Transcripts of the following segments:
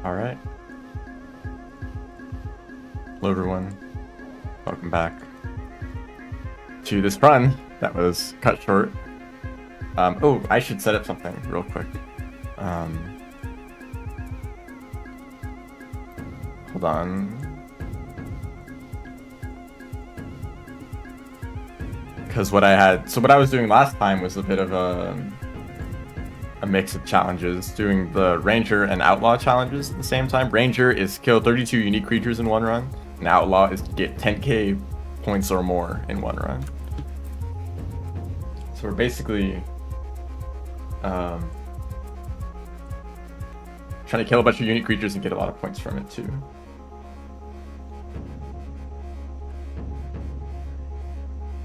All right. Hello, everyone. Welcome back to this run that was cut short. Oh, I should set up something real quick. Hold on. Because what I was doing last time was a bit of a mix of challenges, doing the Ranger and Outlaw challenges at the same time. Ranger is kill 32 unique creatures in one run, and Outlaw is to get 10k points or more in one run. So we're basically trying to kill a bunch of unique creatures and get a lot of points from it too.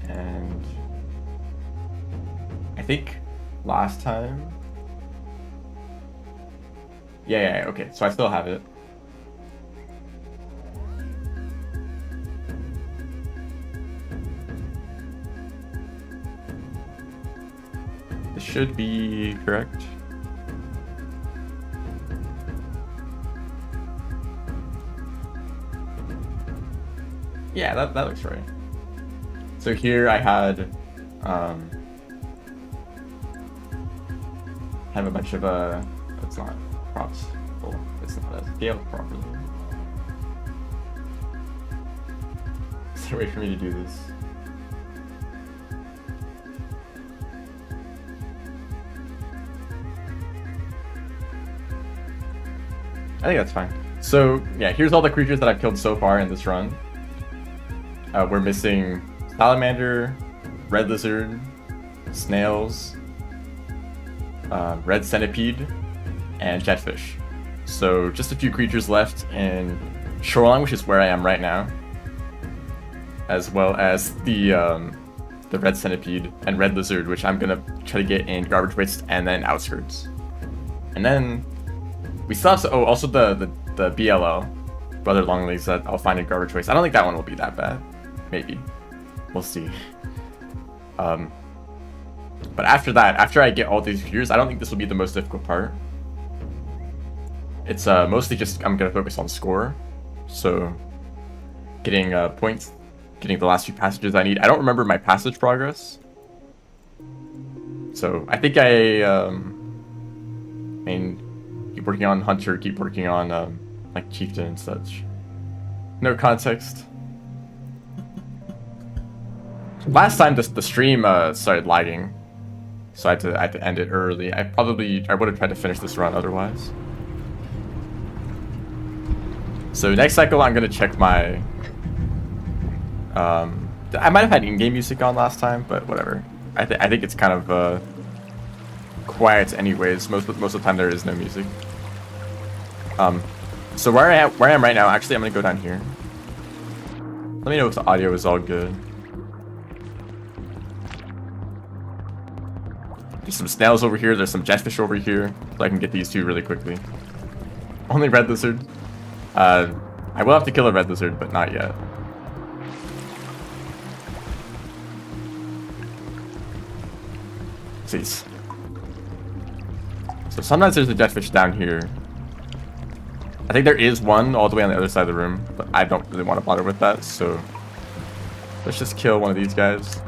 And I think last time... Yeah, okay, so I still have it. This should be correct. Yeah, that looks right. So here I had have a bunch of it's not props. Oh, it's not scaled properly. Is there a way for me to do this? I think that's fine. So yeah, here's all the creatures that I've killed so far in this run. We're missing salamander, red lizard, snails, red centipede, and jetfish. So just a few creatures left in Shoreline, which is where I am right now, as well as the red centipede and red lizard, which I'm gonna try to get in Garbage Waste and then Outskirts. And then we still have also the BLO, Brother Longlegs, that I'll find in Garbage Waste. I don't think that one will be that bad. Maybe. We'll see. But after that, after I get all these creatures, I don't think this will be the most difficult part. It's mostly just I'm gonna focus on score. So getting points, getting the last few passages I need. I don't remember my passage progress. So I think I mean, keep working on Hunter, keep working on like Chieftain and such. No context. Last time the stream started lagging, so I had to end it early. I would have tried to finish this run otherwise. So next cycle I'm gonna check my I might have had in-game music on last time, but whatever. I think it's kind of quiet anyways. Most of the time there is no music. So where I am right now, actually I'm gonna go down here. Let me know if the audio is all good. There's some snails over here, there's some jetfish over here, so I can get these two really quickly. Only red lizard. I will have to kill a red lizard, but not yet. Please. So sometimes there's a jetfish down here. I think there is one all the way on the other side of the room, but I don't really want to bother with that, so let's just kill one of these guys.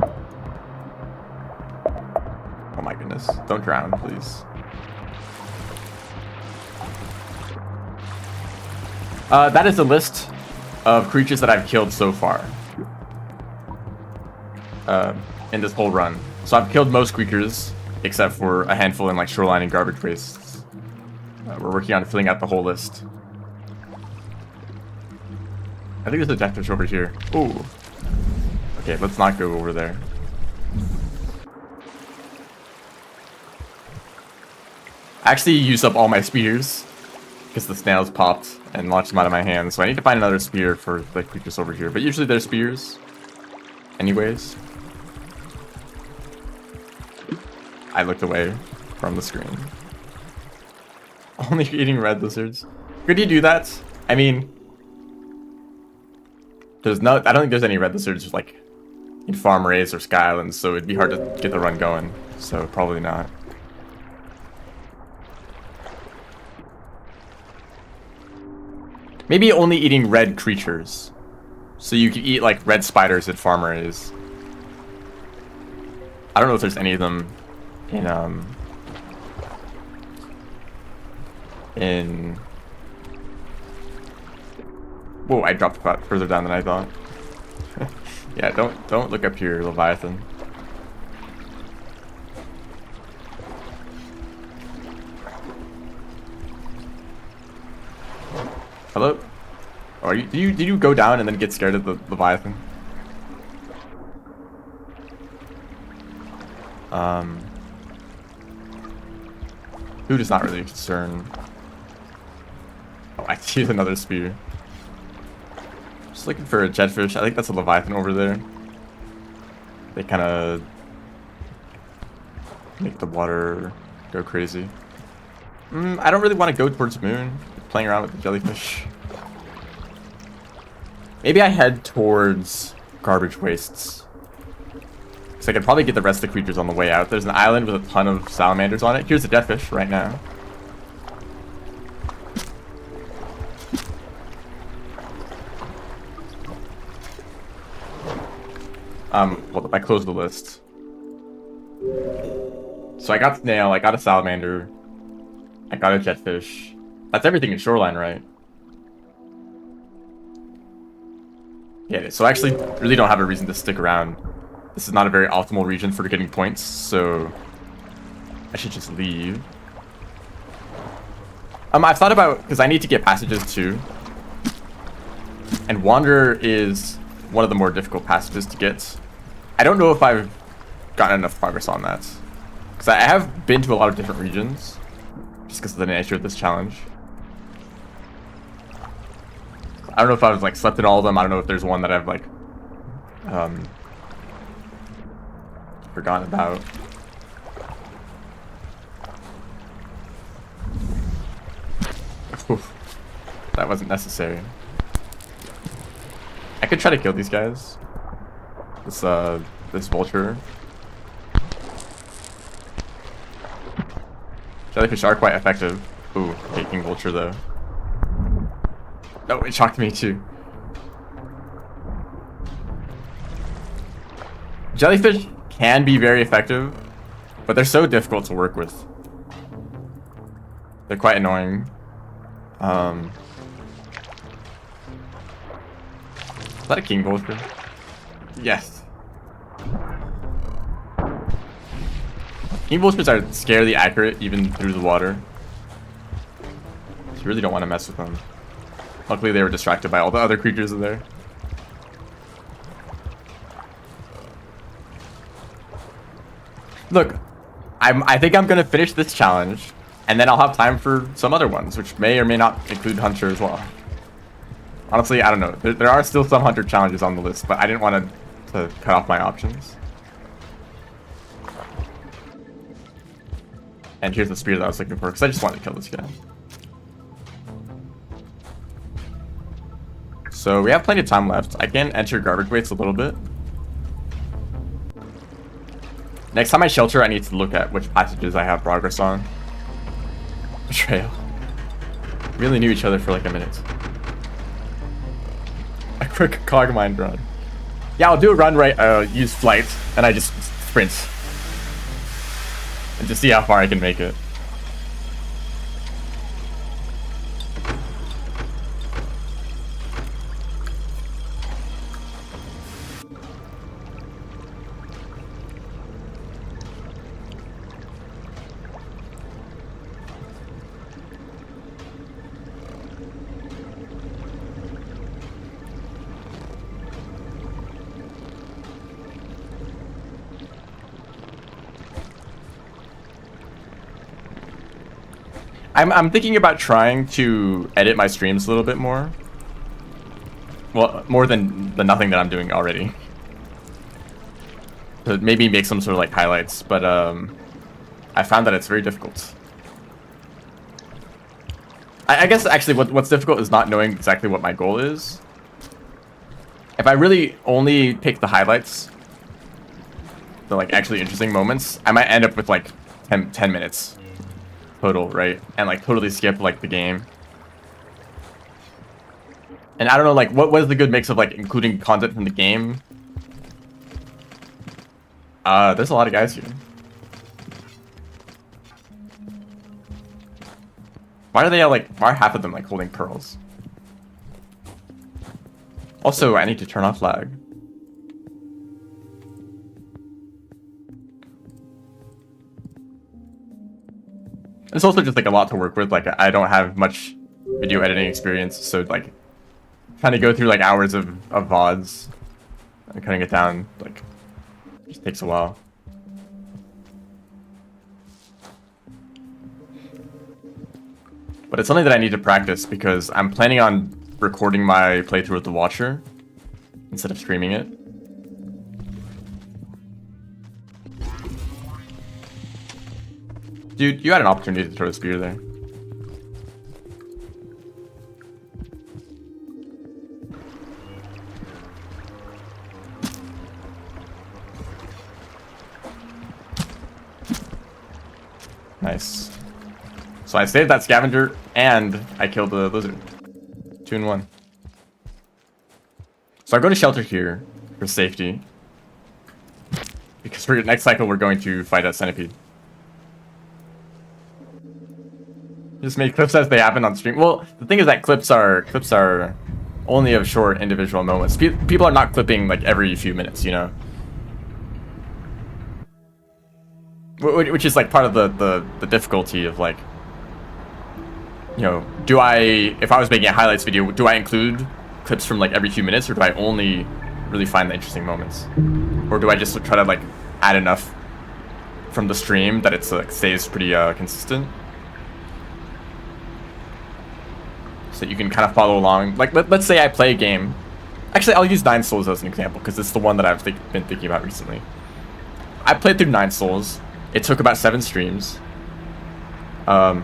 Oh my goodness. Don't drown, please. That is a list of creatures that I've killed so far. In this whole run. So I've killed most creatures, except for a handful in like Shoreline and Garbage Wastes. We're working on filling out the whole list. I think there's a jetfish over here. Ooh. Okay, let's not go over there. I actually used up all my spears because the snails popped and launched them out of my hand, so I need to find another spear for the creatures over here. But usually they're spears. Anyways. I looked away from the screen. Only eating red lizards. Could you do that? I mean, I don't think there's any red lizards like in Farm Rays or Sky Islands, so it'd be hard to get the run going. So probably not. Maybe only eating red creatures. So you could eat like red spiders at Farmer is. I don't know if there's any of them in whoa, I dropped about further down than I thought. Yeah, don't look up here, Leviathan. Hello? Oh, did you go down and then get scared of the Leviathan? Who does not really concern? Oh, I see another spear. Just looking for a jetfish. I think that's a Leviathan over there. They kind of make the water go crazy. I don't really want to go towards Moon, playing around with the jellyfish. Maybe I head towards Garbage Wastes. So I could probably get the rest of the creatures on the way out. There's an island with a ton of salamanders on it. Here's a jetfish right now. Well, I closed the list. So I got snail, I got a salamander, I got a jetfish. That's everything in Shoreline, right? Yeah, so I actually really don't have a reason to stick around. This is not a very optimal region for getting points, so I should just leave. I've thought about, because I need to get passages too. And Wanderer is one of the more difficult passages to get. I don't know if I've gotten enough progress on that. Because I have been to a lot of different regions, just because of the nature of this challenge. I don't know if I've like slept in all of them. I don't know if there's one that I've like forgotten about. Oof. That wasn't necessary. I could try to kill these guys. This vulture. Jellyfish are quite effective. Ooh, taking vulture though. No, it shocked me too. Jellyfish can be very effective, but they're so difficult to work with. They're quite annoying. Is that a king vulture? Yes. King vultures are scarily accurate even through the water. So you really don't want to mess with them. Luckily they were distracted by all the other creatures in there. Look, I think I'm gonna finish this challenge, and then I'll have time for some other ones, which may or may not include Hunter as well. Honestly, I don't know. There are still some Hunter challenges on the list, but I didn't want to cut off my options. And here's the spear that I was looking for, because I just wanted to kill this guy. So we have plenty of time left. I can enter Garbage Wastes a little bit. Next time I shelter, I need to look at which passages I have progress on. Betrayal. We really knew each other for like a minute. A quick cog mind run. Yeah, I'll do a run right, use flight, and I just sprint. And just see how far I can make it. I'm thinking about trying to edit my streams a little bit more. Well, more than the nothing that I'm doing already. To maybe make some sort of like highlights, but I found that it's very difficult. I guess actually what's difficult is not knowing exactly what my goal is. If I really only pick the highlights, the like actually interesting moments, I might end up with like 10 minutes total, right? And like totally skip like the game. And I don't know, like, what is the good mix of, like, including content from the game? There's a lot of guys here. Why are they, like, why are half of them, like, holding pearls? Also, I need to turn off lag. It's also just, like, a lot to work with. Like, I don't have much video editing experience, so, like, trying to go through, like, hours of VODs and cutting it down, like, just takes a while. But it's something that I need to practice because I'm planning on recording my playthrough with the Watcher instead of streaming it. Dude, you had an opportunity to throw a spear there. Nice. So I saved that scavenger and I killed the lizard. 2 in 1. So I go to shelter here for safety. Because for next cycle we're going to fight a centipede. Just make clips as they happen on stream. Well, the thing is that clips are only of short individual moments. People are not clipping like every few minutes, you know. Which is like part of the difficulty of like, you know, if I was making a highlights video, do I include clips from like every few minutes, or do I only really find the interesting moments, or do I just try to like add enough from the stream that it's like stays pretty consistent? So you can kind of follow along. Like, let's say I play a game. Actually, I'll use Nine Souls as an example, because it's the one that I've been thinking about recently. I played through Nine Souls. It took about 7 streams. The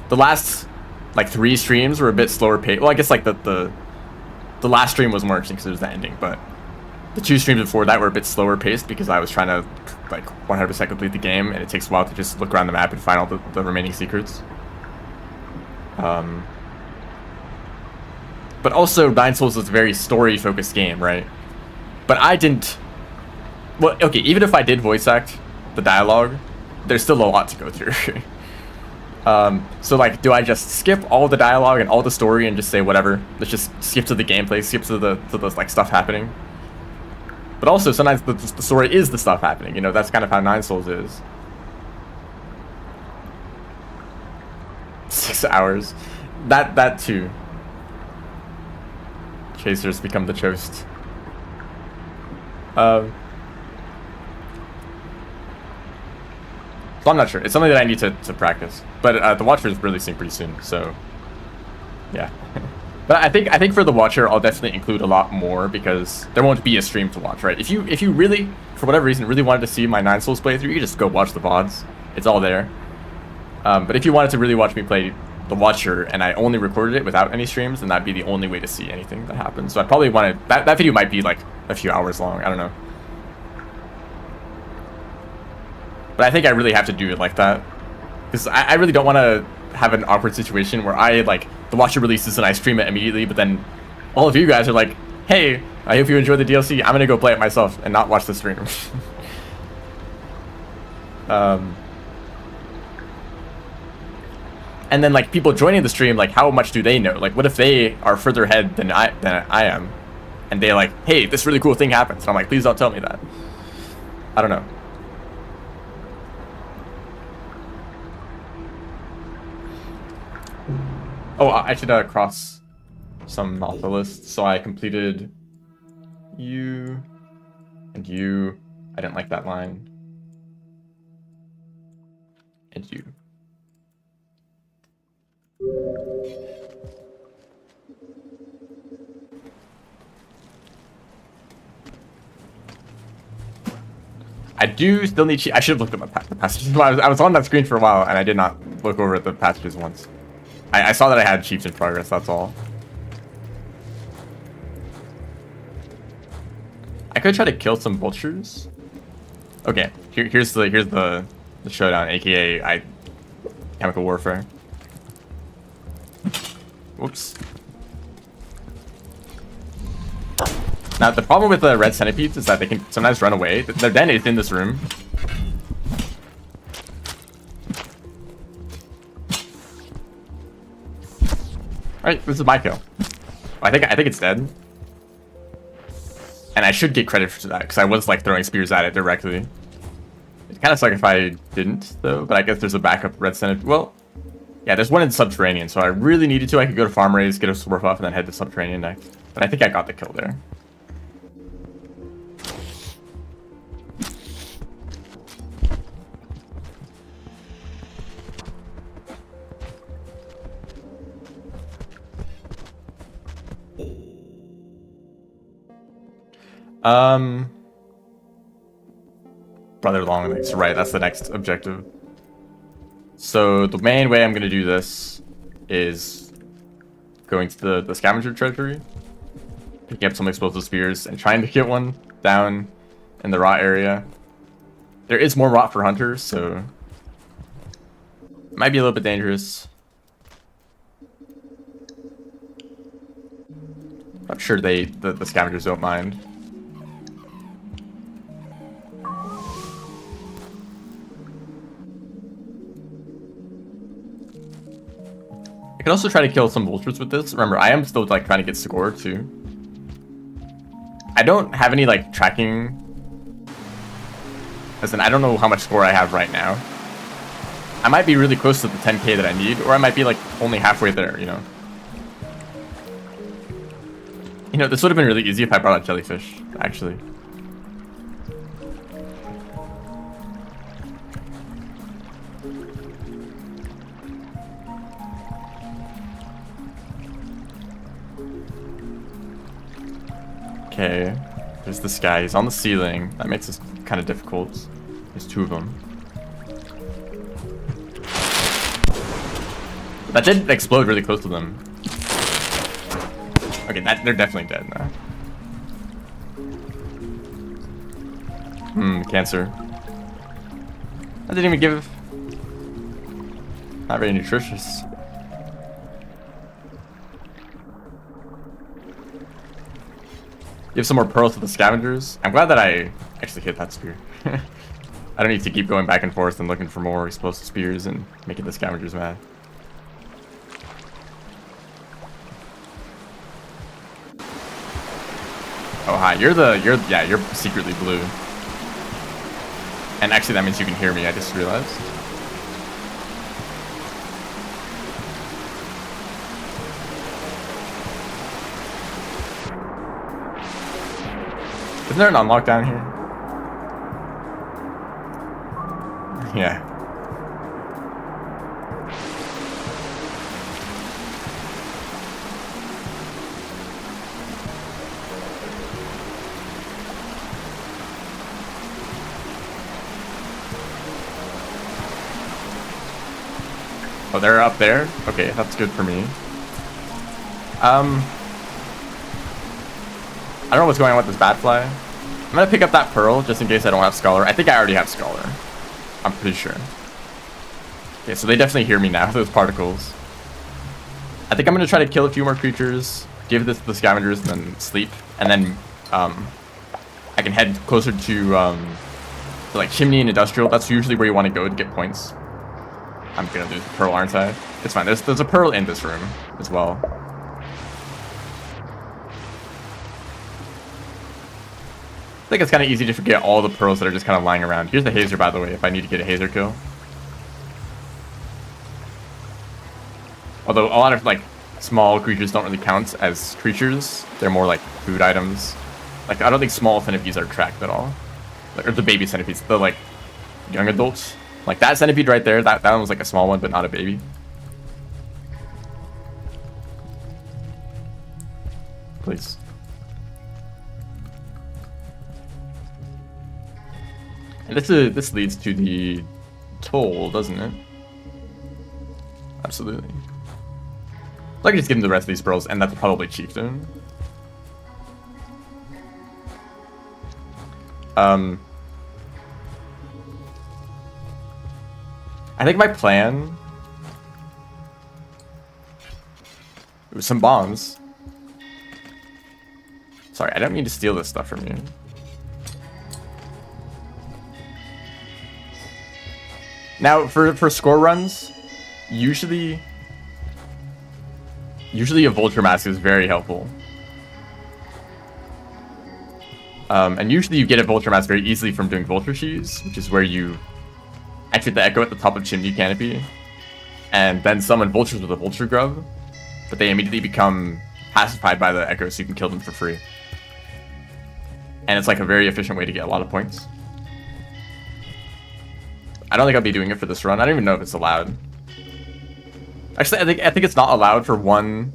last, like, 3 streams were a bit slower paced. Well, I guess, like, the last stream was more interesting because it was the ending, but the 2 streams before that were a bit slower paced because I was trying to, like, 100% complete the game, and it takes a while to just look around the map and find all the remaining secrets. But also, Nine Souls is a very story-focused game, right? But I didn't... Well, okay, even if I did voice act the dialogue, there's still a lot to go through. So, like, do I just skip all the dialogue and all the story and just say whatever? Let's just skip to the gameplay, skip to the like, stuff happening? But also, sometimes the story is the stuff happening, you know? That's kind of how Nine Souls is. 6 hours. That too. Chasers become the Chost. So I'm not sure. It's something that I need to practice. But the Watcher is releasing pretty soon, so yeah. But I think for the Watcher, I'll definitely include a lot more because there won't be a stream to watch, right? If you really, for whatever reason, really wanted to see my Nine Souls playthrough, you can just go watch the VODs. It's all there. But if you wanted to really watch me play the Watcher and I only recorded it without any streams, then that'd be the only way to see anything that happens. So I probably want to... That video might be like a few hours long. I don't know. But I think I really have to do it like that. Because I really don't want to have an awkward situation where I, like, the Watcher releases and I stream it immediately, but then all of you guys are like, hey, I hope you enjoy the DLC. I'm going to go play it myself and not watch the stream. And then, like, people joining the stream, like, how much do they know? Like, what if they are further ahead than I am? And they're like, hey, this really cool thing happens. And I'm like, please don't tell me that. I don't know. Oh, I should cross some off the list. So I completed you and you. I didn't like that line. And you. I do still need... I should have looked at the passages. I was on that screen for a while, and I did not look over at the passages once. I saw that I had Chiefs in progress, that's all. I could try to kill some vultures. Okay, here's the showdown, aka chemical warfare. Whoops. Now, the problem with the red centipedes is that they can sometimes run away. Their den is in this room. Alright, this is my kill. I think it's dead. And I should get credit for that, because I was like throwing spears at it directly. It kind of sucks if I didn't, though, but I guess there's a backup red centipede. Well, yeah, there's one in Subterranean, so I really needed to. I could go to Farm Raise, get a Swarf off, and then head to Subterranean next. But I think I got the kill there. Brother Longlegs, right, that's the next objective. So the main way I'm going to do this is going to the scavenger treasury, picking up some explosive spears, and trying to get one down in the rot area. There is more rot for hunters, so it might be a little bit dangerous. I'm sure the scavengers don't mind. I can also try to kill some vultures with this. Remember, I am still like trying to get score too. I don't have any like tracking. Listen, I don't know how much score I have right now. I might be really close to the 10k that I need, or I might be like only halfway there, you know. You know, this would have been really easy if I brought out jellyfish, actually. Okay, there's this guy. He's on the ceiling. That makes this kind of difficult. There's two of them. That did explode really close to them. Okay, they're definitely dead now. Cancer. That didn't even give... Not very nutritious. Give some more pearls to the scavengers. I'm glad that I actually hit that spear. I don't need to keep going back and forth and looking for more explosive spears and making the scavengers mad. Oh hi, you're secretly blue. And actually that means you can hear me, I just realized. Isn't there an unlock down here? Yeah. Oh, they're up there? Okay, that's good for me. I don't know what's going on with this Batfly. I'm gonna pick up that pearl just in case I don't have Scholar. I think I already have Scholar. I'm pretty sure. Okay, so they definitely hear me now, those particles. I think I'm gonna try to kill a few more creatures, give this to the scavengers, and then sleep. And then I can head closer to like Chimney and Industrial. That's usually where you want to go to get points. I'm gonna lose the pearl, aren't I? It's fine. There's a pearl in this room as well. I think it's kind of easy to forget all the pearls that are just kind of lying around. Here's the Hazer, by the way, if I need to get a Hazer kill. Although a lot of like small creatures don't really count as creatures. They're more like food items. Like I don't think small centipedes are tracked at all. Like, or the baby centipedes, the like young adults. Like that centipede right there, that one was like a small one, but not a baby. Please. And this leads to the toll, doesn't it? Absolutely. So I can just give him the rest of these pearls, and that's probably Chieftain. I think my plan... It was some bombs. Sorry, I don't mean to steal this stuff from you. Now, for score runs, usually a Vulture Mask is very helpful. And usually you get a Vulture Mask very easily from doing Vulture Shoes, which is where you activate the Echo at the top of Chimney Canopy, and then summon Vultures with a Vulture Grub, but they immediately become pacified by the Echo, so you can kill them for free. And it's like a very efficient way to get a lot of points. I don't think I'll be doing it for this run. I don't even know if it's allowed. Actually, I think it's not allowed for one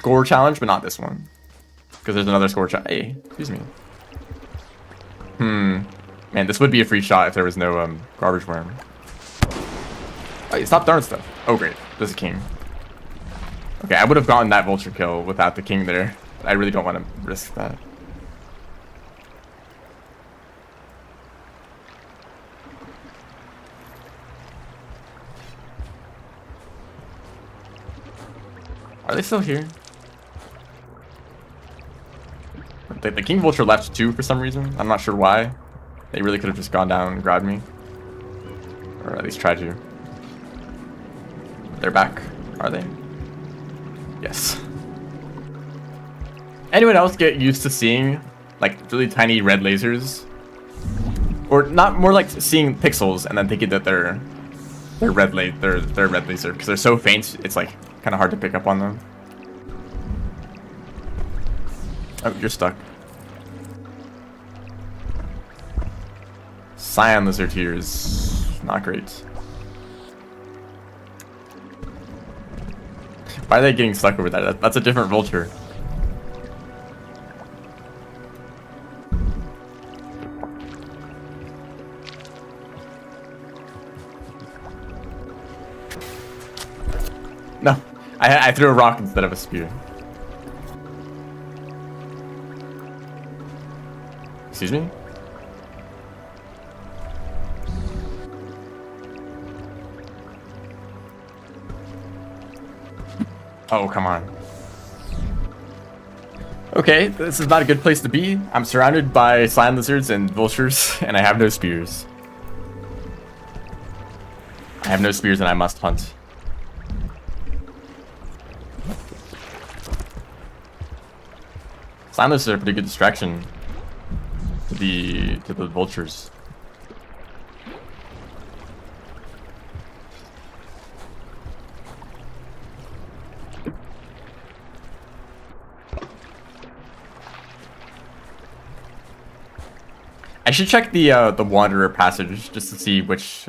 score challenge, but not this one. Because there's another score challenge. Hey, excuse me. Man, this would be a free shot if there was no garbage worm. Oh, you stop throwing stuff. Oh, great. There's a king. Okay, I would have gotten that vulture kill without the king there. I really don't want to risk that. Are they still here? The king vulture left too for some reason. I'm not sure why. They really could have just gone down and grabbed me. Or at least tried to. They're back. Are they? Yes. Anyone else get used to seeing like really tiny red lasers? Or not, more like seeing pixels and then thinking that they're red laser because they're so faint. It's like kind of hard to pick up on them. Oh, you're stuck. Scion lizard here is not great. Why are they getting stuck over that? That's a different vulture. No, I threw a rock instead of a spear. Excuse me? Oh, come on. Okay, this is not a good place to be. I'm surrounded by slime lizards and vultures, and I have no spears. I have no spears and I must hunt. Slime lizards are a pretty good distraction to the vultures. I should check the Wanderer passage just to see which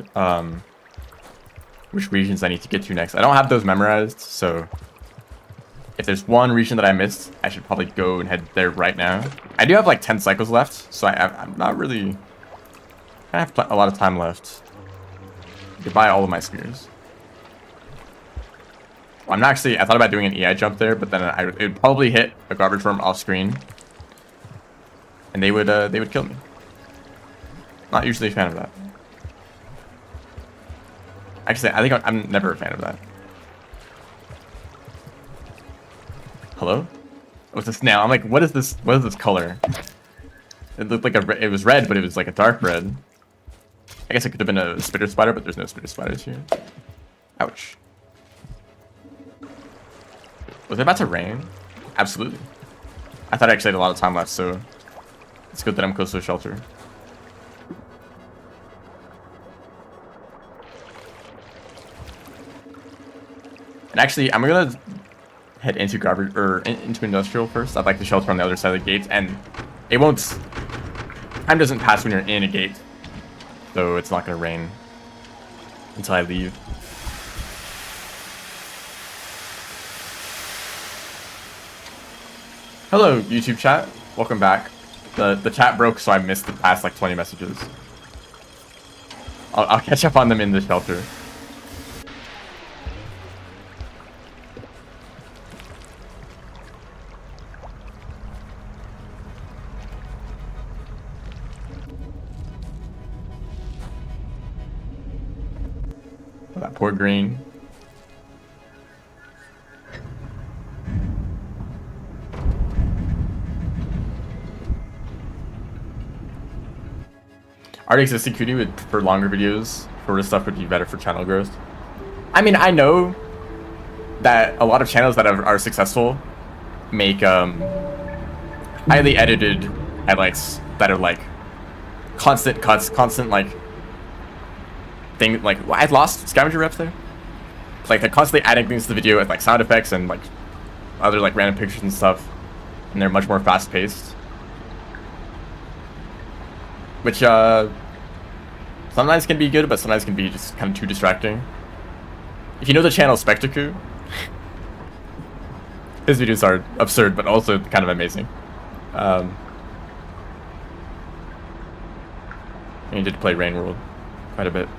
regions I need to get to next. I don't have those memorized, so if there's one region that I missed, I should probably go and head there right now. I do have like 10 cycles left, so I'm not really... I have a lot of time left to buy all of my spears. Well, I'm not actually... I thought about doing an EI jump there, but then it would probably hit a garbage worm off screen, and they would kill me. Not usually a fan of that. Actually, I think I'm never a fan of that. Hello? What's this now? I'm like, what is this? What is this color? It looked like it was red, but it was like a dark red. I guess it could have been a spitter spider, but there's no spitter spiders here. Ouch. Was it about to rain? Absolutely. I thought I actually had a lot of time left, so it's good that I'm close to a shelter. And actually, I'm gonna head into garbage or into industrial first. I'd like to shelter on the other side of the gate, and it won't. Time doesn't pass when you're in a gate, so it's not gonna rain until I leave. Hello, YouTube chat. Welcome back. The chat broke, so I missed the past like 20 messages. I'll catch up on them in the shelter. That poor green. already existing community would prefer longer videos. Shorter stuff would be better for channel growth. I mean, I know that a lot of channels that are successful make highly edited highlights that are like constant cuts, constant like thing. Like I lost scavenger reps there. Like they're constantly adding things to the video with like sound effects and like other like random pictures and stuff, and they're much more fast paced. Which sometimes can be good, but sometimes can be just kind of too distracting. If you know the channel Spectacu, his videos are absurd, but also kind of amazing. I did play Rain World quite a bit.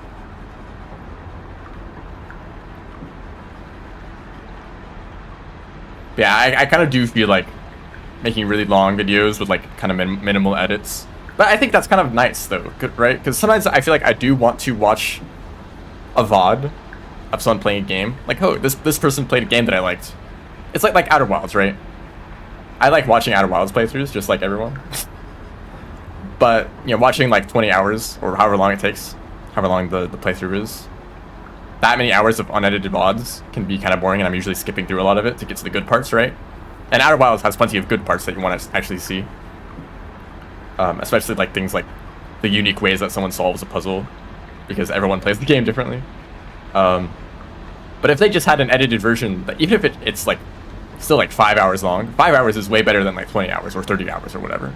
But yeah, I kind of do feel like making really long videos with like kind of minimal edits. But I think that's kind of nice though, right? Because sometimes I feel like I do want to watch a VOD of someone playing a game. Like, oh, this person played a game that I liked. It's like Outer Wilds, right? I like watching Outer Wilds playthroughs, just like everyone. But, you know, watching like 20 hours, or however long it takes, however long the playthrough is, that many hours of unedited VODs can be kind of boring, and I'm usually skipping through a lot of it to get to the good parts, right? And Outer Wilds has plenty of good parts that you want to actually see. Especially like things like the unique ways that someone solves a puzzle, because everyone plays the game differently. But if they just had an edited version, that even if it's like still like 5 hours long, 5 hours is way better than like 20 hours or 30 hours or whatever,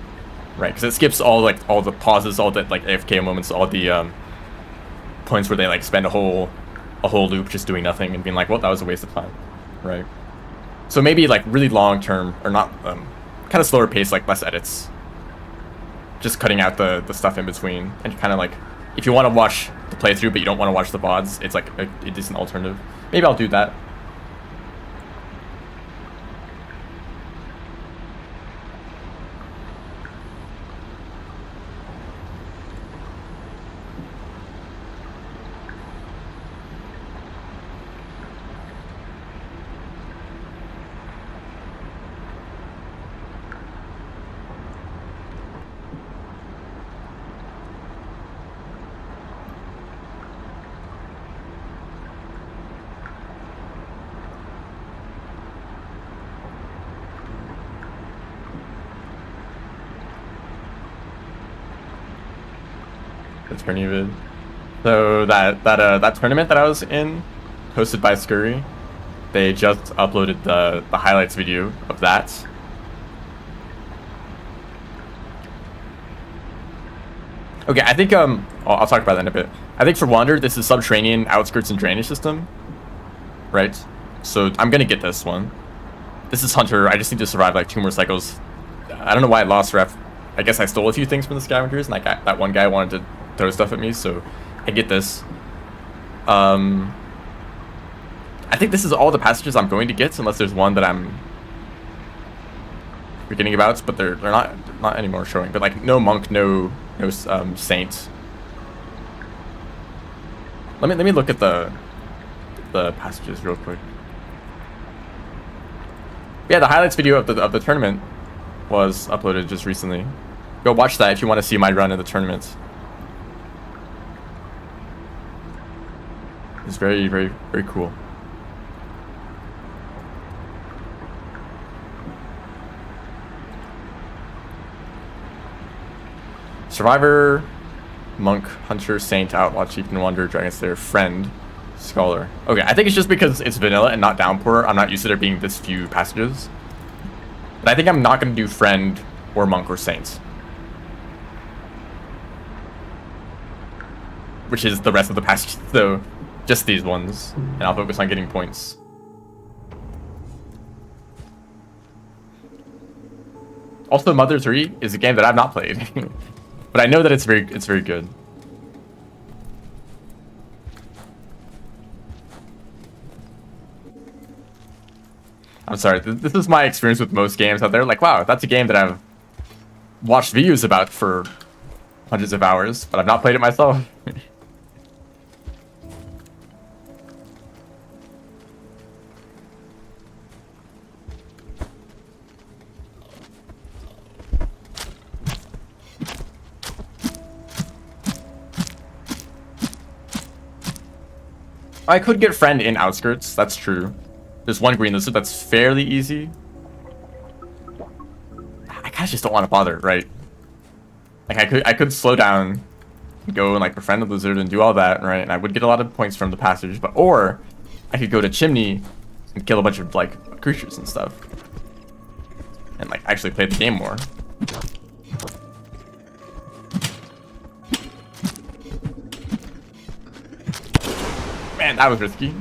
right? Because it skips all the pauses, all the like AFK moments, all the points where they like spend a whole loop just doing nothing and being like, well, that was a waste of time, right? So maybe like really long term, or not, kind of slower pace, like less edits, just cutting out the stuff in between, and kind of like, if you want to watch the playthrough but you don't want to watch the VODs, it's like a decent alternative. Maybe I'll do that. Tourney vid. So that tournament that I was in, hosted by Scurry, they just uploaded the highlights video of that. Okay, I think I'll talk about that in a bit. I think for Wander, this is Subterranean Outskirts and Drainage System, right? So I'm gonna get this one. This is Hunter. I just need to survive like 2 more cycles. I don't know why I lost ref. I guess I stole a few things from the scavengers, and like that one guy wanted to throw stuff at me, so I get this. I think this is all the passages I'm going to get, unless there's one that I'm forgetting about, but they're not anymore showing. But like no monk, no saint. Let me look at the passages real quick. Yeah, the highlights video of the tournament was uploaded just recently. Go watch that if you want to see my run in the tournament. It's very, very, very cool. Survivor, Monk, Hunter, Saint, Outlaw, Chieftain, Wanderer, Dragon Slayer, Friend, Scholar. Okay, I think it's just because it's vanilla and not Downpour. I'm not used to there being this few passages. But I think I'm not going to do Friend or Monk or Saint, which is the rest of the passages, so just these ones, and I'll focus on getting points. Also, Mother 3 is a game that I've not played, but I know that it's very good. I'm sorry, this is my experience with most games out there. Like, wow, that's a game that I've watched videos about for hundreds of hours, but I've not played it myself. I could get friend in outskirts. That's true. There's one green lizard that's fairly easy. I kind of just don't want to bother, right? Like I could slow down, go and like befriend the lizard and do all that, right? And I would get a lot of points from the passage, but or I could go to Chimney and kill a bunch of like creatures and stuff, and like actually play the game more. Man, that was risky.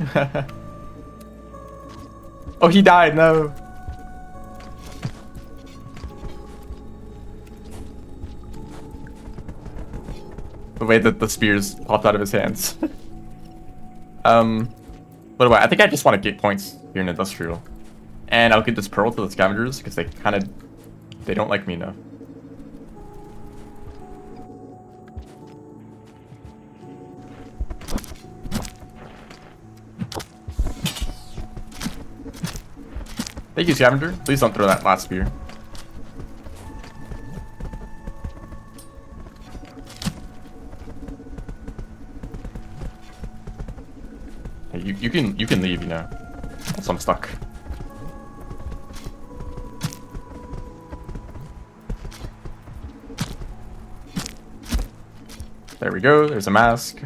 Oh, he died. No. The way that the spears popped out of his hands. What do I think I just want to get points here in Industrial. And I'll get this pearl to the scavengers because they don't like me enough. Thank you, scavenger. Please don't throw that last spear. You can leave, you know. Also, I'm stuck. There we go. There's a mask.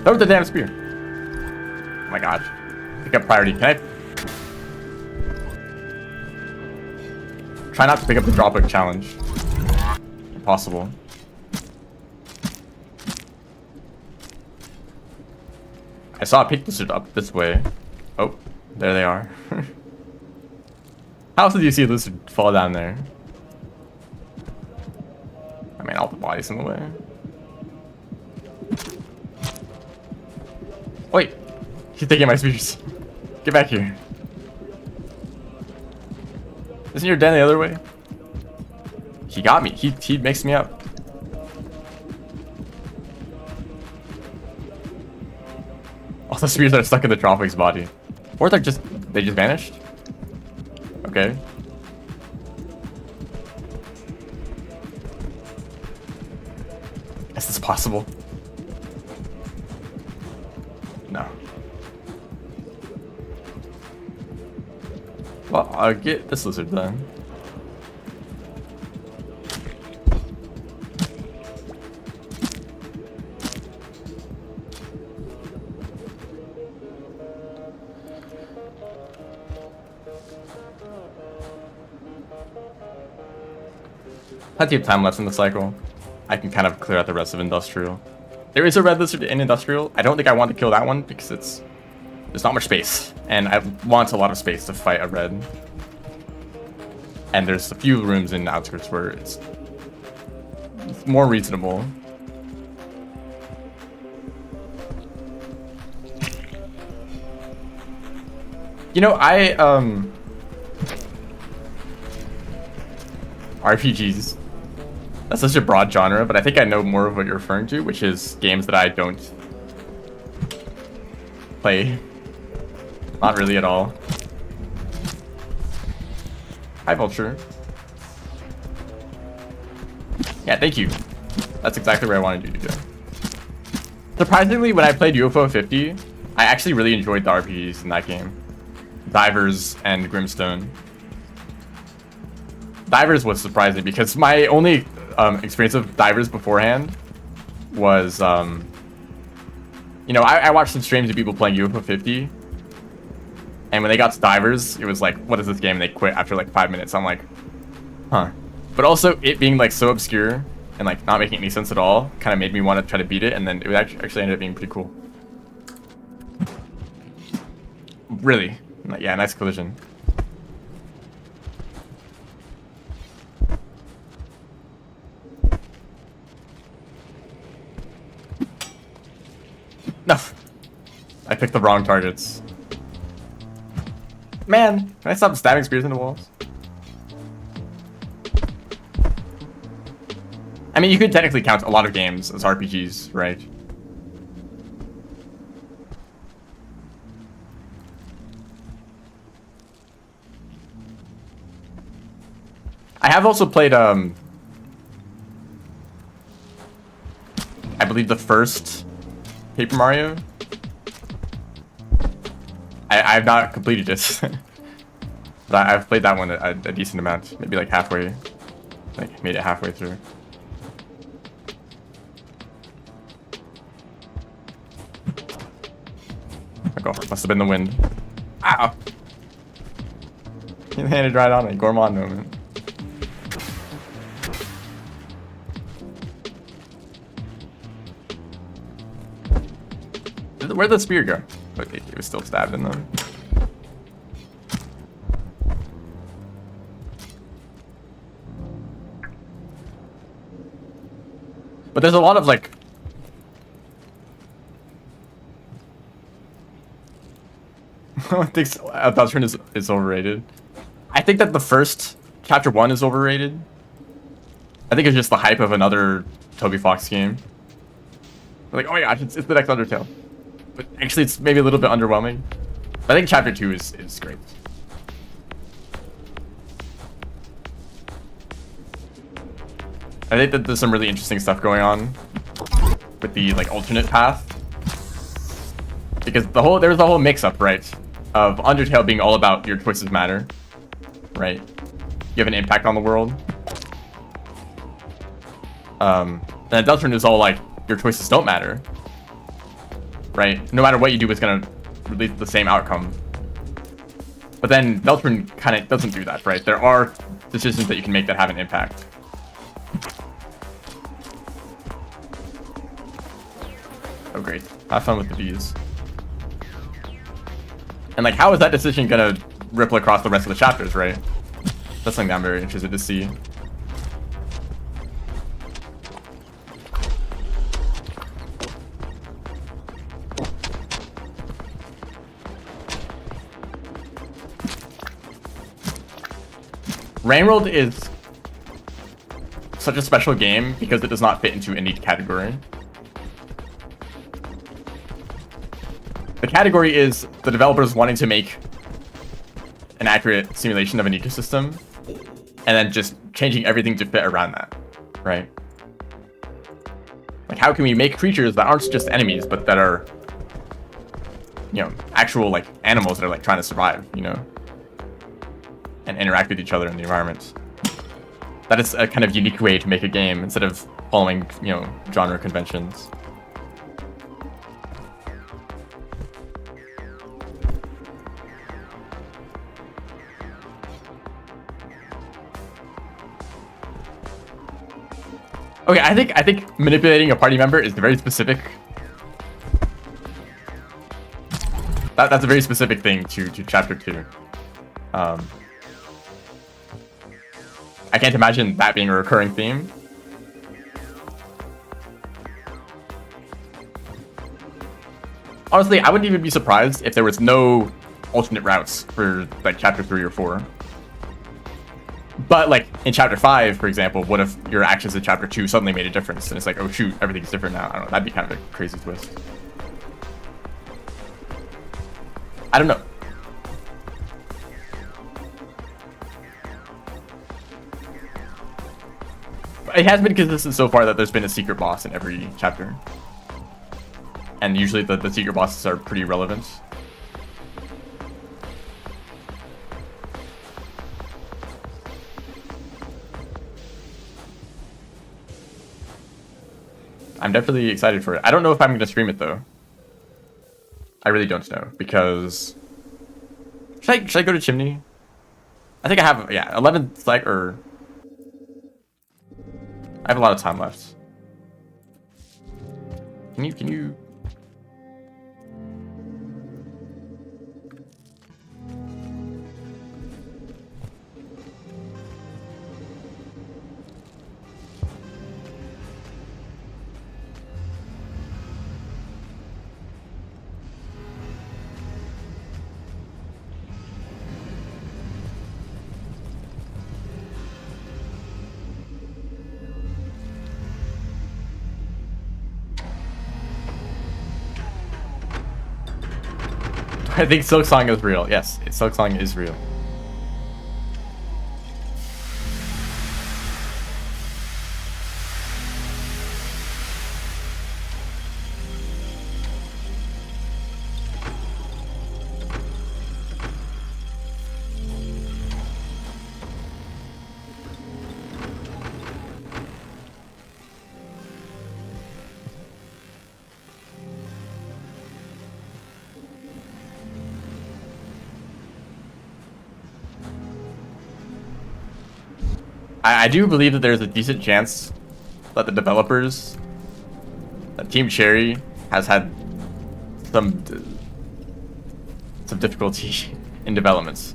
Throw the damn spear. Oh my god. Pick up priority. Can I? Try not to pick up the droplet challenge. Impossible. I saw a pink lizard up this way. Oh, there they are. How else did you see a lizard fall down there? I mean, all the bodies in the way. Wait, he's taking my spears. Get back here. Isn't your den the other way? He got me. He mixed me up. All the spears are stuck in the Tropic's body. Or they just vanished? Okay. Is this possible? No. Well, I'll get this lizard then. Plenty of time left in the cycle. I can kind of clear out the rest of Industrial. There is a red lizard in Industrial. I don't think I want to kill that one because there's not much space. And I want a lot of space to fight a red. And there's a few rooms in the outskirts where it's more reasonable. You know, RPGs. That's such a broad genre, but I think I know more of what you're referring to, which is games that I don't play. Not really at all. Hi, Vulture. Yeah, thank you. That's exactly where I wanted you to go. Surprisingly, when I played UFO 50, I actually really enjoyed the RPGs in that game. Divers and Grimstone. Divers was surprising because my only experience of Divers beforehand was, you know, I watched some streams of people playing UFO 50, and when they got to Divers, it was like, what is this game? And they quit after like 5 minutes. I'm like, huh. But also, it being like so obscure and like not making any sense at all kind of made me want to try to beat it, and then it would actually ended up being pretty cool. Really. Yeah, nice collision. No. I picked the wrong targets. Man, can I stop stabbing spears into walls? I mean, you could technically count a lot of games as RPGs, right? I have also played, I believe the first Paper Mario. I have not completed it. But I've played that one a decent amount. Maybe like halfway. Like, made it halfway through. Oh, must have been the wind. Ow! He landed right on it. Gourmand moment. Where'd the spear go? Okay, it was still stabbed in them. But there's a lot of like... I think Beltran is overrated. I think that the first Chapter 1 is overrated. I think it's just the hype of another Toby Fox game. Like, oh my gosh, it's the next Undertale. But actually, it's maybe a little bit underwhelming. I think Chapter 2 is great. I think that there's some really interesting stuff going on with the like alternate path, because there's the whole mix-up, right, of Undertale being all about your choices matter, right? You have an impact on the world. And Deltarune is all like your choices don't matter, right? No matter what you do, it's gonna release the same outcome. But then Deltarune kind of doesn't do that, right? There are decisions that you can make that have an impact. Oh great, have fun with the bees. And like, how is that decision gonna ripple across the rest of the chapters, right? That's something that I'm very interested to see. Rainworld is such a special game because it does not fit into any category. The category is the developers wanting to make an accurate simulation of an ecosystem and then just changing everything to fit around that, right? Like, how can we make creatures that aren't just enemies, but that are, you know, actual like animals that are like trying to survive, you know, and interact with each other in the environment? That is a kind of unique way to make a game instead of following, you know, genre conventions. Okay, I think manipulating a party member is very specific. That's a very specific thing to Chapter 2. I can't imagine that being a recurring theme. Honestly, I wouldn't even be surprised if there was no alternate routes for like Chapter 3 or 4. But like in Chapter 5, for example, what if your actions in Chapter 2 suddenly made a difference and it's like, oh shoot, everything's different now? I don't know, that'd be kind of a crazy twist. I don't know. It has been consistent so far that there's been a secret boss in every chapter. And usually the secret bosses are pretty relevant. I'm definitely excited for it. I don't know if I'm going to stream it though. I really don't know, because should I go to Chimney? I think I have, yeah, 11 like, or I have a lot of time left. Can you I think Silksong is real. Yes, Silksong is real. I do believe that there's a decent chance that the developers, that Team Cherry, has had some difficulty in developments.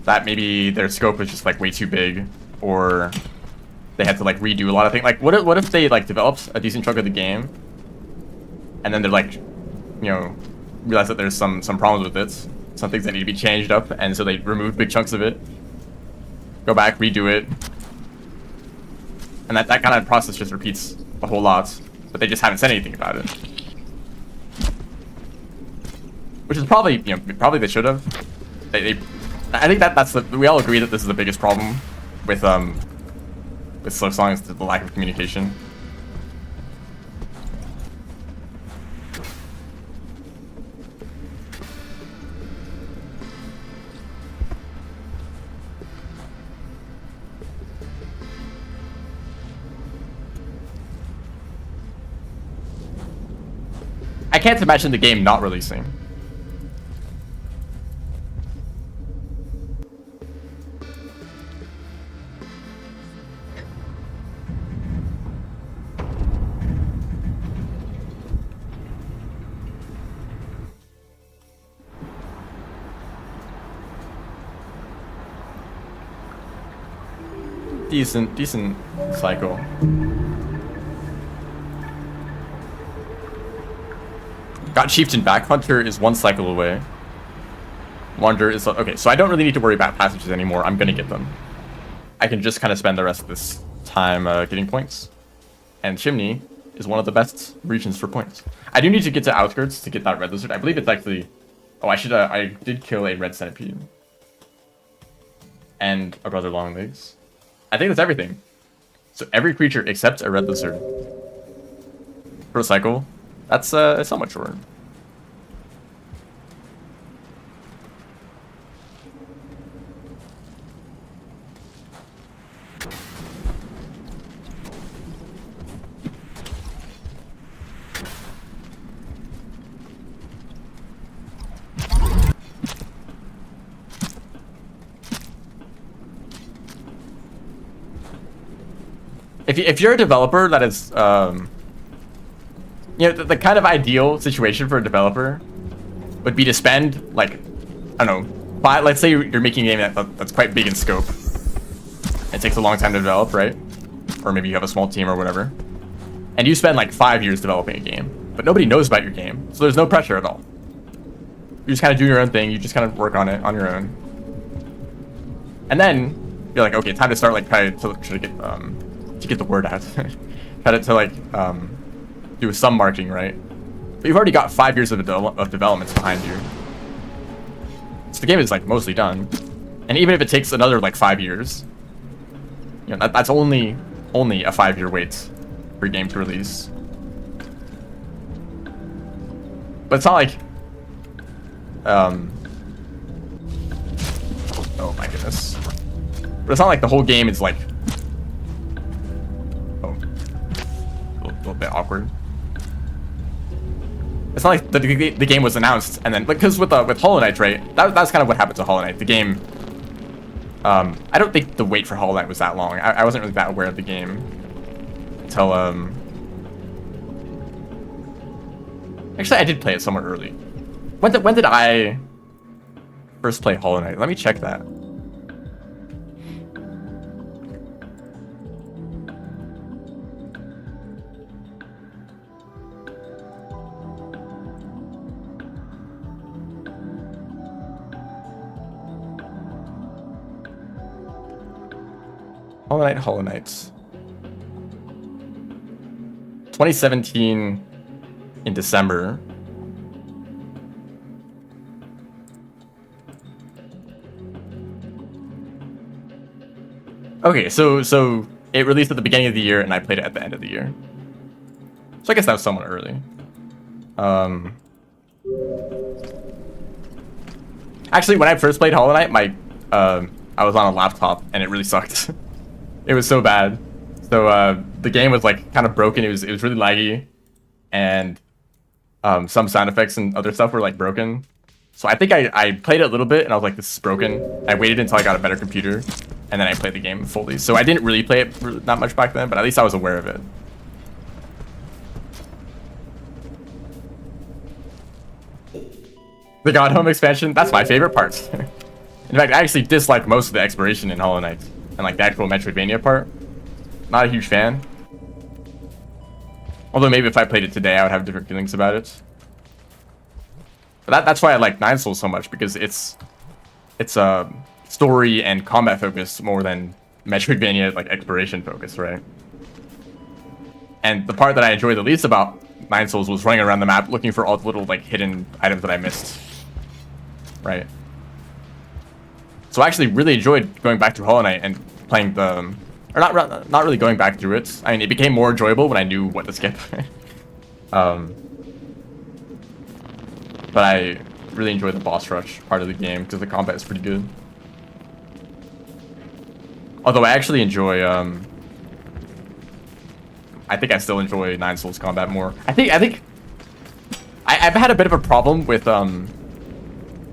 That maybe their scope is just like way too big, or they had to like redo a lot of things. Like, what if they like developed a decent chunk of the game, and then they're like, you know, realize that there's some problems with it, some things that need to be changed up, and so they remove big chunks of it, go back, redo it, and that kind of process just repeats a whole lot, but they just haven't said anything about it. Which is probably, you know, probably they should have. I think that's we all agree that this is the biggest problem with Silksong, is the lack of communication. I can't imagine the game not releasing. Decent cycle. Got Chieftain back. Hunter is 1 cycle away. Wanderer is... Okay, so I don't really need to worry about passages anymore. I'm gonna get them. I can just kind of spend the rest of this time getting points. And Chimney is one of the best regions for points. I do need to get to Outskirts to get that red lizard. I believe it's actually... Oh, I did kill a red centipede. And a brother longlegs. I think that's everything. So every creature except a red lizard. Per cycle. That's so much shorter. If you're a developer that is, you know, the kind of ideal situation for a developer would be to spend, like, I don't know, let's say you're making a game that's quite big in scope. It takes a long time to develop, right? Or maybe you have a small team or whatever. And you spend like 5 years developing a game, but nobody knows about your game, so there's no pressure at all. You just kind of do your own thing, you just kind of work on it on your own. And then you're like, okay, time to start like trying to get the word out. Try to like do some marketing, right? But you've already got 5 years of developments behind you. So the game is like mostly done. And even if it takes another like 5 years, you know, that's only a 5-year wait for a game to release. But it's not like oh my goodness. But it's not like the whole game is like, oh, a little bit awkward. It's not like the game was announced and then, because with Hollow Knight, right? That's kind of what happened to Hollow Knight. The game, I don't think the wait for Hollow Knight was that long. I wasn't really that aware of the game until actually I did play it somewhat early. When did I first play Hollow Knight? Let me check that. Hollow Knight. 2017 in December. Okay, so it released at the beginning of the year, and I played it at the end of the year. So I guess that was somewhat early. Actually, when I first played Hollow Knight, I was on a laptop, and it really sucked. It was so bad. So the game was like kind of broken. It was really laggy, and some sound effects and other stuff were like broken. So I think I played it a little bit, and I was like, this is broken. I waited until I got a better computer, and then I played the game fully. So I didn't really play it for not much back then, but at least I was aware of it. The God Home expansion, that's my favorite part. In fact, I actually dislike most of the exploration in Hollow Knight, and like the actual Metroidvania part. Not a huge fan. Although maybe if I played it today, I would have different feelings about it. But that's why I like Nine Souls so much, because it's story and combat focused more than Metroidvania like exploration focused, right? And the part that I enjoyed the least about Nine Souls was running around the map looking for all the little like hidden items that I missed, right? So I actually really enjoyed going back to Hollow Knight and playing the, or not really going back through it. I mean, it became more enjoyable when I knew what to skip. But I really enjoyed the boss rush part of the game because the combat is pretty good. Although I actually enjoy, I think I still enjoy Nine Souls combat more. I've had a bit of a problem with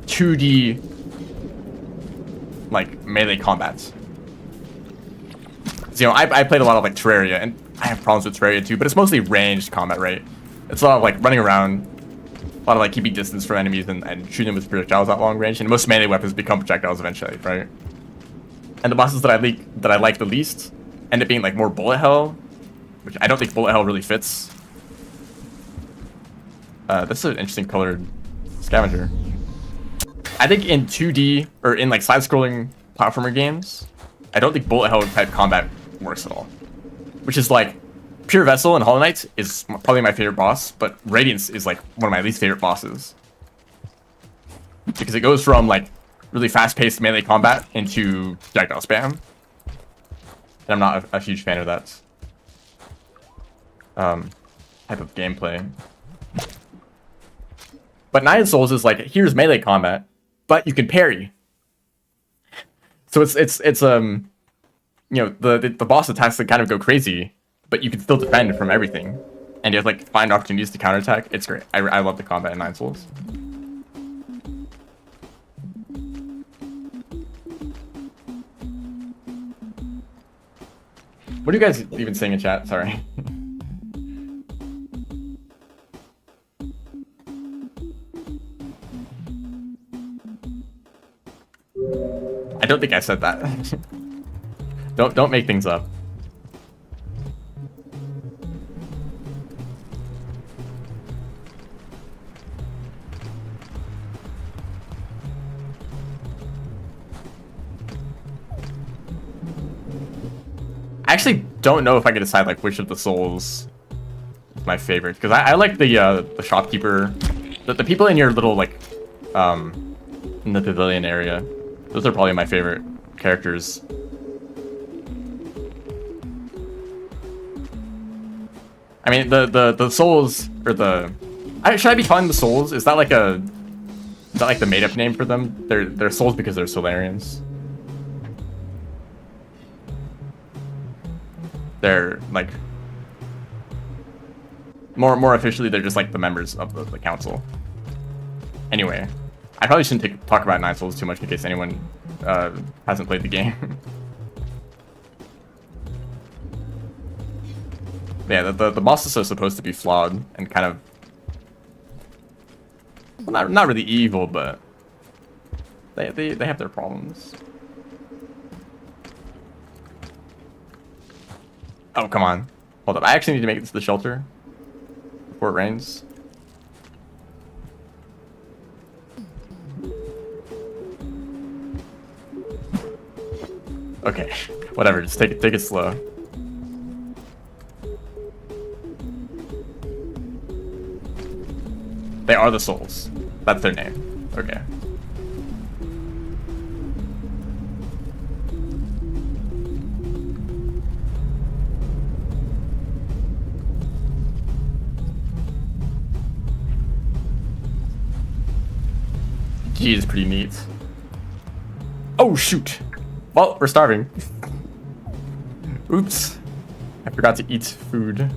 2D like melee combats. So, you know, I played a lot of like Terraria, and I have problems with Terraria too, but it's mostly ranged combat, right? It's a lot of like running around, a lot of like keeping distance from enemies and shooting them with projectiles at long range, and most melee weapons become projectiles eventually, right? And the bosses that I like the least end up being like more bullet hell, which I don't think bullet hell really fits. This is an interesting colored scavenger. I think in 2D or in like side-scrolling platformer games, I don't think bullet hell type combat works at all. Which is like Pure Vessel in Hollow Knight is probably my favorite boss, but Radiance is like one of my least favorite bosses. Because it goes from like really fast-paced melee combat into projectile spam. And I'm not a huge fan of that type of gameplay. But Nine Souls is like, here's melee combat, but you can parry. So it's you know, the boss attacks that kind of go crazy, but you can still defend from everything, and you have like find opportunities to counterattack. It's great. I love the combat in Nine Souls. What are you guys even saying in chat? Sorry. I don't think I said that. Don't make things up. I actually don't know if I could decide like which of the souls is my favorite, because I like the shopkeeper, the people in your little like in the pavilion area. Those are probably my favorite characters. I mean, the souls, or should I be calling the souls? Is that like the made up name for them? They're souls because they're Solarians. They're like more officially, they're just like the members of the council. Anyway, I probably shouldn't talk about Nine Souls too much in case anyone hasn't played the game. Yeah, the bosses are supposed to be flawed and kind of, well, not really evil, but they have their problems. Oh, come on. Hold up. I actually need to make it to the shelter before it rains. Okay. Whatever. Just take it slow. They are the souls. That's their name. Okay. G is pretty neat. Oh shoot! Well, we're starving. Oops. I forgot to eat food.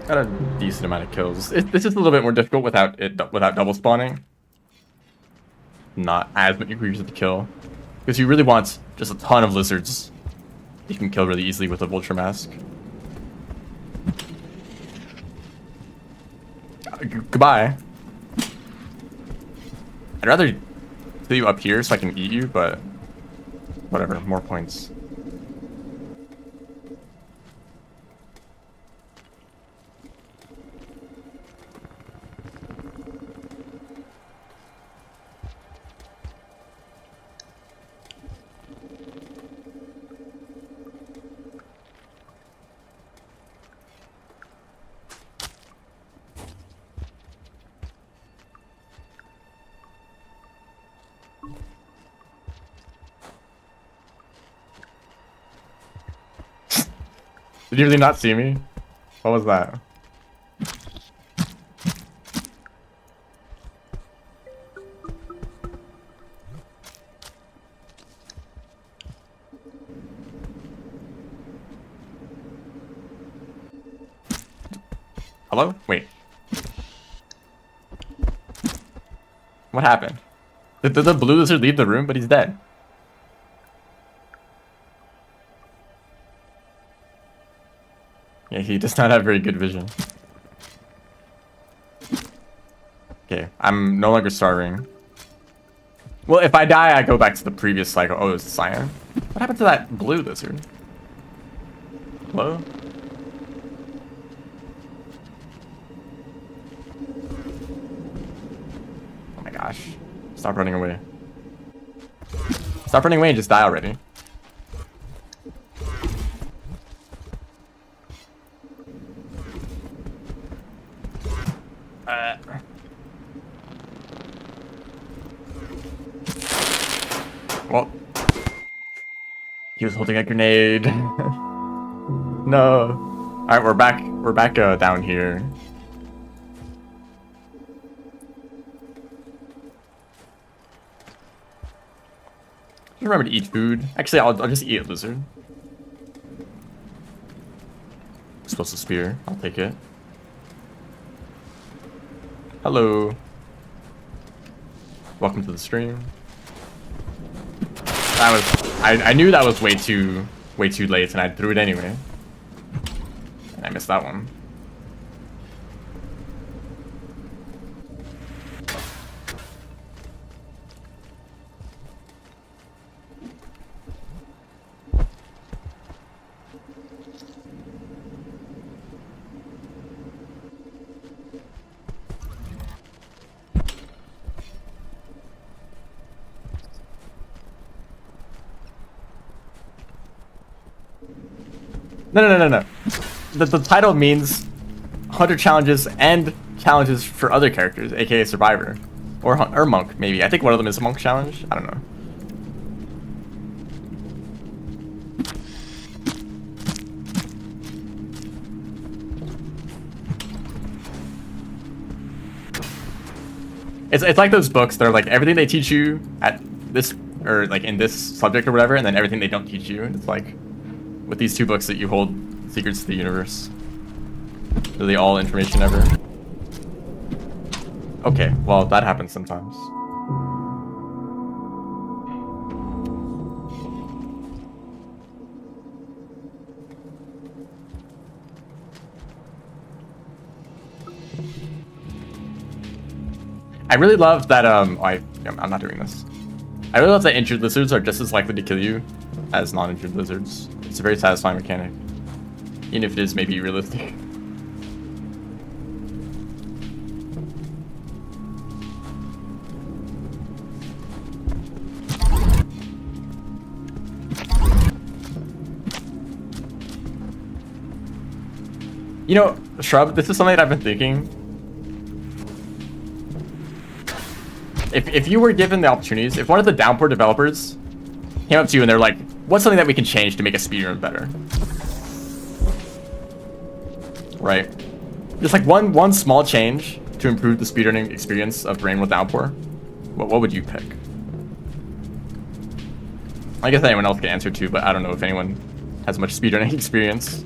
Got a decent amount of kills. It's just a little bit more difficult without double spawning. Not as many creatures to kill. Because you really want just a ton of lizards. You can kill really easily with a Vulture Mask. Goodbye. I'd rather kill you up here so I can eat you, but whatever, more points. Did you really not see me? What was that? Hello? Wait. What happened? Did the blue lizard leave the room, but he's dead? Yeah, he does not have very good vision. Okay, I'm no longer starving. Well, if I die, I go back to the previous cycle. Oh, it's cyan. What happened to that blue lizard? Hello? Oh my gosh. Stop running away. Stop running away and just die already. Well, he was holding a grenade. No. All right, we're back. We're back down here. Just remember to eat food. Actually, I'll just eat a lizard. Explosive spear. I'll take it. Hello. Welcome to the stream. That was I knew that was way too late, and I threw it anyway. And I missed that one. No. The title means 100 challenges and challenges for other characters, aka Survivor. Or Monk, maybe. I think one of them is a Monk challenge. I don't know. It's like those books. They're like everything they teach you at this, or like in this subject or whatever, and then everything they don't teach you. It's like with these two books that you hold secrets to the universe. Really all information ever. Okay, well that happens sometimes. I really love that I'm not doing this. I really love that injured lizards are just as likely to kill you as non-injured lizards. It's a very satisfying mechanic. Even if it is maybe realistic. You know, Shrub, this is something that I've been thinking. If you were given the opportunities, if one of the Downpour developers came up to you and they're like, what's something that we can change to make a speedrun better? Right? Just like one small change to improve the speedrunning experience of Rain with Downpour. What would you pick? I guess anyone else can answer too, but I don't know if anyone has much speedrunning experience.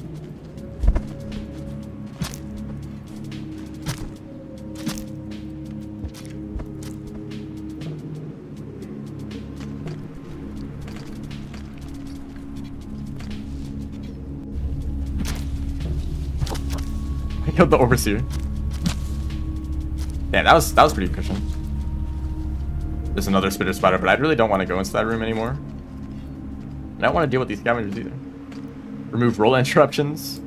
I killed the Overseer. Yeah, that was pretty efficient. There's another spitter spider, but I really don't want to go into that room anymore. I don't want to deal with these scavengers either. Remove roll interruptions.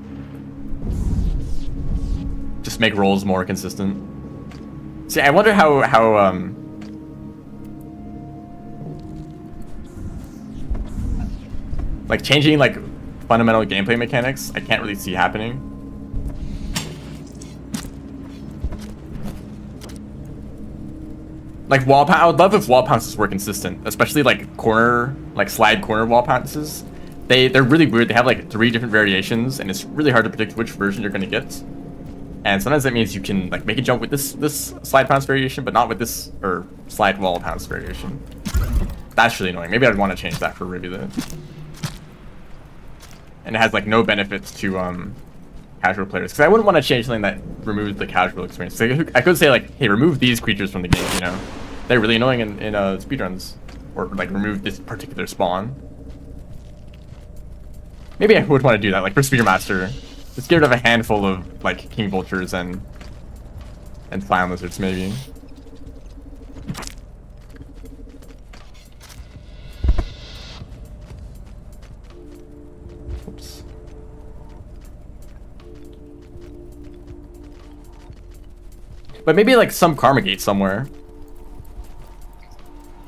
Just make rolls more consistent. See, I wonder how like changing like fundamental gameplay mechanics, I can't really see happening. Like wall pounce, I would love if wall pounces were consistent, especially like corner, like slide corner wall pounces. They're really weird. They have like 3 different variations, and it's really hard to predict which version you're gonna get. And sometimes that means you can like make a jump with this slide pounce variation, but not with this or slide wall pounce variation. That's really annoying. Maybe I'd want to change that for Ruby then. And it has like no benefits to casual players, because I wouldn't want to change something that removes the casual experience. So I could say like, hey, remove these creatures from the game, you know? They're really annoying in speedruns. Or like remove this particular spawn. Maybe I would want to do that, like for Speedermaster. Just get rid of a handful of like king vultures and clown lizards maybe. Oops. But maybe like some karma gate somewhere.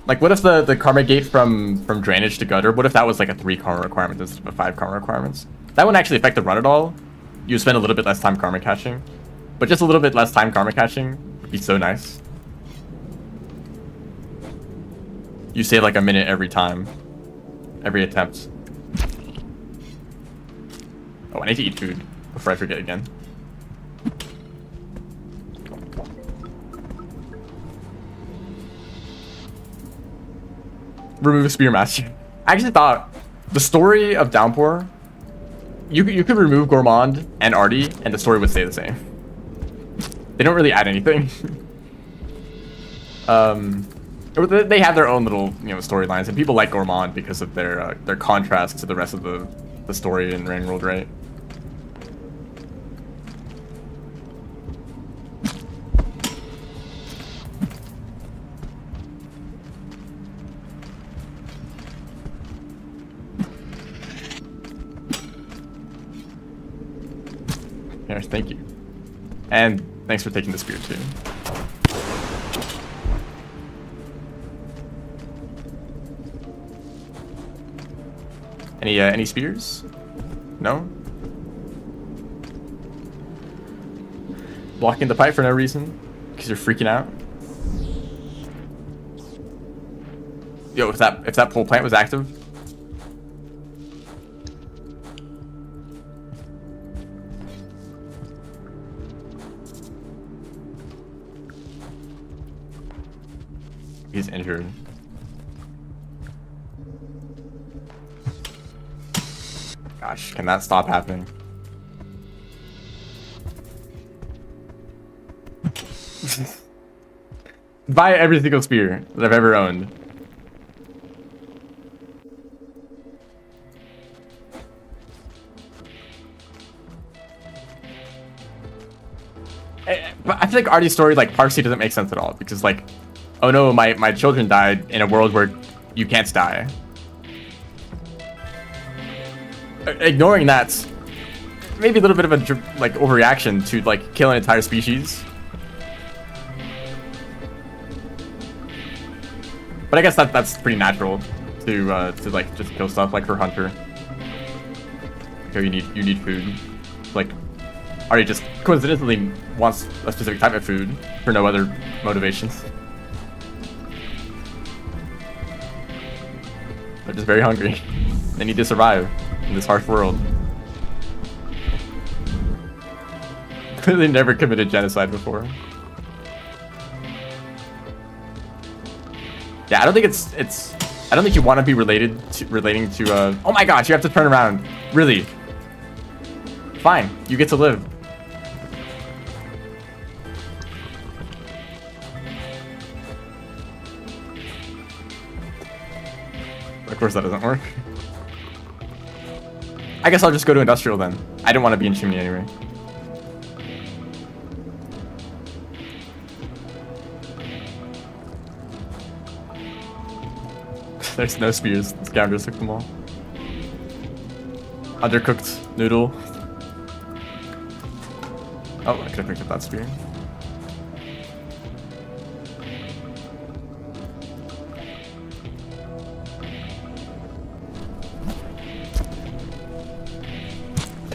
Like what if the karma gate from drainage to gutter, what if that was like a 3 karma requirement instead of 5 karma requirements? That wouldn't actually affect the run at all. You spend a little bit less time karma catching. But just a little bit less time karma catching would be so nice. You save like a minute every time. Every attempt. Oh, I need to eat food before I forget again. Remove Spearmaster. I actually thought the story of Downpour, you could remove Gourmand and Artie and the story would stay the same. They don't really add anything. They have their own little, you know, storylines, and people like Gourmand because of their contrast to the rest of the story in Rain World, right? Yes, thank you. And thanks for taking the spear too. Any spears? No? Blocking the pipe for no reason? Because you're freaking out? Yo, if that pole plant was active? He's injured. Gosh, can that stop happening? Buy every single spear that I've ever owned. But I feel like Artie's story, like Parksy, doesn't make sense at all, because like, oh no, my children died in a world where you can't die. Ignoring that, maybe a little bit of a like overreaction to like kill an entire species. But I guess that's pretty natural to like just kill stuff like for Hunter. So you need food. Like Or he just coincidentally wants a specific type of food for no other motivations. They're just very hungry. They need to survive in this harsh world. Clearly never committed genocide before. Yeah, I don't think it's I don't think you want to be relating to oh my gosh, you have to turn around. Really? Fine, you get to live. Of course that doesn't work. I guess I'll just go to industrial then. I didn't want to be in chimney anyway. There's no spears. The scoundrels took them all. Undercooked noodle. Oh, I could have picked up that spear.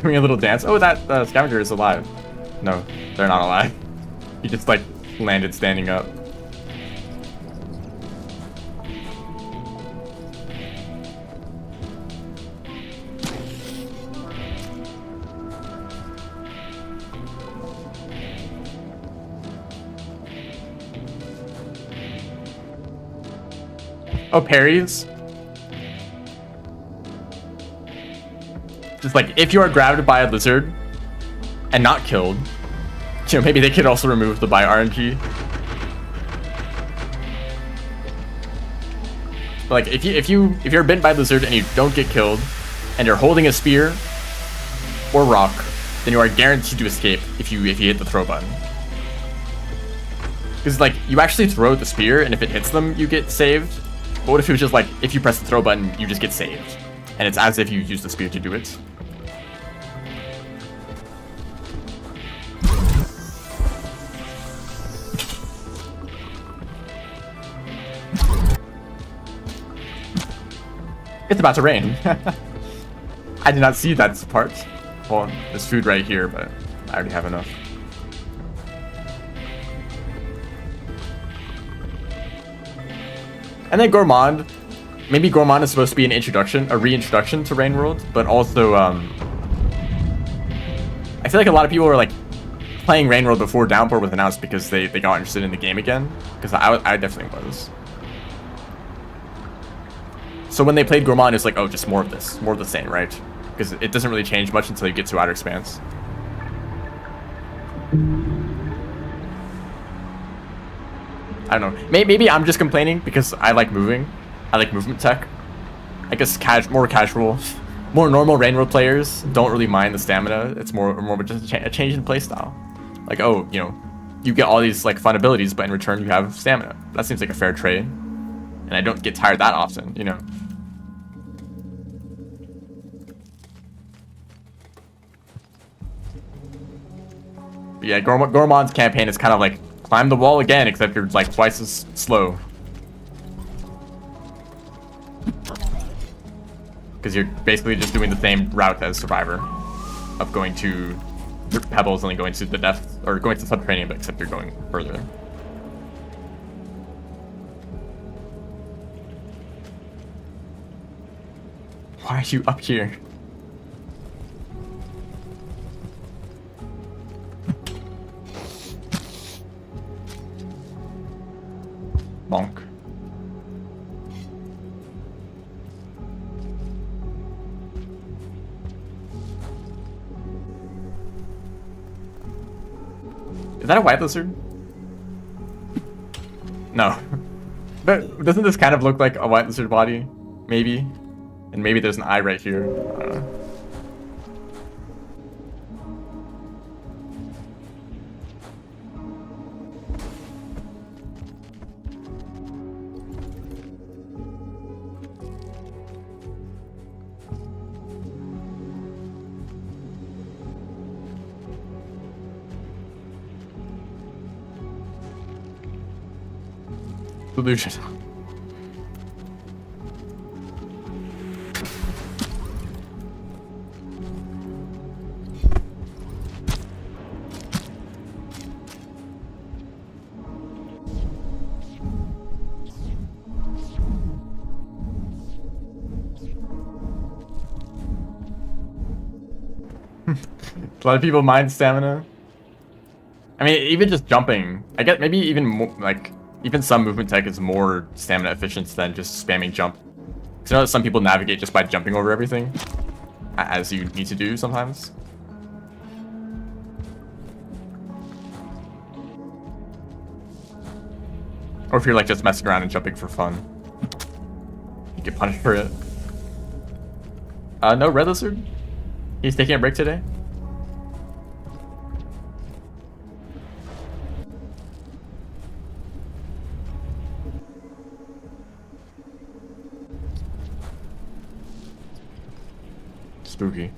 Doing a little dance. Oh, that scavenger is alive. No, they're not alive. He just like landed standing up. Oh, parries? Just like, if you are grabbed by a lizard and not killed, you know, maybe they could also remove the by RNG. But like, if you're bitten by a lizard and you don't get killed, and you're holding a spear or rock, then you are guaranteed to escape if you hit the throw button. Because like, you actually throw the spear, and if it hits them, you get saved. But what if it was just like, if you press the throw button, you just get saved? And it's as if you use the spear to do it. It's about to rain. I did not see that part. Well, there's food right here, but I already have enough. And then Gourmand. Maybe Gourmand is supposed to be an introduction, a reintroduction to Rain World, but also, I feel like a lot of people were like playing Rain World before Downpour was announced because they got interested in the game again. Because I definitely was. So when they played Gourmand, it's like, oh, just more of this, more of the same, right? Because it doesn't really change much until you get to Outer Expanse. I don't know. Maybe I'm just complaining because I like moving. I like movement tech. I guess more casual, more normal Rain World players don't really mind the stamina. It's more just a change in playstyle. Like, oh, you know, you get all these like fun abilities, but in return you have stamina. That seems like a fair trade. And I don't get tired that often, you know. But yeah, Gourmand's campaign is kind of like climb the wall again, except you're like twice as slow. Because you're basically just doing the same route as Survivor, of going to Pebbles and then going to the depth, or going to Subterranean, but except you're going further. Why are you up here? Bonk. Is that a white lizard? No. But doesn't this kind of look like a white lizard body? Maybe. And maybe there's an eye right here. I don't know. Solution. A lot of people mind stamina. I mean, even just jumping. I get maybe even more, like, even some movement tech is more stamina efficient than just spamming jump. Because I know that some people navigate just by jumping over everything, as you need to do sometimes. Or if you're like just messing around and jumping for fun, you get punished for it. No, Red Lizard? He's taking a break today? Spooky.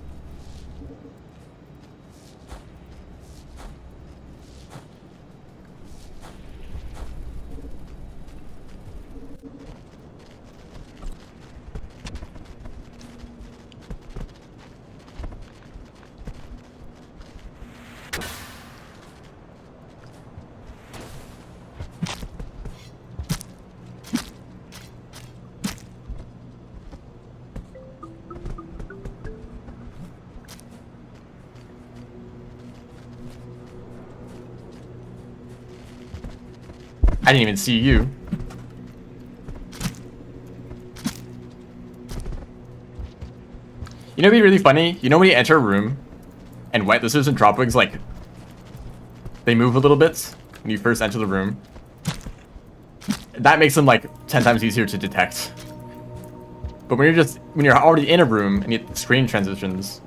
I didn't even see you. You know what'd be really funny? You know when you enter a room and white lizards and dropwings, like, they move a little bit when you first enter the room. That makes them like 10 times easier to detect. But when you're already in a room and the screen transitions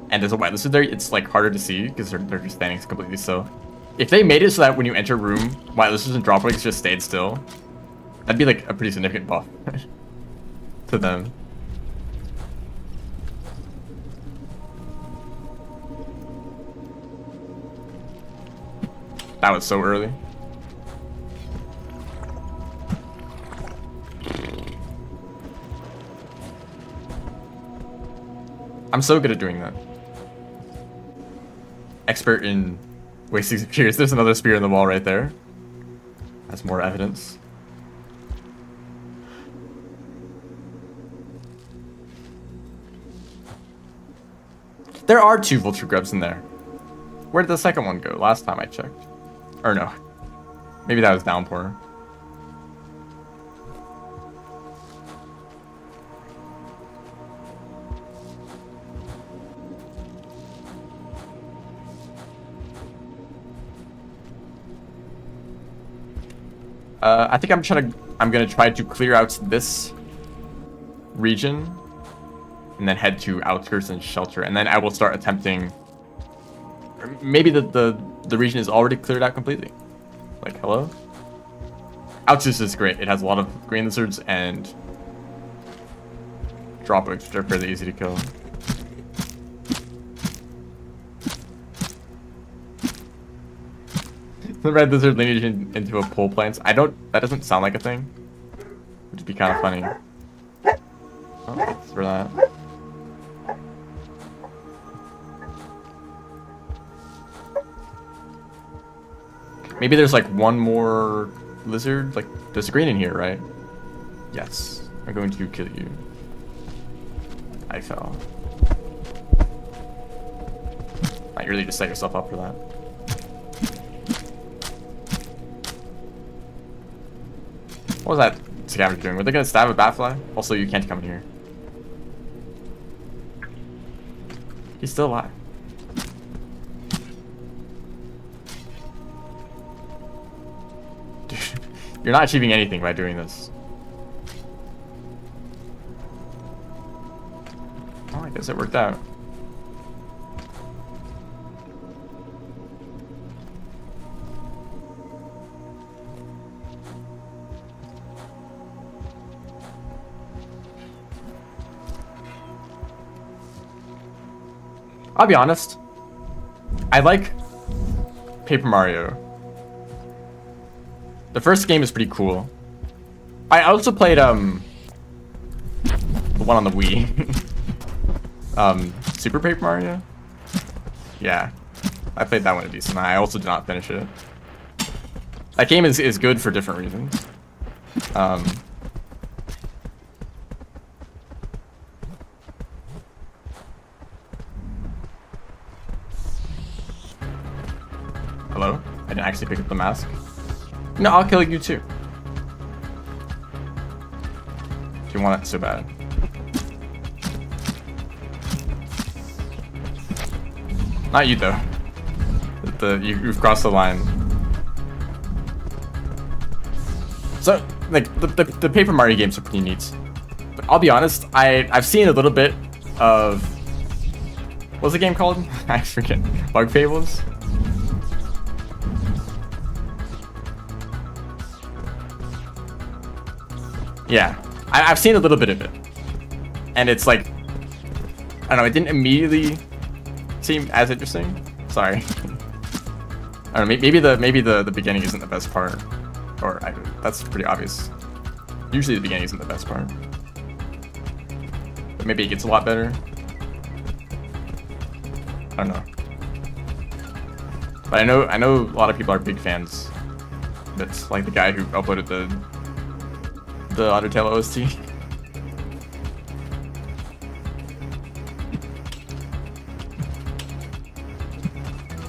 and there's a white lizard there, it's like harder to see because they're just standing completely still. If they made it so that when you enter a room, white lizards and dropwings just stayed still, that'd be like a pretty significant buff to them. That was so early. I'm so good at doing that. Expert in wasting spears. There's another spear in the wall right there. That's more evidence. There are 2 vulture grubs in there. Where did the second one go? Last time I checked. Or no. Maybe that was Downpour. I think I'm gonna try to clear out this region and then head to outskirts and shelter, and then I will start attempting. Maybe the region is already cleared out completely. Like, hello? Outskirts is great. It has a lot of green lizards and dropwings, which are fairly easy to kill. The red lizard lineage into a pole plants. That doesn't sound like a thing. Which would be kind of funny. Oh, thanks for that. Maybe there's like one more lizard. Like, there's a green in here, right? Yes. I'm going to kill you. I fell. You really just set yourself up for that. What was that scavenger doing? Were they gonna stab a batfly? Also, you can't come in here. He's still alive. Dude, you're not achieving anything by doing this. Oh, I guess it worked out. I'll be honest. I like Paper Mario. The first game is pretty cool. I also played the one on the Wii. Super Paper Mario? Yeah. I played that one a decent amount. I also did not finish it. That game is good for different reasons. I didn't actually pick up the mask. No, I'll kill you too. If you want it so bad. Not you though. You've crossed the line. So, like, the Paper Mario games are pretty neat. But I'll be honest, I've seen a little bit of... What's the game called? I forget. Bug Fables? Yeah. I've seen a little bit of it. And it's like... I don't know, it didn't immediately seem as interesting. Sorry. I don't know, maybe the beginning isn't the best part. Or, that's pretty obvious. Usually the beginning isn't the best part. But maybe it gets a lot better. I don't know. But I know a lot of people are big fans. That's like the guy who uploaded the Undertale OST.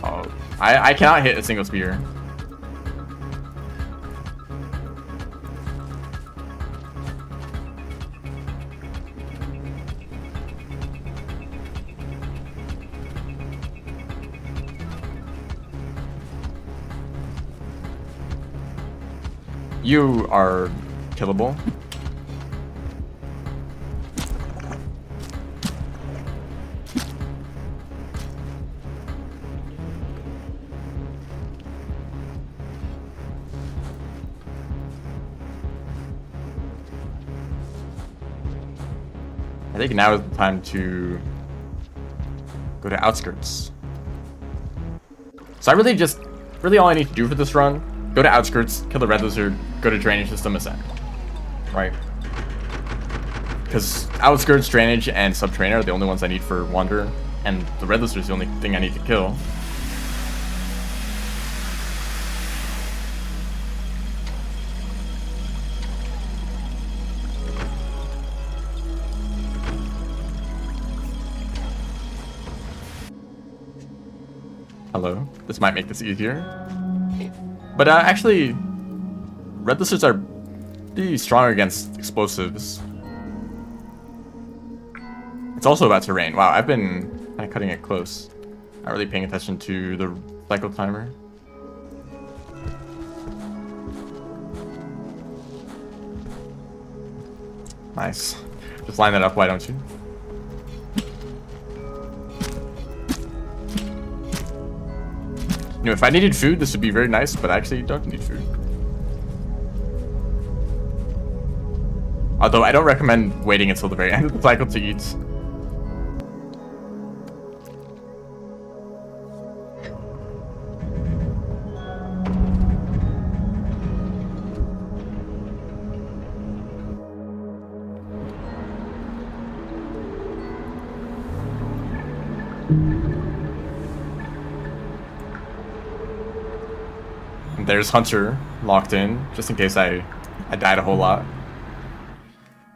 Oh, I cannot hit a single spear. You are killable. I think now is the time to go to Outskirts. So really all I need to do for this run, go to Outskirts, kill the Red Lizard, go to Drainage System, Ascend. Right? Because Outskirts, Drainage, and Subterranean are the only ones I need for Wander, and the Red Lizard is the only thing I need to kill. Hello. This might make this easier. But actually, Red Lizards are pretty strong against explosives. It's also about terrain. Wow, I've been kind of cutting it close. Not really paying attention to the cycle timer. Nice. Just line that up, why don't you? You know, if I needed food, this would be very nice, but I actually don't need food. Although I don't recommend waiting until the very end of the cycle to eat. There's Hunter locked in, just in case I died a whole lot.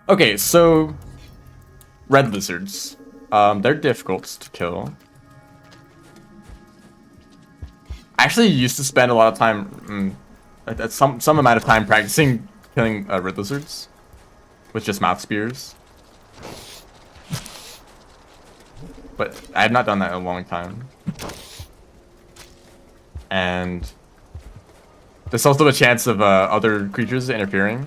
Okay, so Red Lizards. They're difficult to kill. I actually used to spend a lot of time, some amount of time practicing killing Red Lizards with just mouth spears. But I have not done that in a long time. And there's also a chance of other creatures interfering.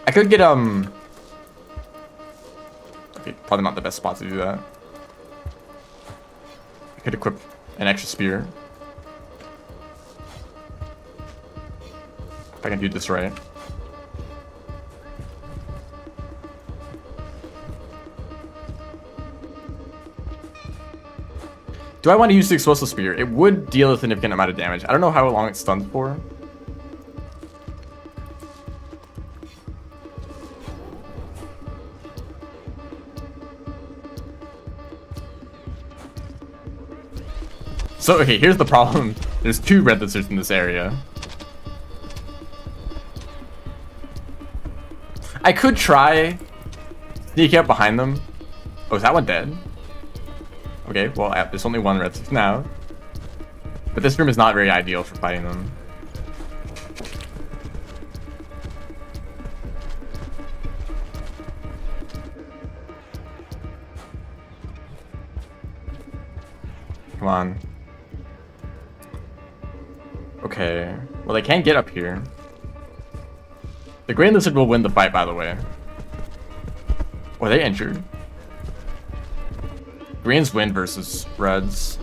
I could get okay, probably not the best spot to do that. I could equip an extra spear. If I can do this right. Do I want to use the explosive spear? It would deal a significant amount of damage. I don't know how long it stuns for. So, okay, here's the problem. There's 2 Red Lizards in this area. I could try sneak up behind them. Oh, is that one dead? Okay, well, there's only one red now. But this room is not very ideal for fighting them. Come on. Okay. Well, they can't get up here. The Green Lizard will win the fight, by the way. Were they injured? Greens win versus Reds.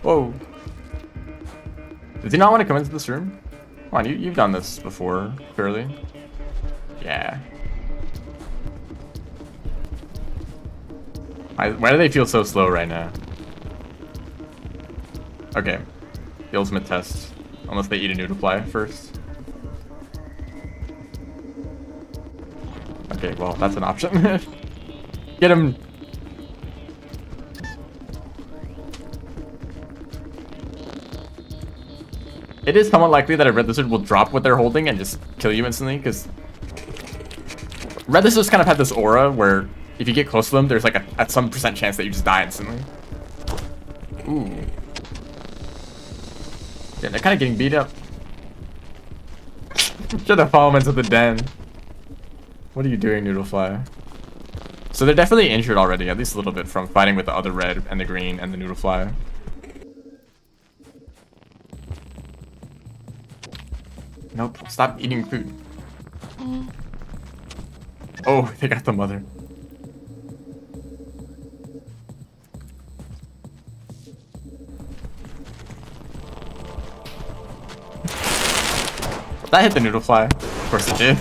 Whoa. Does he not want to come into this room? Come on, you've done this before, clearly. Yeah. Why do they feel so slow right now? Okay. The ultimate test. Unless they eat a noodle fly first. Okay, well, that's an option. Get him. It is somewhat likely that a red lizard will drop what they're holding and just kill you instantly, because red lizards kind of have this aura where if you get close to them, there's like a some percent chance that you just die instantly. Ooh. Yeah, they're kind of getting beat up. Should have fallen into the den. What are you doing, Noodlefly? So they're definitely injured already, at least a little bit, from fighting with the other red and the green and the Noodlefly. Nope, stop eating food. Oh, they got the mother. That hit the Noodlefly. Of course it did.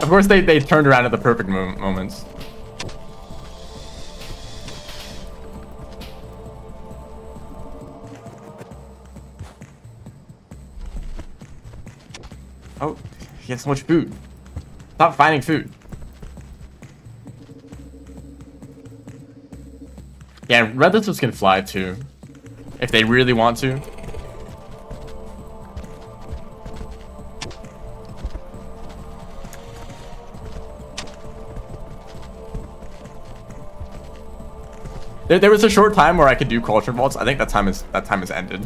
Of course they turned around at the perfect moments. Oh, he has so much food. Stop finding food. Yeah, red lizards can fly too. If they really want to. There was a short time where I could do culture vaults. I think that time is ended.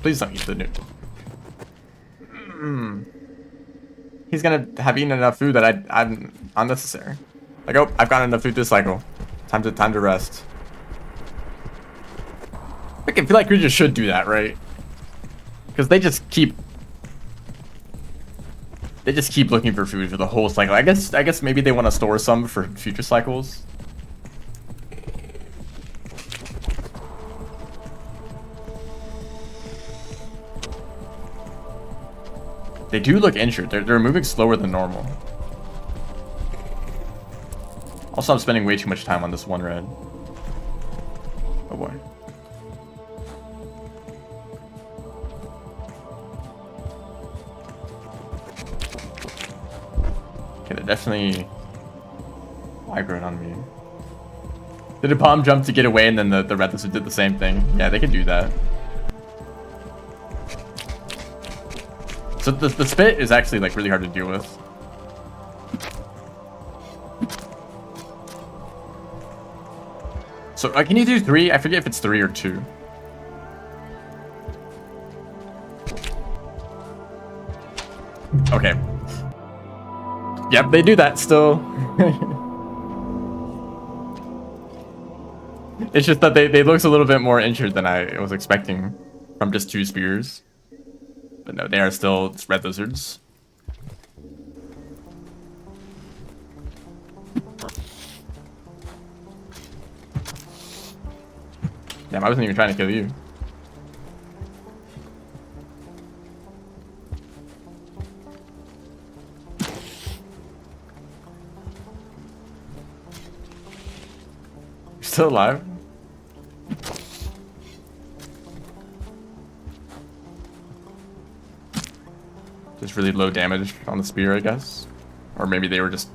Please don't eat the noodle. He's gonna have eaten enough food that I'm unnecessary. Like, oh, I've got enough food this cycle. Time to rest. I feel like creatures should do that, right? Because they just keep looking for food for the whole cycle. I guess maybe they want to store some for future cycles. They do look injured. They're moving slower than normal. Also, I'm spending way too much time on this one red. Oh boy. Okay, they're definitely aggroed on me. Did a bomb jump to get away and then the red lizard did the same thing? Yeah, they can do that. So the spit is actually like really hard to deal with. So can you do 3? I forget if it's 3 or 2. Okay. Yep, they do that still. It's just that they look a little bit more injured than I was expecting from just 2 spears. But no, they are still red lizards. Damn, I wasn't even trying to kill you. You're still alive? Just really low damage on the spear, I guess. Or maybe they were just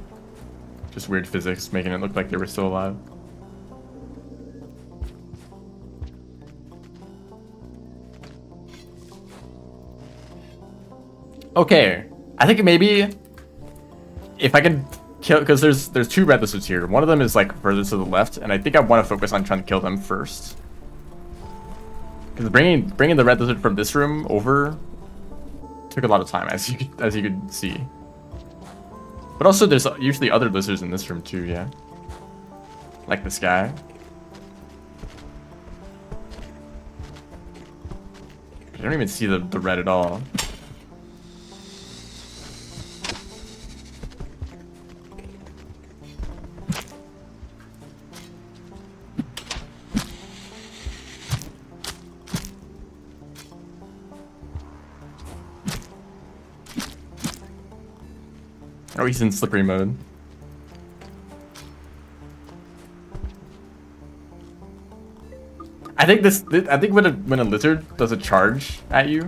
weird physics, making it look like they were still alive. Okay, I think maybe if I can kill, because there's two red lizards here. One of them is like further to the left, and I think I want to focus on trying to kill them first. Because bringing the red lizard from this room over took a lot of time, as you could see. But also, there's usually other lizards in this room too, yeah. Like this guy. I don't even see the red at all. Oh, he's in slippery mode. I think when a lizard does a charge at you,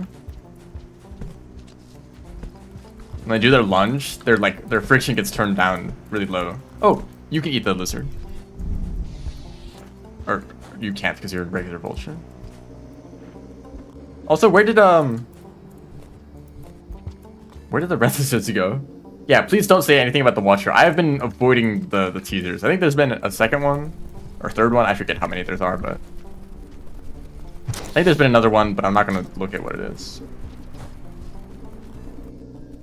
when they do their lunge, their friction gets turned down really low. Oh, you can eat the lizard. Or you can't because you're a regular vulture. Also, where did the red lizards go? Yeah, please don't say anything about the Watcher. I have been avoiding the teasers. I think there's been a second one, or third one. I forget how many there are, but I think there's been another one, but I'm not gonna look at what it is.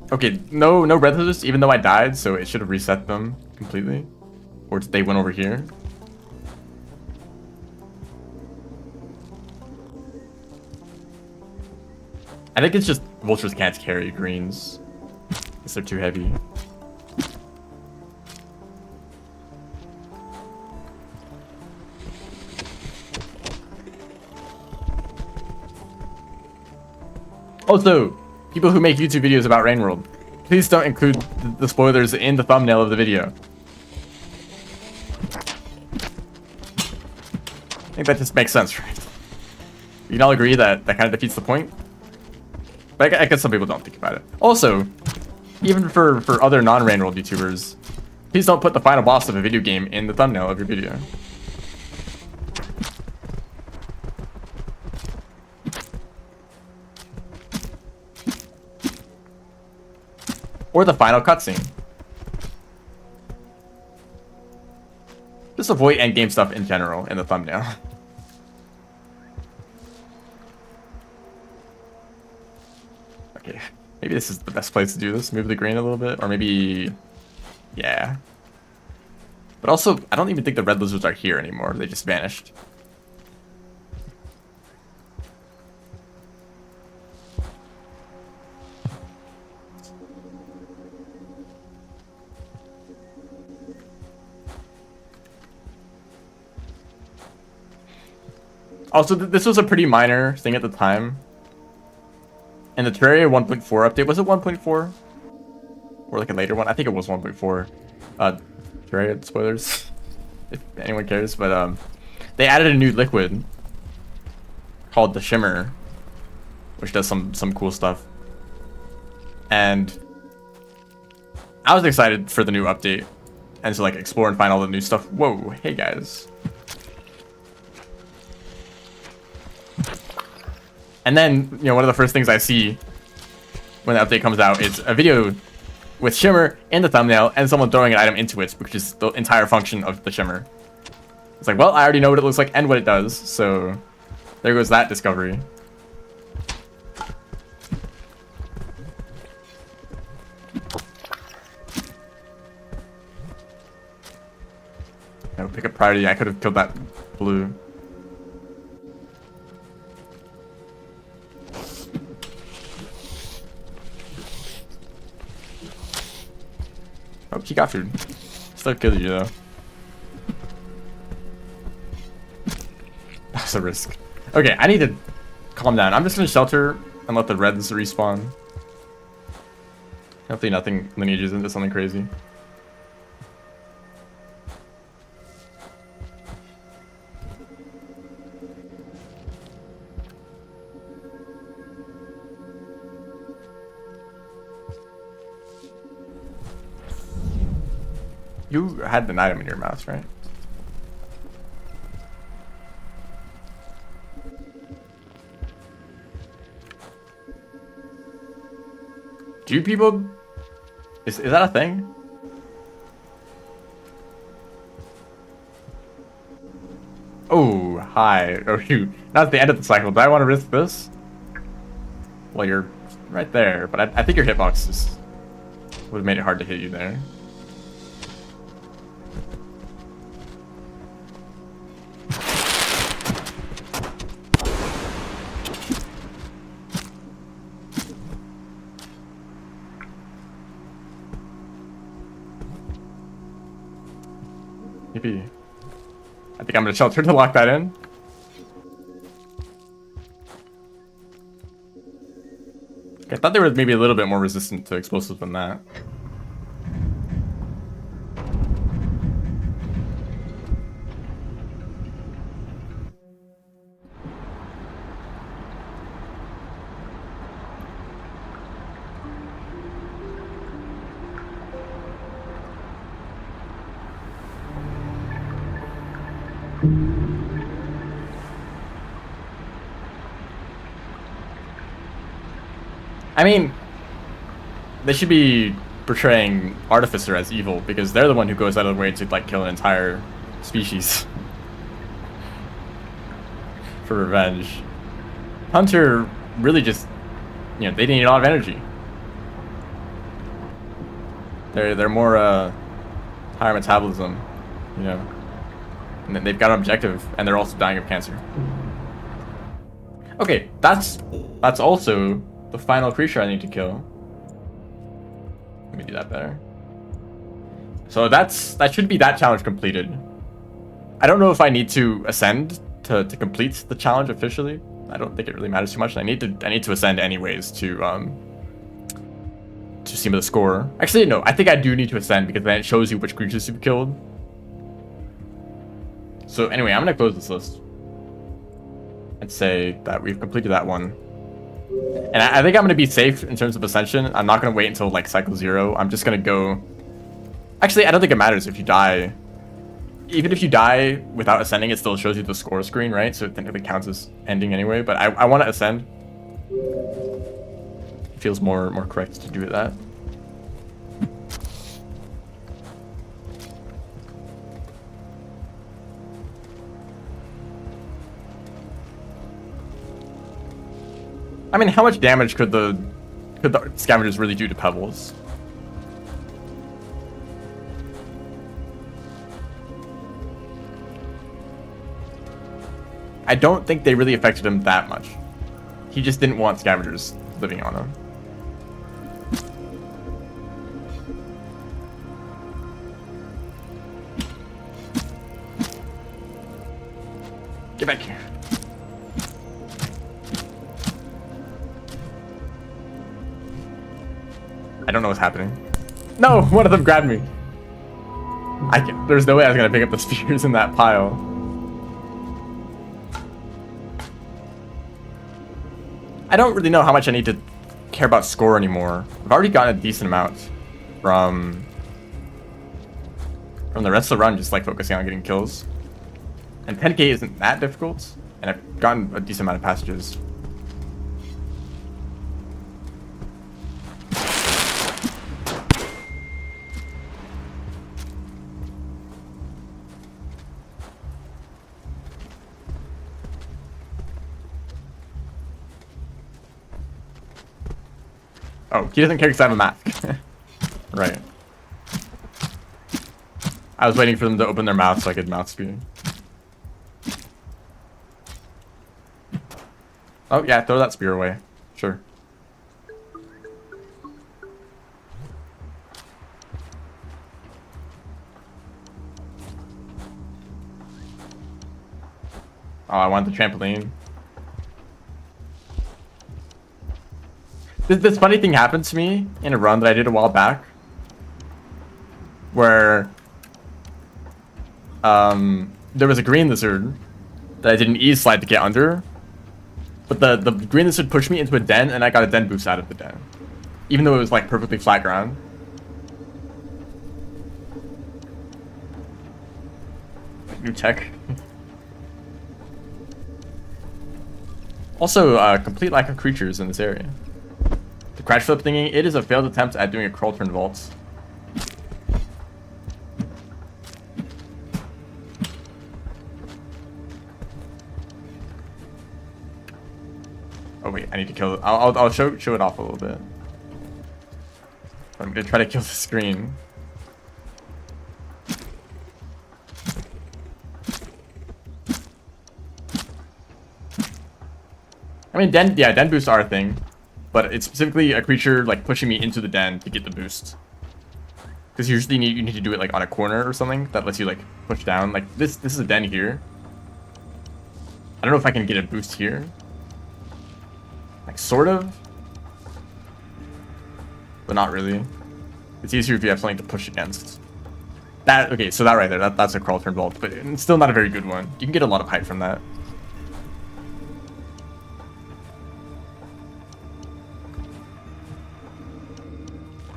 Okay, no red lizards, even though I died, so it should have reset them completely. Or they went over here. I think it's just vultures can't carry greens. They're too heavy. Also, people who make YouTube videos about Rain World, please don't include the spoilers in the thumbnail of the video. I think that just makes sense, right? You can all agree that that kind of defeats the point? But I guess some people don't think about it. Also, even for other non-Rain World YouTubers, please don't put the final boss of a video game in the thumbnail of your video. Or the final cutscene. Just avoid endgame stuff in general in the thumbnail. Okay. Maybe this is the best place to do this. Move the green a little bit. Or maybe... yeah. But also, I don't even think the red lizards are here anymore. They just vanished. Also, this was a pretty minor thing at the time. And the Terraria 1.4 update, was it 1.4? Or like a later one? I think it was 1.4. Terraria spoilers, if anyone cares. But they added a new liquid called the Shimmer, which does some cool stuff. And I was excited for the new update and to like explore and find all the new stuff. Whoa, hey guys. And then, you know, one of the first things I see when the update comes out is a video with Shimmer in the thumbnail and someone throwing an item into it, which is the entire function of the Shimmer. It's like, well, I already know what it looks like and what it does, so there goes that discovery. No, pick up priority. I could have killed that blue. Oh, he got food. Still killed you though. That's a risk. Okay, I need to calm down. I'm just gonna shelter and let the reds respawn. Hopefully nothing lineages into something crazy. You had an item in your mouth, right? Do you people... Is that a thing? Oh, hi. Oh, shoot. Now at the end of the cycle. Do I want to risk this? Well, you're right there, but I think your hitbox would have made it hard to hit you there. Maybe. I think I'm gonna shelter to lock that in. I thought they were maybe a little bit more resistant to explosives than that. I mean, they should be portraying Artificer as evil because they're the one who goes out of the way to like kill an entire species for revenge. Hunter really just, you know, they need a lot of energy. They're more higher metabolism, you know, and then they've got an objective, and they're also dying of cancer. Okay, that's also the final creature I need to kill. Let me do that better. So that should be that challenge completed. I don't know if I need to ascend to complete the challenge officially. I don't think it really matters too much. I need to ascend anyways to see the score. Actually, no, I think I do need to ascend because then it shows you which creatures you've killed. So anyway, I'm gonna close this list and say that we've completed that one. And I think I'm going to be safe in terms of ascension. I'm not going to wait until like cycle 0. I'm just going to go... Actually, I don't think it matters if you die. Even if you die without ascending, it still shows you the score screen, right? So it technically counts as ending anyway. But I want to ascend. It feels more correct to do it that. I mean, how much damage could the scavengers really do to Pebbles? I don't think they really affected him that much. He just didn't want scavengers living on him. Get back here. I don't know what's happening. No, one of them grabbed me. There's no way I was gonna pick up the spears in that pile. I don't really know how much I need to care about score anymore. I've already gotten a decent amount from the rest of the run, just like focusing on getting kills. And 10k isn't that difficult, and I've gotten a decent amount of passages. Oh, he doesn't care because I have a mask. Right. I was waiting for them to open their mouth so I could mouth spew. Oh yeah, throw that spear away. Sure. Oh, I want the trampoline. This funny thing happened to me in a run that I did a while back, where there was a green lizard that I did an ease slide to get under, but the green lizard pushed me into a den, and I got a den boost out of the den, even though it was like perfectly flat ground. New tech. Also, complete lack of creatures in this area. The crash flip thingy, it is a failed attempt at doing a crawl turn vault. Oh wait, I need to kill it. I'll show it off a little bit. I'm gonna try to kill the screen. I mean, den boosts are a thing, but it's specifically a creature like pushing me into the den to get the boost. Because usually you need to do it like on a corner or something that lets you like push down. Like this is a den here. I don't know if I can get a boost here. Like sort of, but not really. It's easier if you have something to push against. That okay, so that right there, that's a crawl turn vault, but it's still not a very good one. You can get a lot of height from that.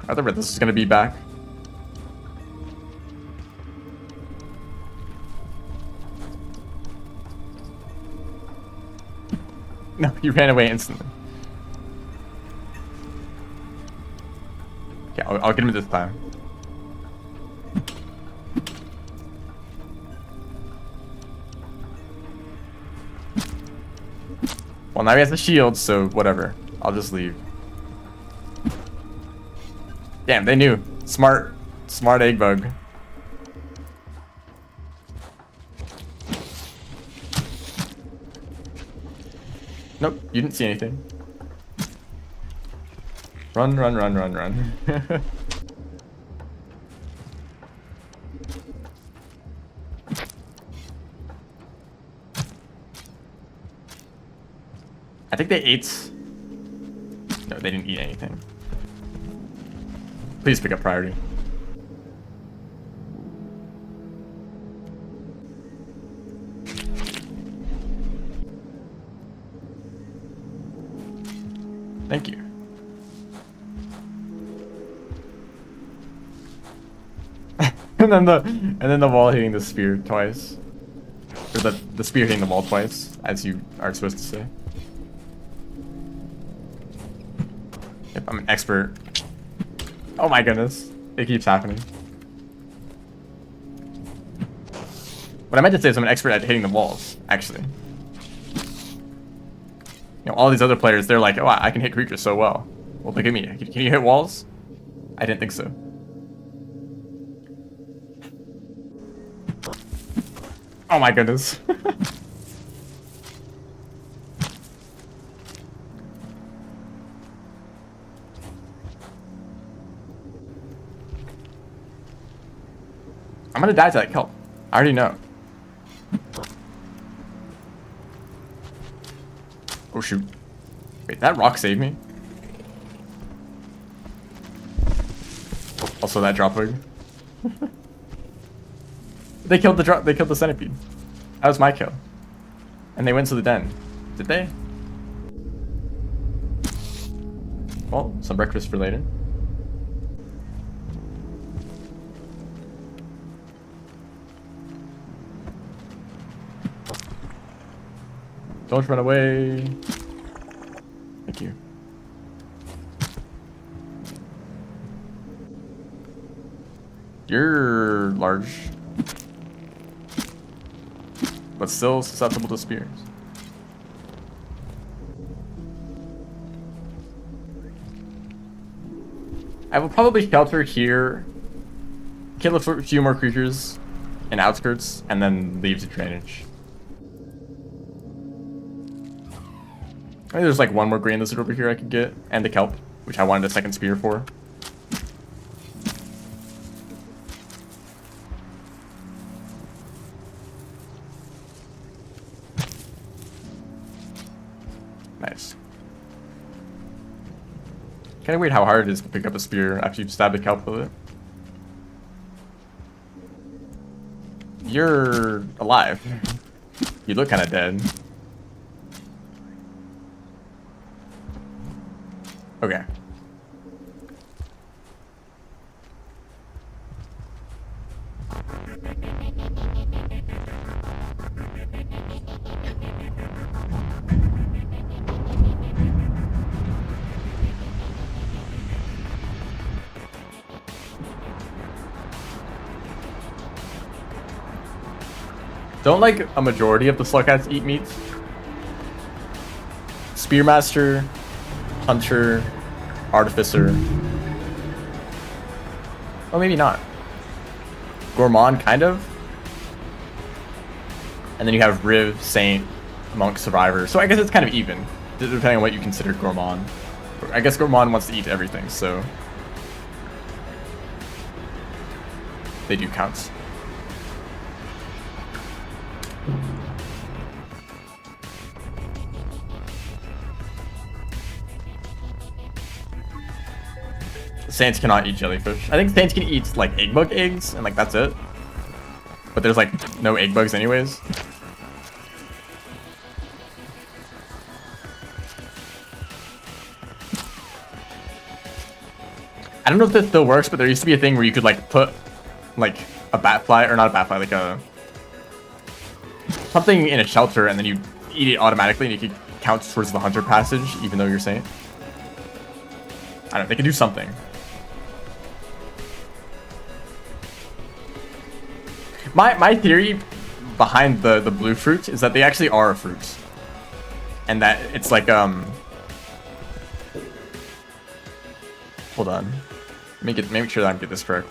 I thought this is gonna be back. No, he ran away instantly. Okay, I'll get him this time. Well, now he has a shield, so whatever. I'll just leave. Damn, they knew. Smart egg bug. Nope, you didn't see anything. Run, run, run, run, run. I think they ate. No, they didn't eat anything. Please pick up priority. Thank you. and then the wall hitting the spear twice. Or the spear hitting the wall twice, as you are supposed to say. Yep, I'm an expert. Oh my goodness. It keeps happening. What I meant to say is I'm an expert at hitting the walls, actually. You know, all these other players, they're like, oh, I can hit creatures so well. Well, look at me. Can you hit walls? I didn't think so. Oh my goodness. I'm gonna die to that kelp. I already know. Oh shoot. Wait, that rock saved me? Also that drop bug. They killed the centipede. That was my kill. And they went to the den. Did they? Well, some breakfast for later. Don't run away. Thank you. You're large, but still susceptible to spears. I will probably shelter here, kill a few more creatures in outskirts, and then leave to drainage. I think there's like one more grain lizard over here I could get, and the kelp, which I wanted a second spear for. Nice. Kind of weird how hard it is to pick up a spear after you've stabbed a kelp with it. You're alive. You look kind of dead. Okay. Don't like a majority of the Slugcats eat meat? Spearmaster, Hunter, Artificer. Oh, maybe not. Gourmand, kind of. And then you have Riv, Saint, Monk, Survivor. So I guess it's kind of even, depending on what you consider Gourmand. I guess Gourmand wants to eat everything, so they do count. Saints cannot eat jellyfish. I think Saints can eat like egg bug eggs, and like that's it. But there's like no egg bugs anyways. I don't know if this still works, but there used to be a thing where you could like put like a bat fly, or not a bat fly, like a something in a shelter, and then you eat it automatically, and you could count towards the hunter passage, even though you're Saint. I don't know, they could do something. My theory behind the blue fruit is that they actually are a fruit, and that it's like hold on, make sure that I get this correct.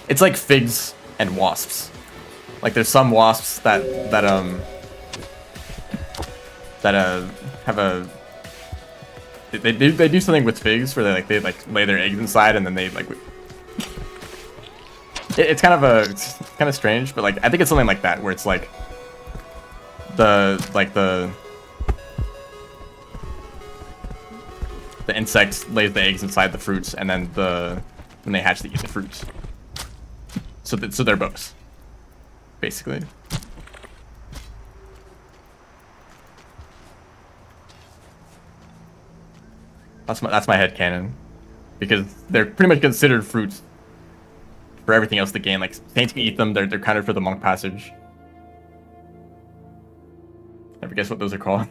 It's like figs and wasps. Like there's some wasps that have a they do something with figs where they lay their eggs inside, and then they like it's kind of strange, but like I think it's something like that where it's like the insect lays the eggs inside the fruits, and then when they hatch, they eat the fruits. So they're both, basically. That's my headcanon, because they're pretty much considered fruits for everything else in the game. Like Saints can eat them. They're counted for the monk passage. Never guess what those are called.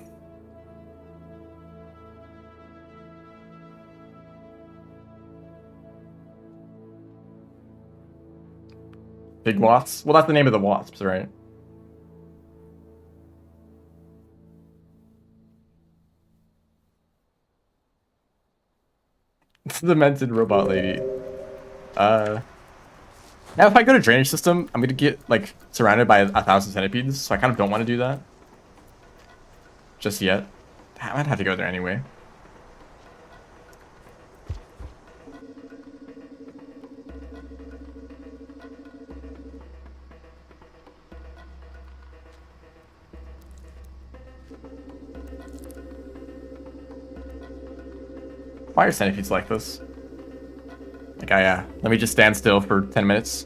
Big wasps? Well, that's the name of the wasps, right? It's the demented robot lady. Now if I go to drainage system, I'm gonna get like surrounded by 1,000 centipedes, so I kind of don't want to do that just yet. I might have to go there anyway. Why are centipedes like this? Like, let me just stand still for 10 minutes.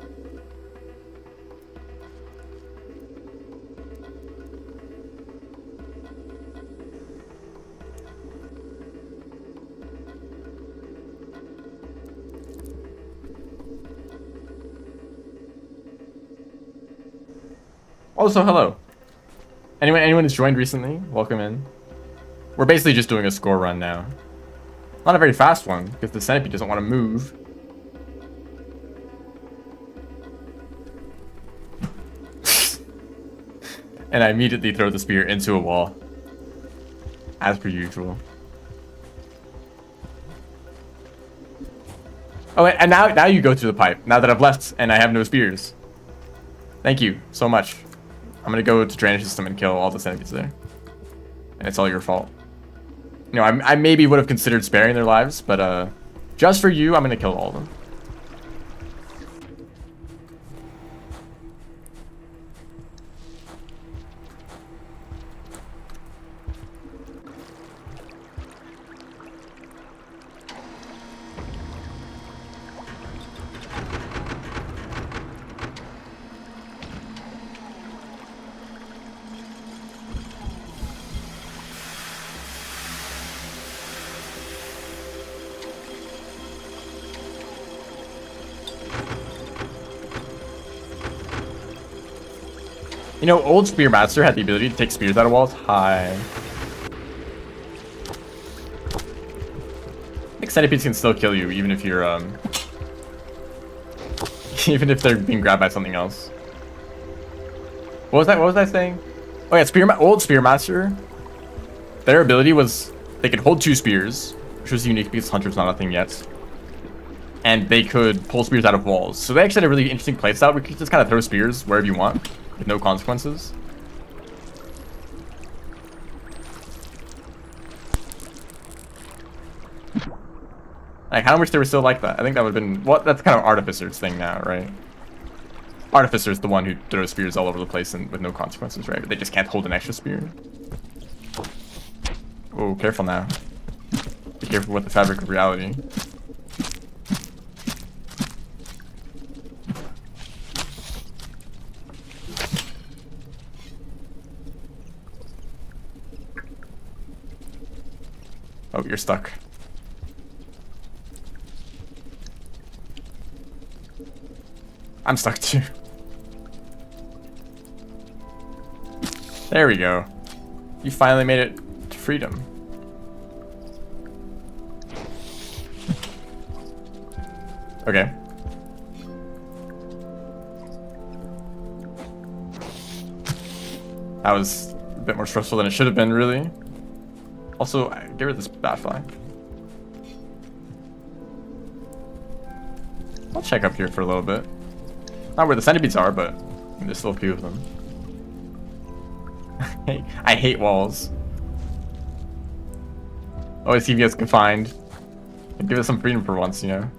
Also, hello. Anyone who's joined recently, welcome in. We're basically just doing a score run now. Not a very fast one, because the centipede doesn't want to move. And I immediately throw the spear into a wall. As per usual. Oh, and now you go through the pipe, now that I've left and I have no spears. Thank you so much. I'm gonna go to drainage system and kill all the centipedes there. And it's all your fault. You know, I maybe would have considered sparing their lives, but just for you, I'm gonna kill all of them. You know, old Spearmaster had the ability to take spears out of walls. Hi. centipedes can still kill you, even if you're, even if they're being grabbed by something else. What was that? What was I saying? Oh yeah, old Spearmaster. Their ability was they could hold 2 spears, which was unique because Hunter's not a thing yet. And they could pull spears out of walls. So they actually had a really interesting playstyle where you could just kind of throw spears wherever you want with no consequences. I kind of wish they were still like that. I think that would have been... Well, that's kind of Artificer's thing now, right? Artificer's the one who throws spears all over the place and with no consequences, right? But they just can't hold an extra spear. Oh, careful now. Be careful with the fabric of reality. Oh, you're stuck. I'm stuck too. There we go. You finally made it to freedom. Okay. That was a bit more stressful than it should have been, really. Also, get rid of this batfly. I'll check up here for a little bit. Not where the centipedes are, but there's still a few of them. I hate walls. Always keep us confined. Give us some freedom for once, you know?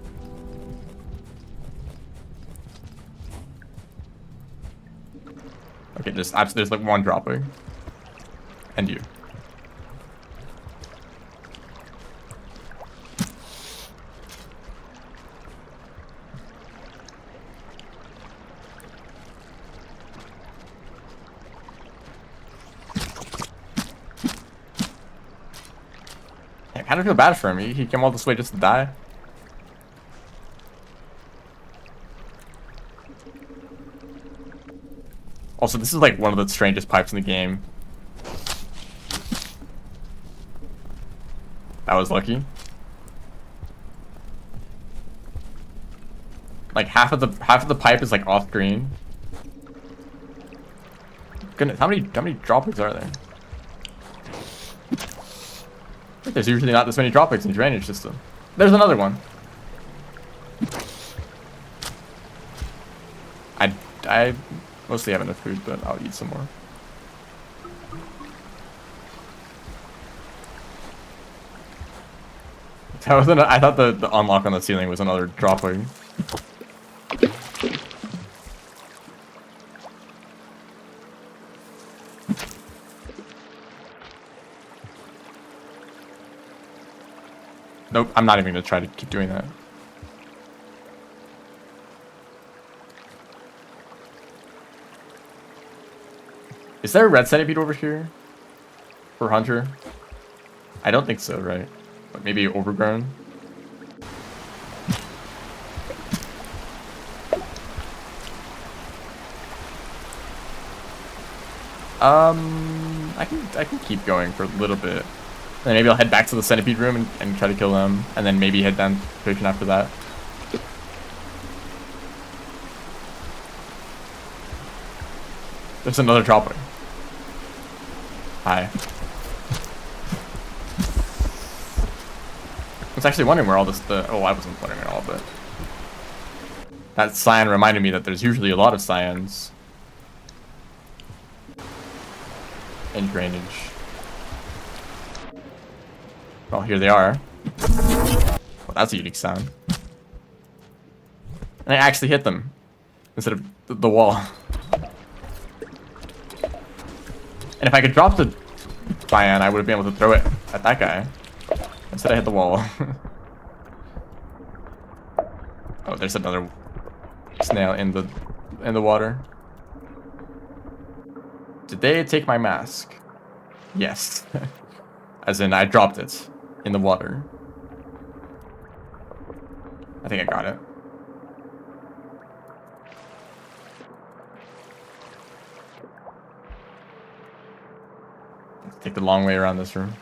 Okay, there's like one dropping. And you. I kind of feel bad for him. He came all this way just to die. Also, this is like one of the strangest pipes in the game. That was lucky. Like half of the pipe is like off screen. Goodness, how many droppings are there? There's usually not this many droppings in drainage system. There's another one. I mostly have enough food, but I'll eat some more. I thought the unlock on the ceiling was another dropping. Nope, I'm not even gonna try to keep doing that. Is there a red centipede over here? For Hunter? I don't think so, right? But maybe overgrown? I can keep going for a little bit. Then maybe I'll head back to the centipede room and try to kill them, and then maybe head down to Potion after that. There's another dropping. Hi. I was actually wondering where all this oh, I wasn't wondering at all, but that cyan reminded me that there's usually a lot of cyans in drainage. Well, here they are. Well, that's a unique sound. And I actually hit them instead of the wall. And if I could drop the cyan, I would have been able to throw it at that guy. Instead I hit the wall. Oh, there's another snail in the water. Did they take my mask? Yes. As in, I dropped it in the water. I think I got it. Let's take the long way around this room.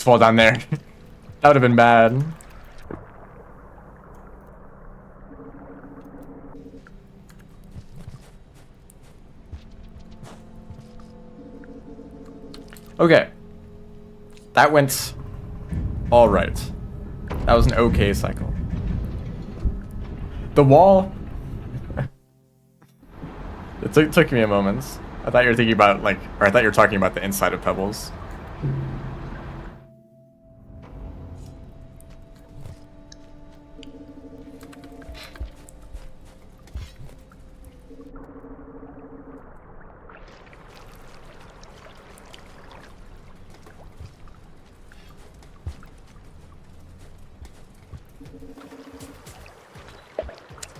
fall down there. That would have been bad. Okay. That went all right. That was an okay cycle. The wall... it took me a moment. I thought you were thinking about, like... Or I thought you were talking about the inside of Pebbles.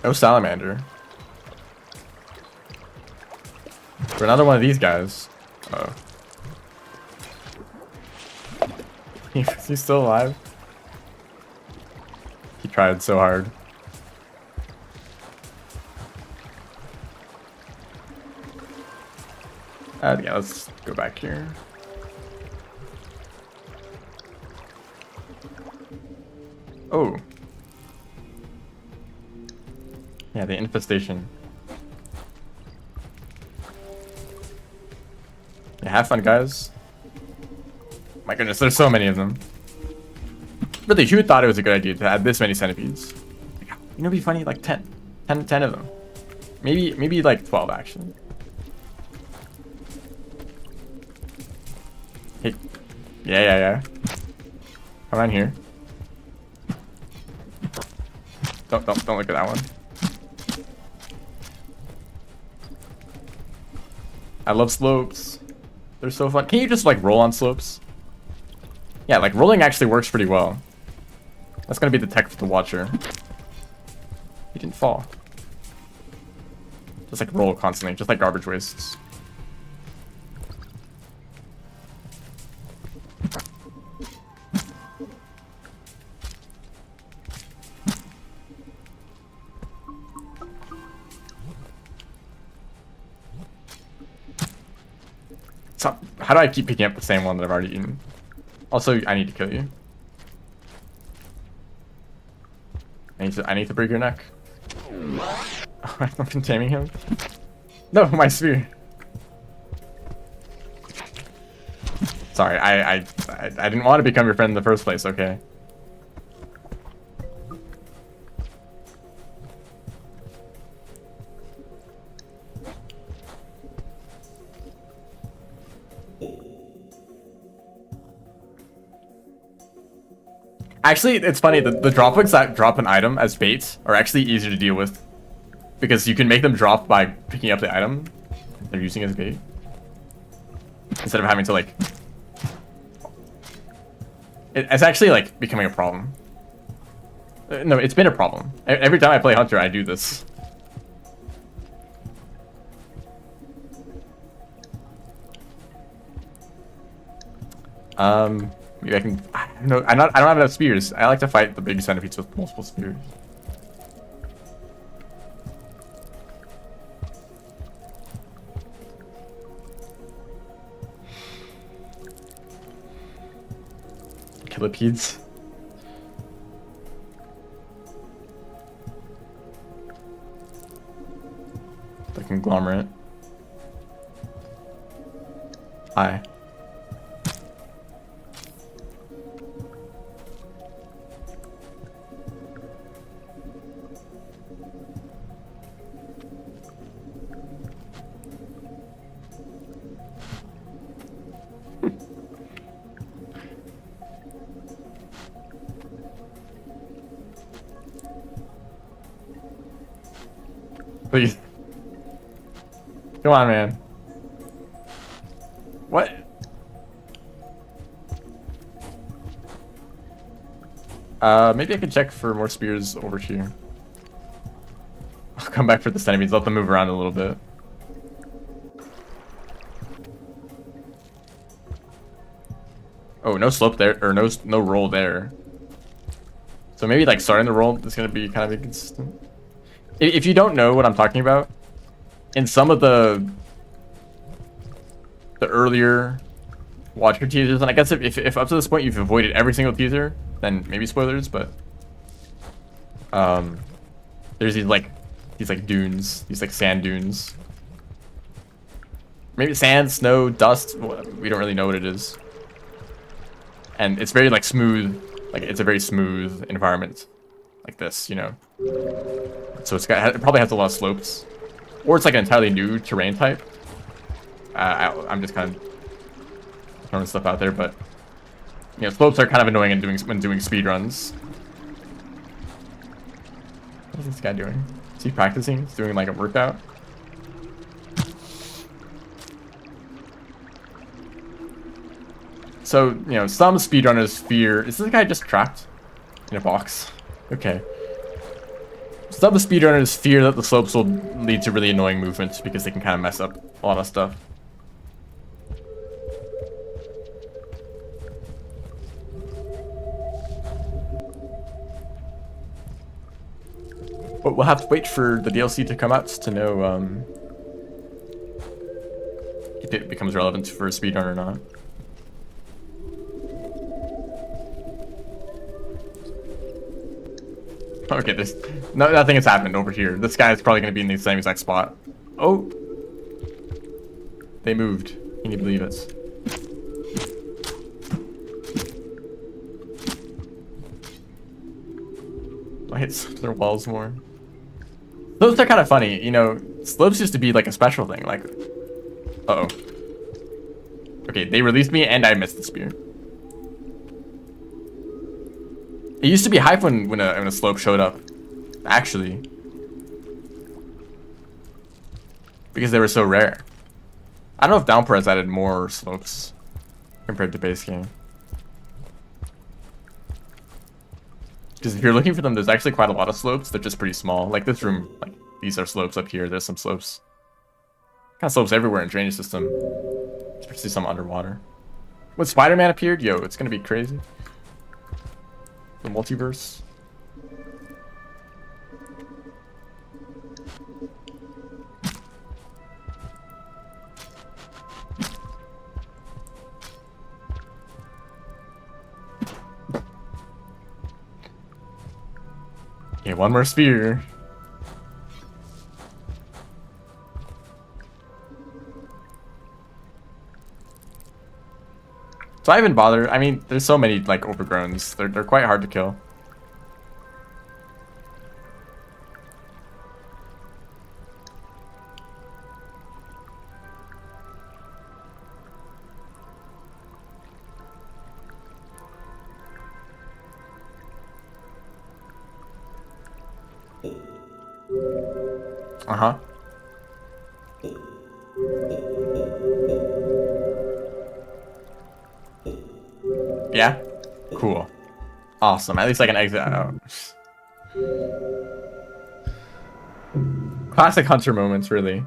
No salamander. For another one of these guys. Uh oh. Is he still alive? He tried so hard. Yeah, let's go back here. Oh. Yeah, the infestation. Yeah, have fun, guys. My goodness, there's so many of them. Really, who thought it was a good idea to add this many centipedes? You know, it'd be funny, like 10 of them. Maybe like 12, actually. Hey. Yeah. Come on here. Don't look at that one. I love slopes. They're so fun. Can you just like roll on slopes? Yeah, like rolling actually works pretty well. That's gonna be the tech for the watcher. He didn't fall. Just like roll constantly, just like garbage wastes. So, how do I keep picking up the same one that I've already eaten? Also, I need to kill you. I need to break your neck. I've been taming him. No, my spear. Sorry, I didn't want to become your friend in the first place, okay? Actually, it's funny, the dropwicks that drop an item as bait are actually easier to deal with. Because you can make them drop by picking up the item they're using as bait. Instead of having to like... It's actually like becoming a problem. No, it's been a problem. Every time I play Hunter, I do this. Maybe I can... I don't know. I don't have enough spears. I like to fight the big centipedes with multiple spears. Killipedes. The conglomerate. Hi. Please. Come on, man. What? Maybe I can check for more spears over here. I'll come back for the centipedes, let them move around a little bit. Oh, no slope there, or no roll there. So maybe like starting the roll is gonna be kind of inconsistent. If you don't know what I'm talking about, in some of the earlier watch for teasers. And I guess if up to this point you've avoided every single teaser, then maybe spoilers. But there's these like dunes, these like sand dunes. Maybe sand, snow, dust. We don't really know what it is. And it's very like smooth. Like it's a very smooth environment, like this, you know. So it probably has a lot of slopes, or it's like an entirely new terrain type. I'm just kind of throwing stuff out there, but you know, slopes are kind of annoying when doing speed runs. What is this guy doing? Is he practicing? He's doing like a workout. So, you know, some speedrunners fear... Is this guy just trapped in a box? Okay. Some speedrunners fear that the slopes will lead to really annoying movements because they can kind of mess up a lot of stuff. But we'll have to wait for the DLC to come out to know if it becomes relevant for a speedrun or not. Okay, nothing has happened over here. This guy is probably going to be in the same exact spot. Oh, they moved. Can you believe it? I hit their walls more. Those are kind of funny, you know. Slopes used to be like a special thing. Like, uh-oh. Okay, they released me and I missed the spear. It used to be hype when a slope showed up, actually, because they were so rare. I don't know if Downpour has added more slopes compared to base game. Because if you're looking for them, there's actually quite a lot of slopes. They're just pretty small. Like this room, like these are slopes up here. There's some slopes. Kind of slopes everywhere in drainage system, especially some underwater. When Spider-Man appeared, yo, it's gonna be crazy. The multiverse. Okay, one more sphere. So I haven't bothered. I mean, there's so many like overgrowns. They're quite hard to kill. Uh-huh. Yeah? Cool. Awesome. At least I can exit out. Classic Hunter moments, really.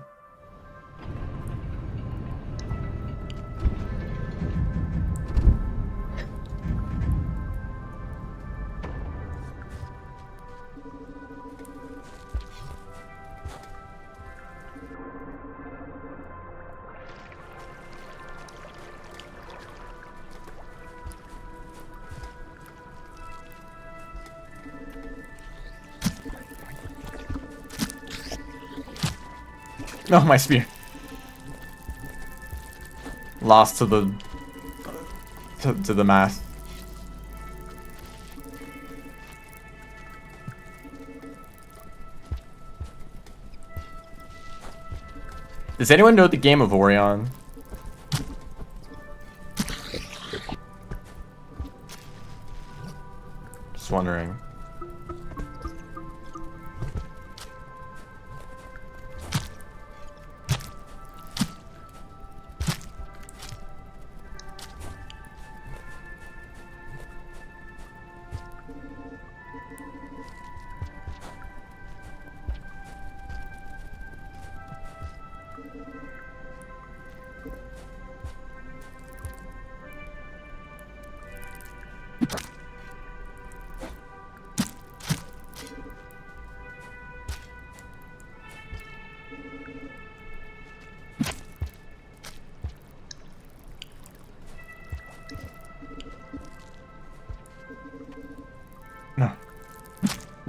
No, my spear. Lost to the to the mass. Does anyone know the game of Orion? Just wondering.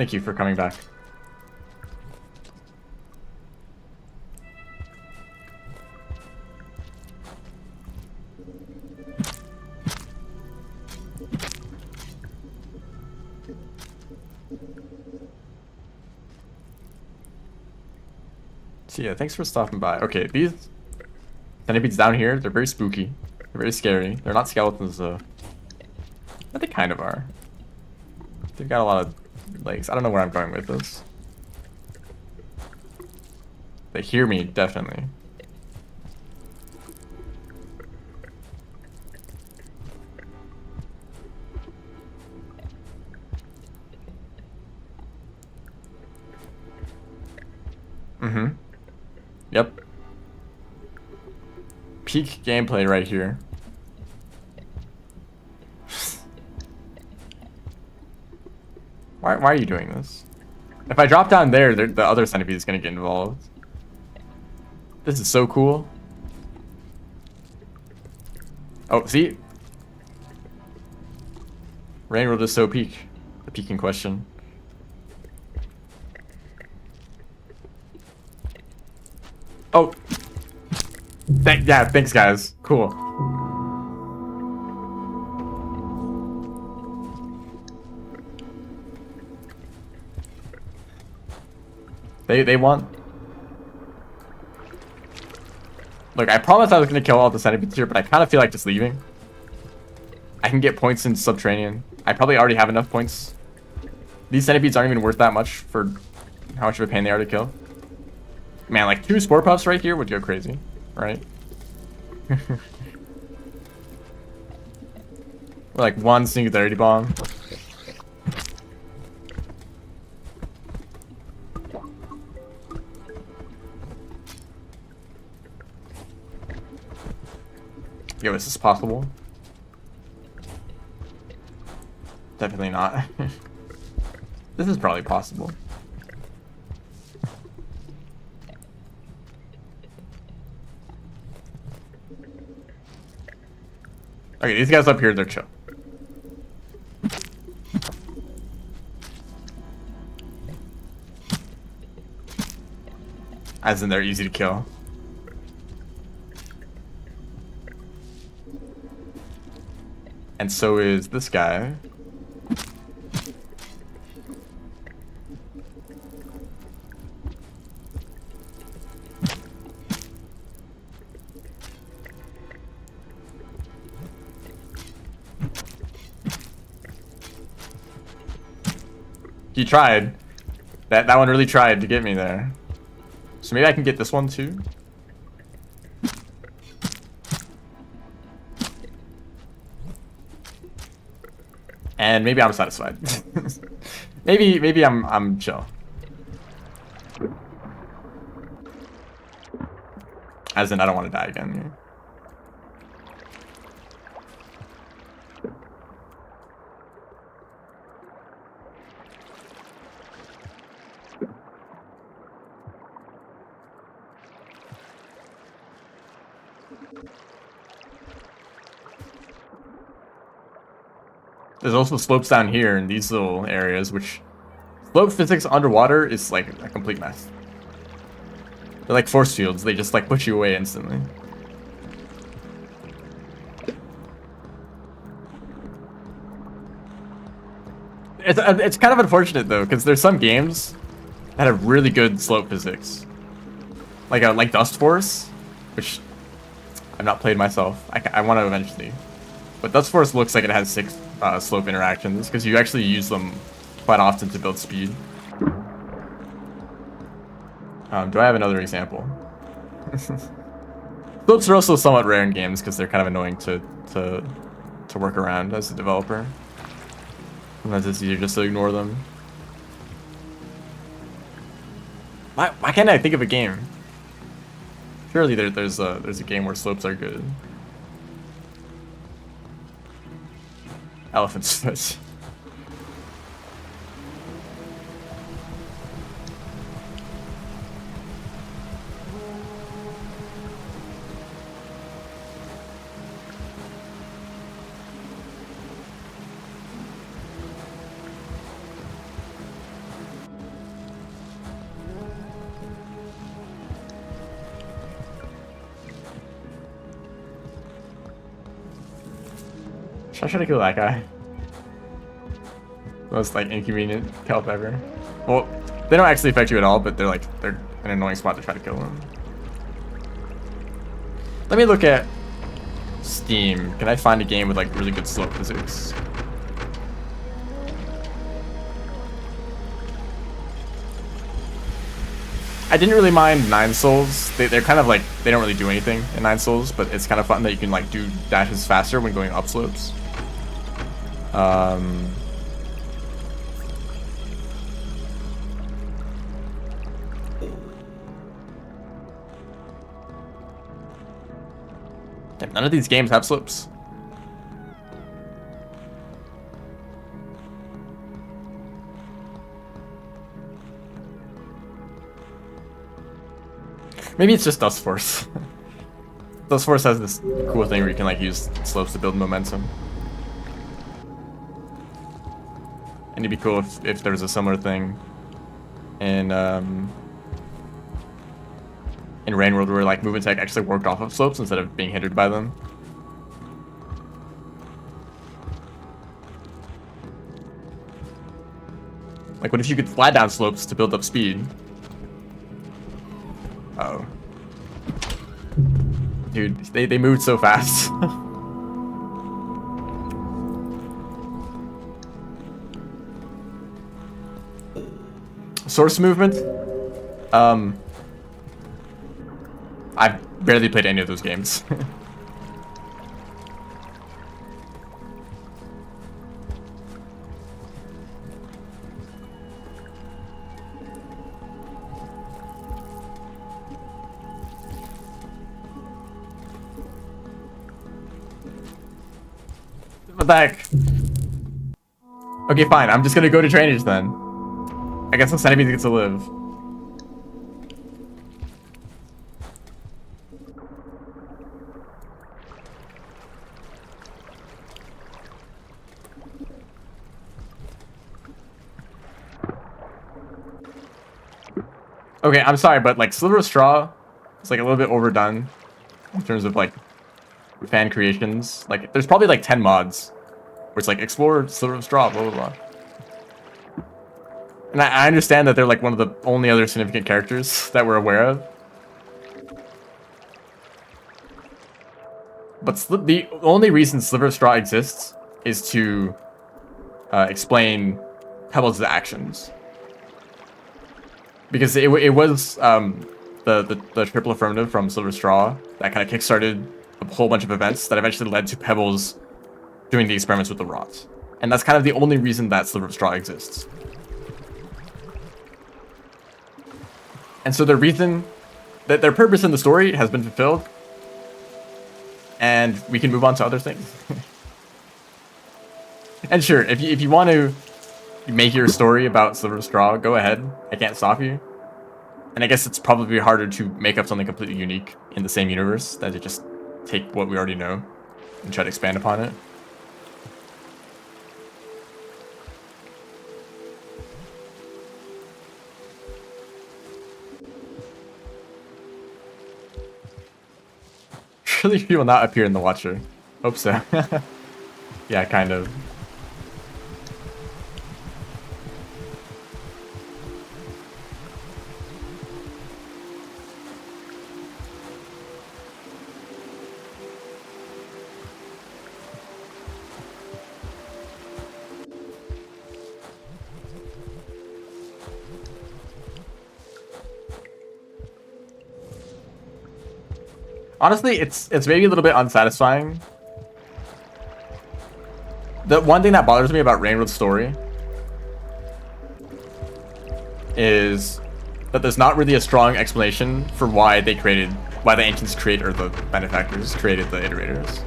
Thank you for coming back. So yeah, thanks for stopping by. Okay, these centipedes down here, they're very spooky. They're very scary. They're not skeletons though. But they kind of are. They've got a lot of legs. I don't know where I'm going with this. They hear me, definitely. Mm-hmm. Yep. Peak gameplay right here. Why are you doing this? If I drop down there, the other centipede is going to get involved. This is so cool. Oh, see? Rain will just so peak. The peak in question. Oh. Yeah, thanks guys. Cool. They want... Look, I promised I was going to kill all the centipedes here, but I kind of feel like just leaving. I can get points in Subterranean. I probably already have enough points. These centipedes aren't even worth that much for how much of a pain they are to kill. Man, like 2 Spore Puffs right here would go crazy, right? Or like 1 Singularity Bomb. Yo, is this possible? Definitely not. This is probably possible. Okay, these guys up here, they're chill. As in, they're easy to kill. And so is this guy. He tried. That one really tried to get me there. So maybe I can get this one too. And maybe I'm satisfied. maybe I'm chill. As in, I don't want to die again here. There's also slopes down here in these little areas, which slope physics underwater is like a complete mess. They're like force fields, they just like push you away instantly. It's kind of unfortunate though, because there's some games that have really good slope physics. Like Dust Force, which I've not played myself. I want to eventually. But Dust Force looks like it has 6 slope interactions, because you actually use them quite often to build speed. Do I have another example? Slopes are also somewhat rare in games, because they're kind of annoying to work around as a developer. Sometimes it's easier just to ignore them. Why can't I think of a game? Surely there's a game where slopes are good. Elephant's foot. Should I try to kill that guy? Most like inconvenient kelp ever. Well, they don't actually affect you at all, but they're an annoying spot to try to kill them. Let me look at Steam. Can I find a game with like really good slope physics? I didn't really mind Nine Souls. They're kind of like, they don't really do anything in Nine Souls, but it's kind of fun that you can like do dashes faster when going up slopes. Damn, none of these games have slopes. Maybe it's just Dustforce. Dustforce has this cool thing where you can like use slopes to build momentum. And it'd be cool if there was a similar thing in Rain World where like movement tech actually worked off of slopes instead of being hindered by them. Like, what if you could slide down slopes to build up speed? Uh-oh. Dude, they moved so fast. Source movement? I've barely played any of those games. What the heck? Okay, fine. I'm just gonna go to drainage then. I guess the centipede gets to live. Okay, I'm sorry, but like Sliver of Straw is like a little bit overdone in terms of like fan creations. Like there's probably like 10 mods where it's like explore Sliver of Straw, blah blah blah. And I understand that they're like one of the only other significant characters that we're aware of. But the only reason Sliver of Straw exists is to explain Pebbles' actions. Because it was the triple affirmative from Silver Straw that kind of kickstarted a whole bunch of events that eventually led to Pebbles doing the experiments with the rot. And that's kind of the only reason that Silver Straw exists. And so their reason, that their purpose in the story has been fulfilled, and we can move on to other things. And sure, if you want to make your story about Silver Straw, go ahead. I can't stop you. And I guess it's probably harder to make up something completely unique in the same universe than to just take what we already know and try to expand upon it. Surely he will not appear in the Watcher. Hope so. Yeah, kind of. Honestly, it's maybe a little bit unsatisfying. The one thing that bothers me about Rain World's story is that there's not really a strong explanation for why the ancients create, or the benefactors created the iterators.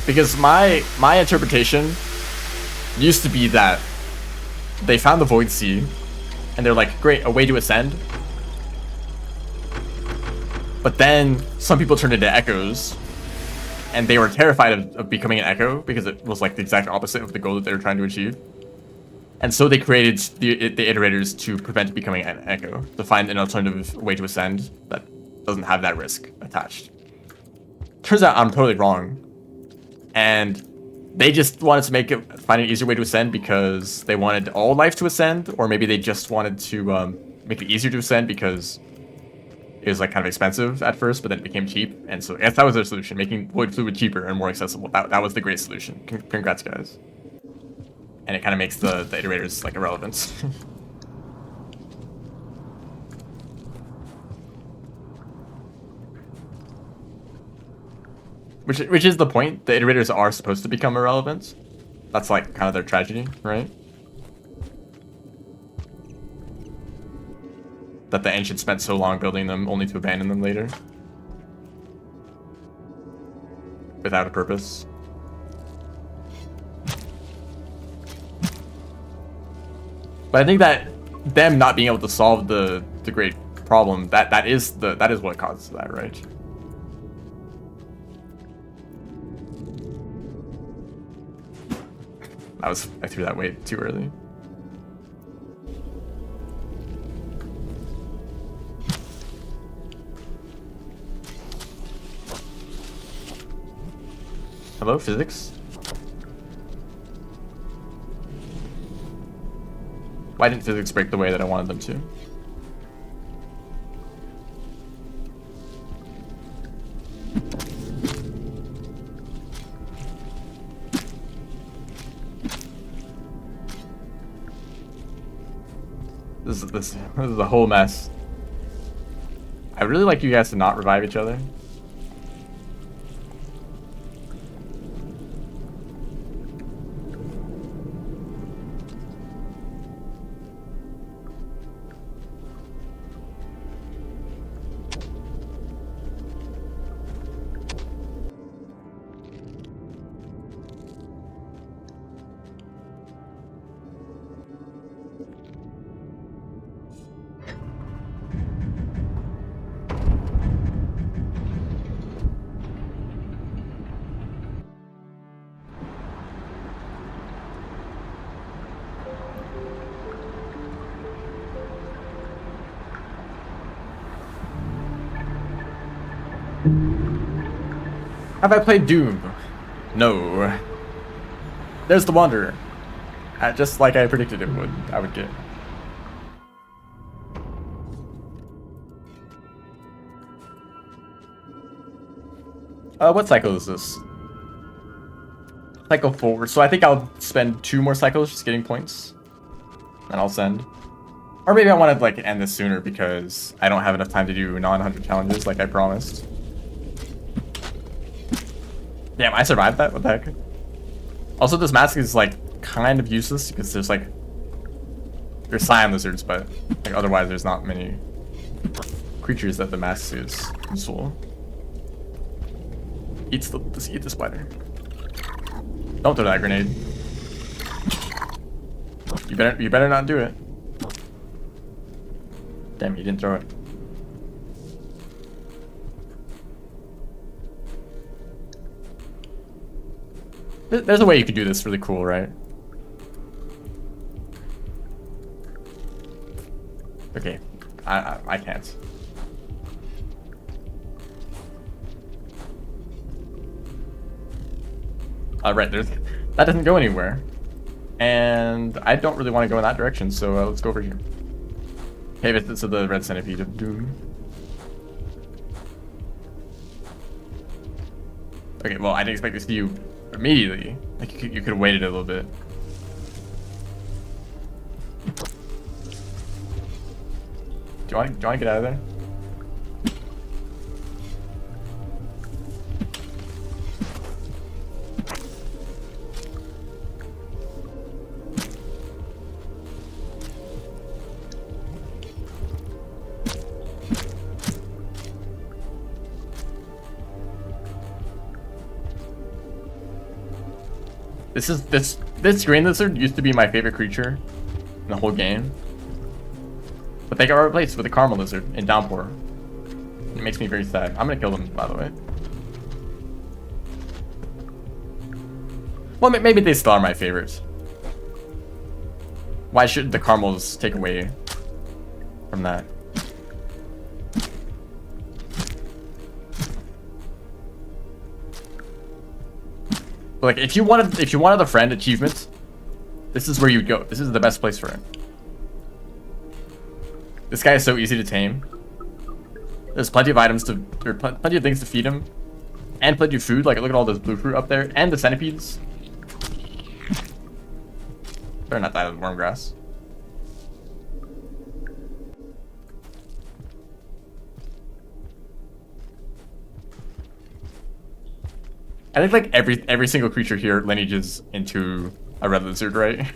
Because my interpretation used to be that they found the Void Sea, and they're like, great, a way to ascend. But then some people turned into echoes, and they were terrified of becoming an echo because it was like the exact opposite of the goal that they were trying to achieve. And so they created the iterators to prevent becoming an echo, to find an alternative way to ascend that doesn't have that risk attached. turns out I'm totally wrong. And they just wanted to find an easier way to ascend because they wanted all life to ascend, or maybe they just wanted to make it easier to ascend because it was like kind of expensive at first, but then it became cheap. And so I guess that was their solution, making void fluid cheaper and more accessible. That was the great solution. Congrats, guys. And it kind of makes the iterators like irrelevant. Which is the point. The iterators are supposed to become irrelevant. That's like kind of their tragedy, right? That the ancients spent so long building them only to abandon them later. Without a purpose. But I think that them not being able to solve the great problem, that is what causes that, right? I threw that way too early. Hello, physics? Why didn't physics break the way that I wanted them to? This is a whole mess. I really like you guys to not revive each other. Have I played Doom? No. There's the Wanderer. Just like I predicted I would get. What cycle is this? Cycle 4. So I think I'll spend 2 more cycles just getting points. And I'll send. Or maybe I want to like end this sooner because I don't have enough time to do non-100 challenges like I promised. Damn, I survived that? What the heck? Also, this mask is like kind of useless because there's cyan lizards, but like otherwise there's not many creatures that the mask is useful. Eat the spider. Don't throw that grenade. You better not do it. Damn, you didn't throw it. There's a way you could do this really cool, right? Okay, I can't. Right, that doesn't go anywhere. And I don't really want to go in that direction, so let's go over here. Okay, this is the red centipede of doom. Okay, well, I didn't expect to see you immediately. Like, you could have waited a little bit. Do you want to get out of there? This green lizard used to be my favorite creature in the whole game, but they got replaced with a caramel lizard in Downpour. It makes me very sad. I'm gonna kill them, by the way. Well, maybe they still are my favorites. Why should the caramels take away from that? . 'Cause But like, if you wanted a friend achievement, this is where you'd go. This is the best place for it. This guy is so easy to tame. There's plenty of items to, or plenty of things to feed him, and plenty of food. Like, look at all this blue fruit up there, and the centipedes. Better not die of worm grass. I think like every single creature here lineages into a red lizard, right?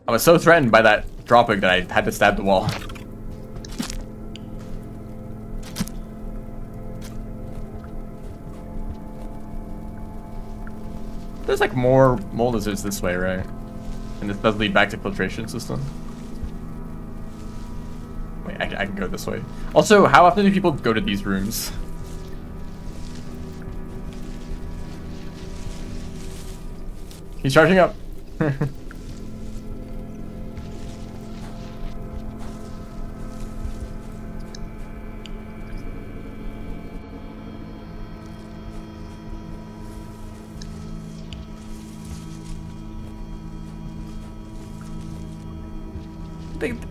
I was so threatened by that dropping that I had to stab the wall. There's like more mole lizards this way, right? And this does lead back to filtration system. Wait, I can go this way. Also, how often do people go to these rooms? He's charging up.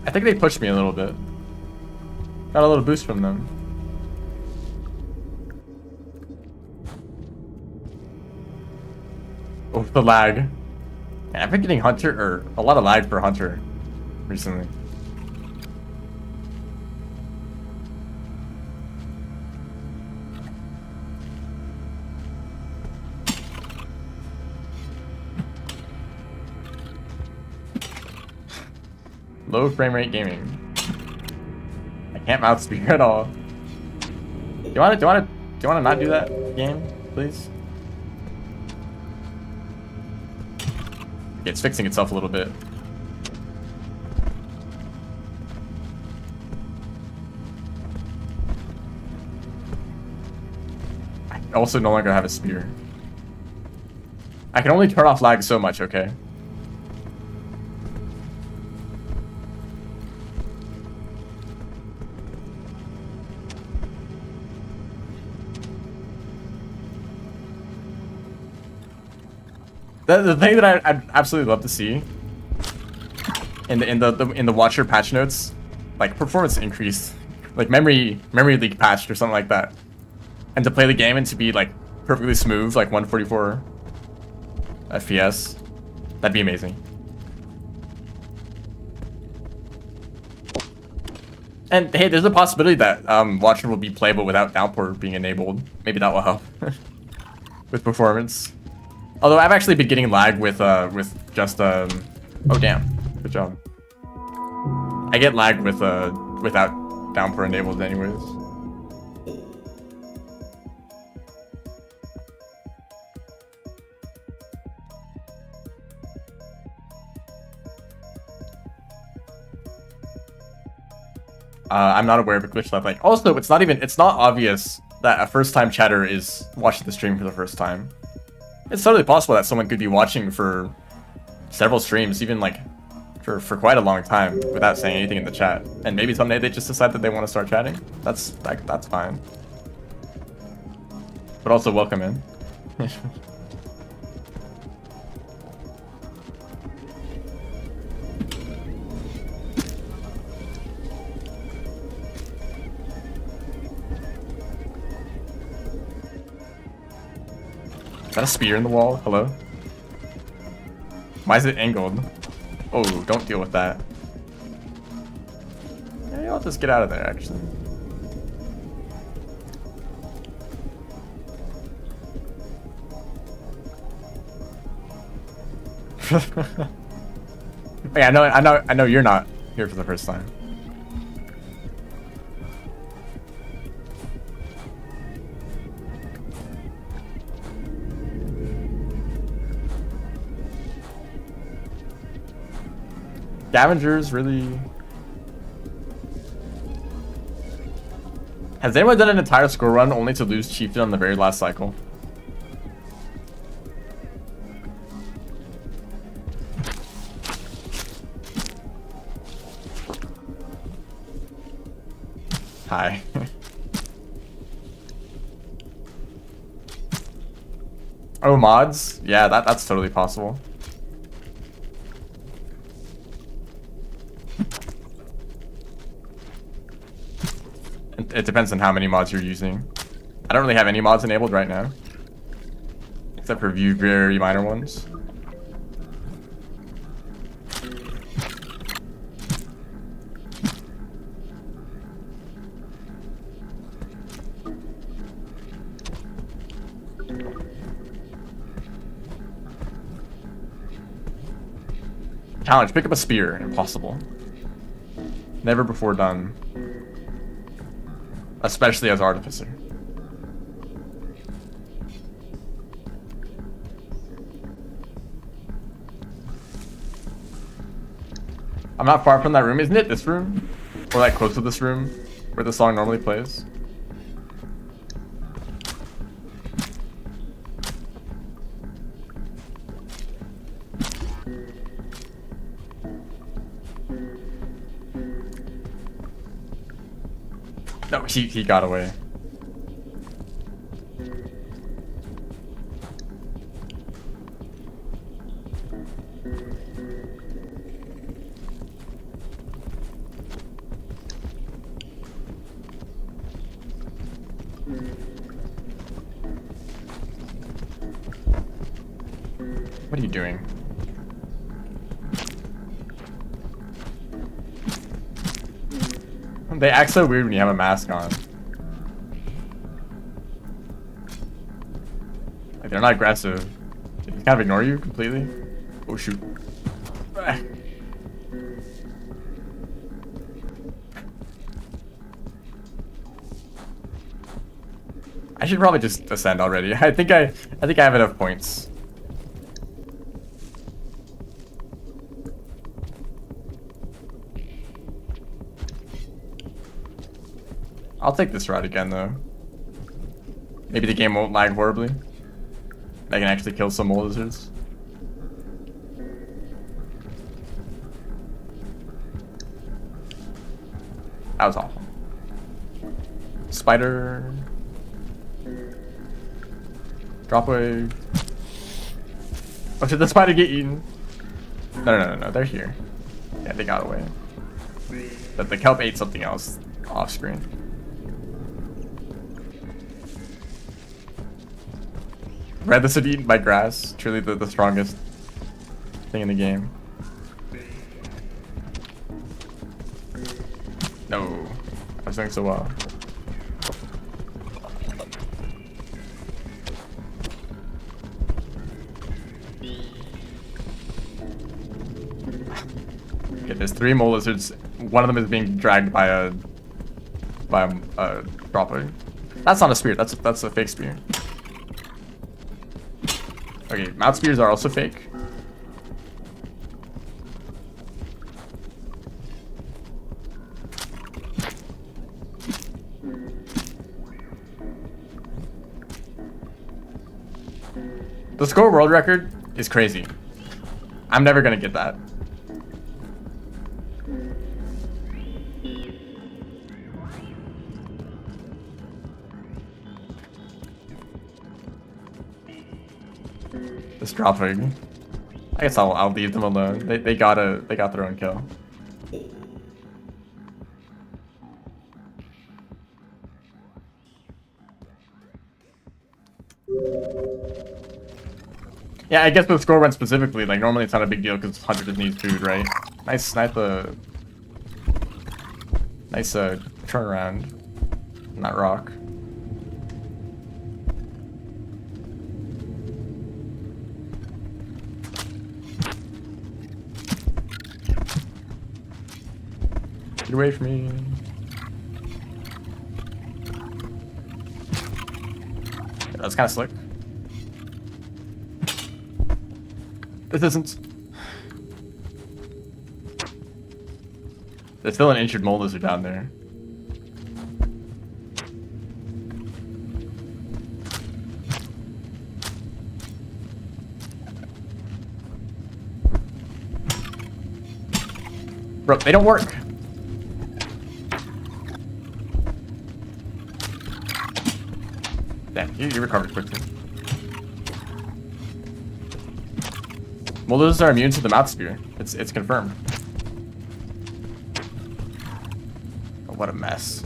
I think they pushed me a little bit. Got a little boost from them. Oh, the lag. Yeah, I've been getting Hunter, or a lot of lag for Hunter recently. Low frame rate gaming. I can't mouth speak at all. Do you want to not do that game, please? It's fixing itself a little bit. I also no longer have a spear. I can only turn off lag so much, okay? The thing that I'd absolutely love to see in the Watcher patch notes, like performance increase, like memory leak patched or something like that, and to play the game and to be like perfectly smooth, like 144 FPS, that'd be amazing. And hey, there's a possibility that Watcher will be playable without Downpour being enabled. Maybe that will help with performance. Although I've actually been getting lag with just oh damn, good job. I get lag with without Downpour enabled anyways. I'm not aware of a glitch left. Like, also, it's not obvious that a first-time chatter is watching the stream for the first time. It's totally possible that someone could be watching for several streams, even like for quite a long time, without saying anything in the chat. And maybe someday they just decide that they want to start chatting. That's fine. But also welcome in. Is that a spear in the wall? Hello? Why is it angled? Oh, don't deal with that. Yeah, I'll just get out of there, actually. Yeah, I know you're not here for the first time. Scavengers really... Has anyone done an entire score run only to lose Chieftain on the very last cycle? Hi. Oh, mods? Yeah, that's totally possible. It depends on how many mods you're using. I don't really have any mods enabled right now. Except for very minor ones. Challenge, pick up a spear. Impossible. Never before done. Especially as Artificer. I'm not far from that room, isn't it? This room? Or like close to this room where the song normally plays? No, he got away. What are you doing? They act so weird when you have a mask on. Like, they're not aggressive. They just kind of ignore you completely. Oh, shoot. I should probably just ascend already. I think I have enough points. I'll take this route again, though. Maybe the game won't lag horribly. I can actually kill some mole lizards. That was awful. Spider. Drop away. Oh, did the spider get eaten? No, they're here. Yeah, they got away. But the kelp ate something else off screen. Red lizard eaten by grass. Truly the strongest thing in the game. No. I was doing so well. Okay, there's 3 mole lizards. One of them is being dragged by a dropper. That's not a spear. That's a fake spear. Okay, mouth spears are also fake. The score world record is crazy. I'm never gonna get that. Just dropping. I guess I'll leave them alone. They got their own kill. Yeah, I guess with score run specifically, like normally it's not a big deal because Hunter just needs food, right? Nice sniper. Nice turnaround on that rock. Get away from me. Yeah, that's kind of slick. This isn't. There's still an injured mole lizard down there. Bro, they don't work. Damn, you recovered quickly. Mole lizards are immune to the mouth spear. It's confirmed. Oh, what a mess.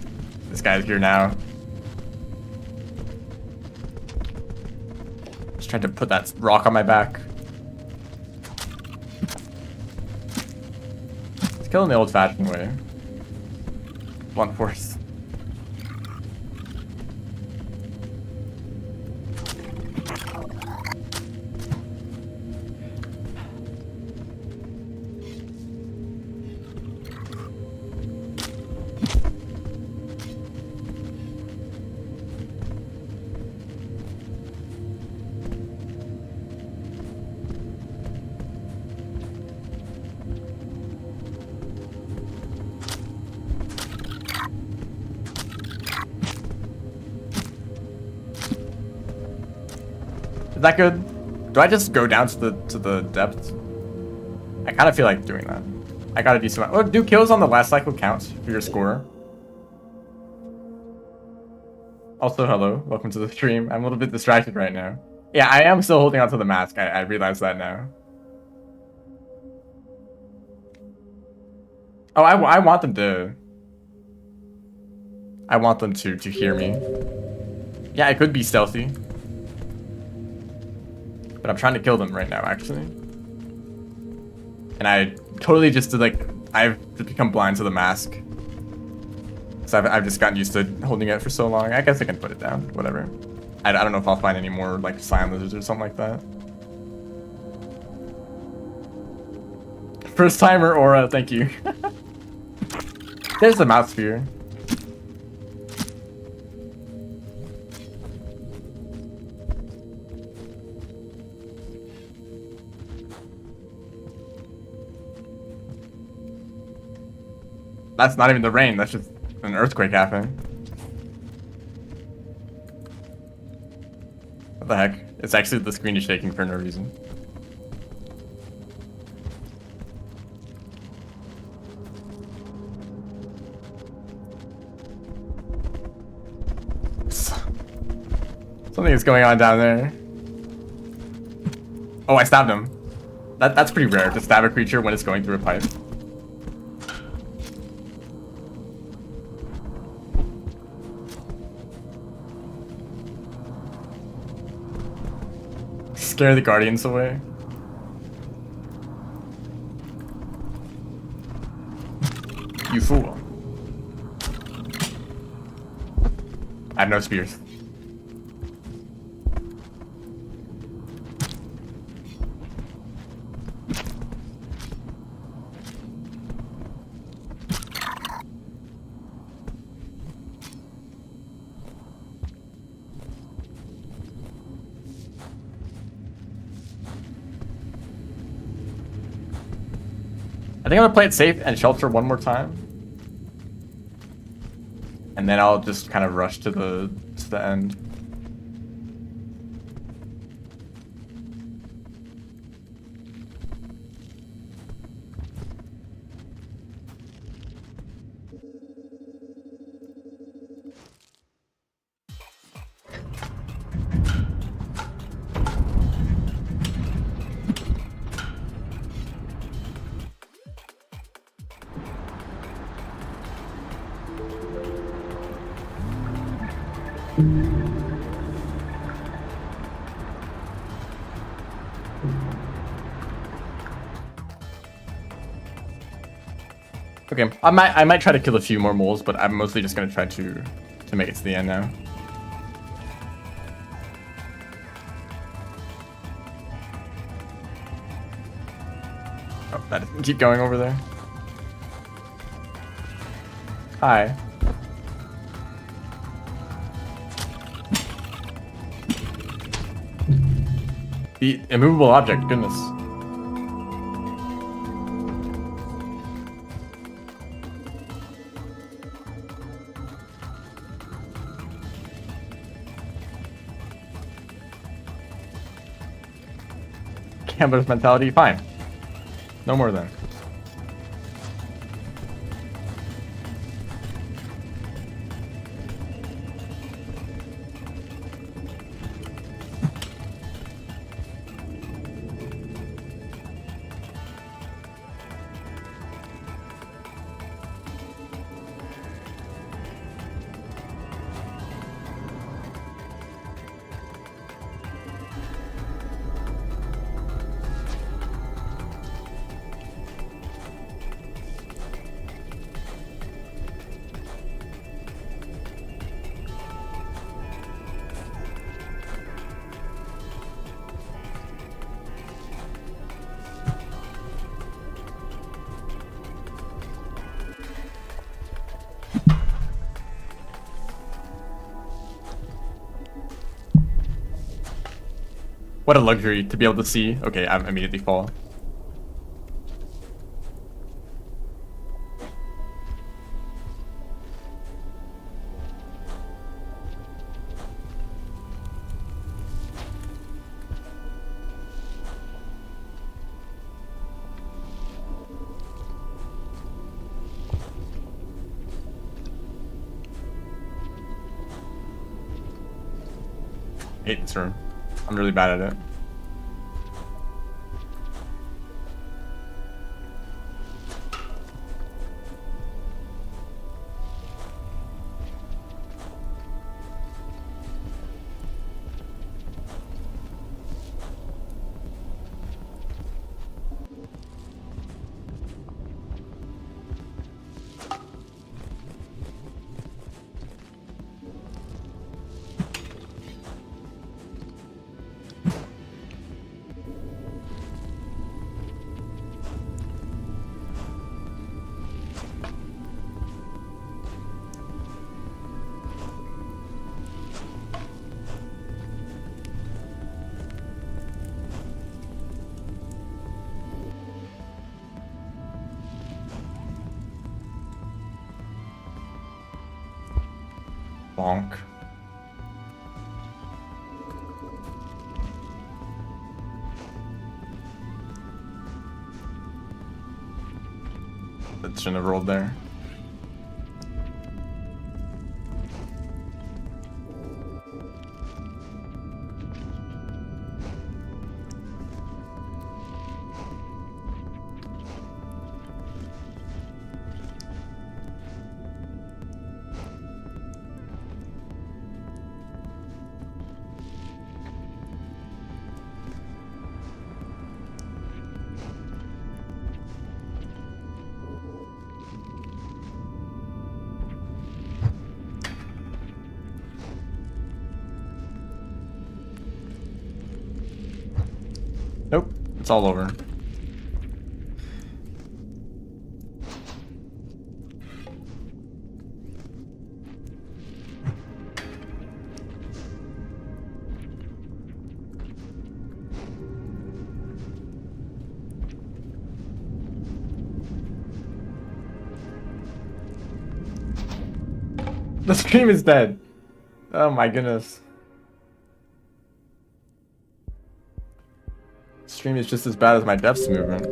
This guy's here now. Just tried to put that rock on my back. Let's kill him the old-fashioned way. Blunt force. Is that good? Do I just go down to the depth? I kind of feel like doing that. I got a decent amount. Oh, do kills on the last cycle count for your score? Also, hello. Welcome to the stream. I'm a little bit distracted right now. Yeah, I am still holding onto the mask. I realize that now. Oh, I want them to... I want them to hear me. Yeah, it could be stealthy. But I'm trying to kill them right now, actually. And I totally just did, like, I've just become blind to the mask. So I've just gotten used to holding it for so long. I guess I can put it down, whatever. I don't know if I'll find any more, like, slime lizards or something like that. First timer aura, thank you. There's the mouth sphere. That's not even the rain, that's just an earthquake happening. What the heck? It's actually the screen is shaking for no reason. Something is going on down there. Oh, I stabbed him. That's pretty rare to stab a creature when it's going through a pipe. Scare the guardians away. You fool. I have no spears. I think I'm gonna play it safe and shelter one more time. And then I'll just kind of rush to the end. Okay, I might try to kill a few more moles, but I'm mostly just gonna try to make it to the end now. Oh, that doesn't keep going over there. Hi. The immovable object, goodness. gambler's mentality. Fine. No more then. What a luxury to be able to see. Okay, I'm immediately fall. I hate this room. I'm really bad at it. Bonk. That shouldn't have rolled there. Nope, it's all over. The stream is dead. Oh my goodness. Stream is just as bad as my depths movement.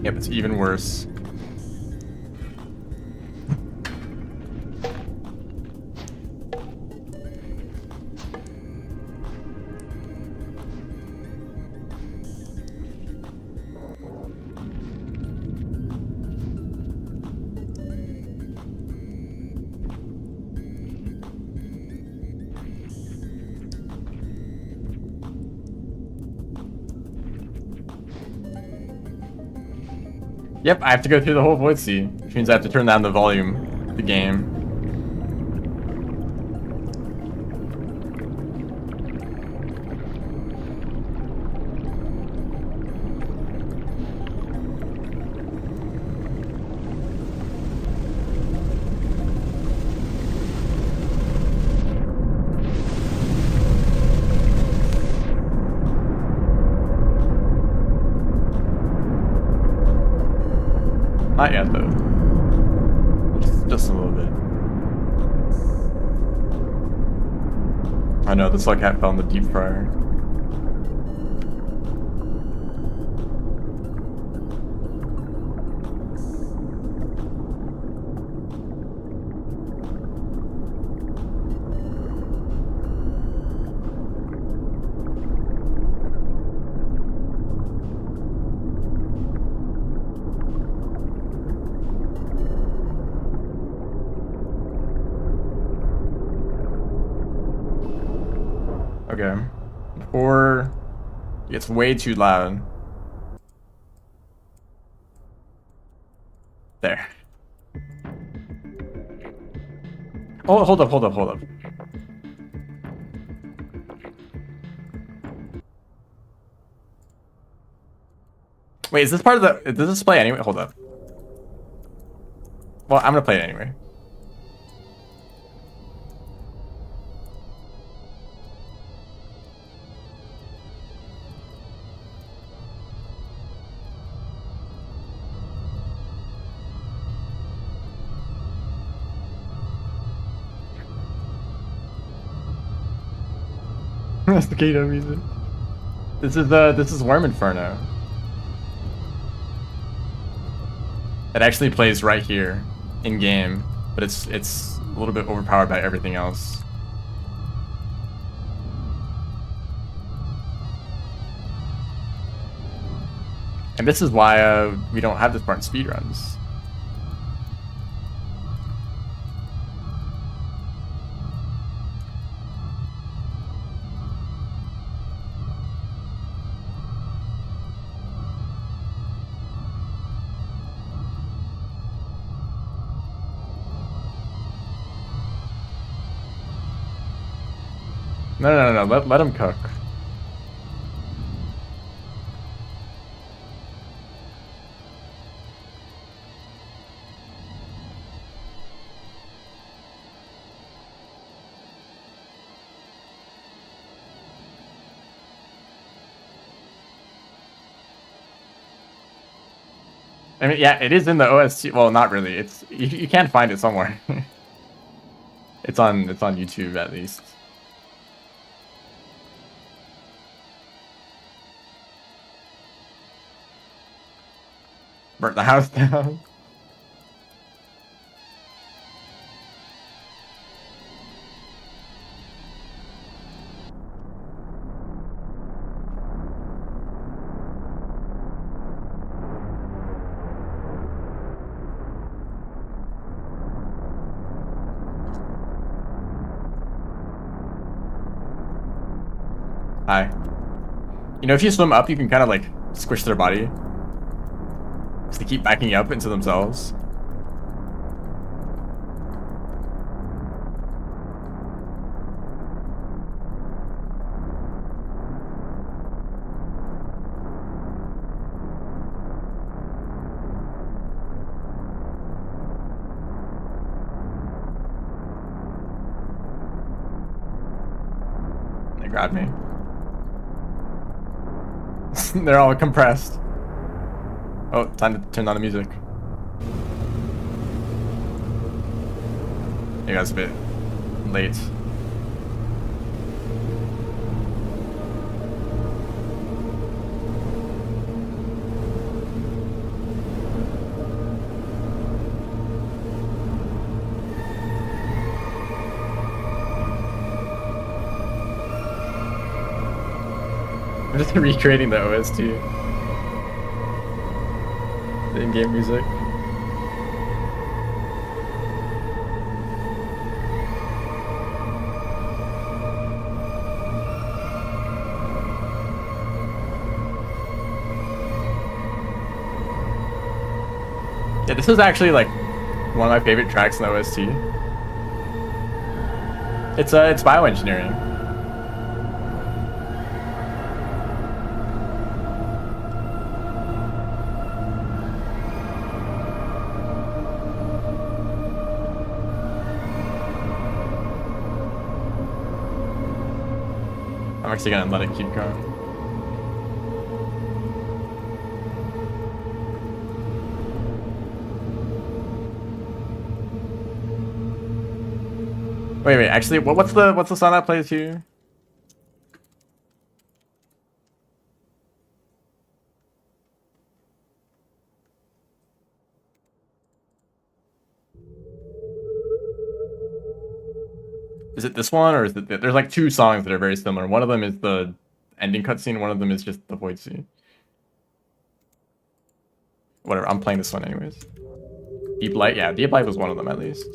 Yep, it's even worse. Yep, I have to go through the whole Void Sea, which means I have to turn down the volume of the game. Not yet though. Just a little bit. I know, the Slugcat fell in the deep fryer. Okay. Or it's way too loud. There. Oh, hold up. Wait, is this part of the... Does this play anyway? Hold up. Well, I'm gonna play it anyway. That's the Kato music. This is Worm Inferno. It actually plays right here in game, but it's a little bit overpowered by everything else. And this is why we don't have this part in speedruns. No. Let him cook. I mean, yeah, it is in the OST. Well, not really. It's you can find it somewhere. It's on YouTube at least. Burnt the house down. Hi. You know, if you swim up, you can kind of like squish their body. They keep backing up into themselves. They grabbed me. They're all compressed. Oh, time to turn on the music. You guys a bit late. I'm just recreating the OST. The in-game music. Yeah, this is actually like one of my favorite tracks in the OST. It's bioengineering. I'm actually gonna let it keep going. Wait. Actually, what's the song that plays here? Is it this one or is it? There's like two songs that are very similar. One of them is the ending cutscene. One of them is just the void scene. Whatever. I'm playing this one anyways. Deep Light. Yeah, Deep Light was one of them at least.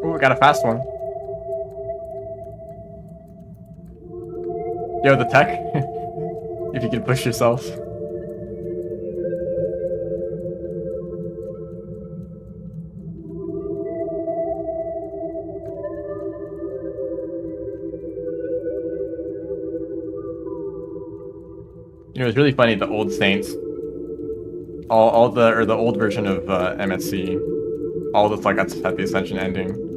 Ooh, we got a fast one. Yo, the tech. If you can push yourself. You know, it's really funny, the old Saints. The old version of MSC. All the fuck-ups had the Ascension ending.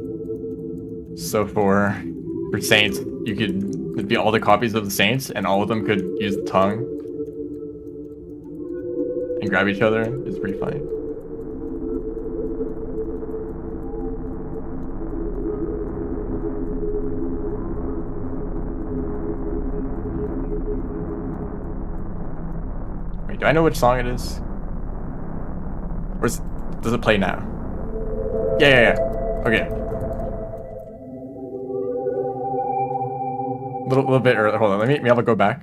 So for Saints, you could be all the copies of the Saints, and all of them could use the tongue and grab each other. It's pretty funny. Wait, do I know which song it is? Or does it play now? Yeah. Okay. Little bit early. Hold on, let me have a go back.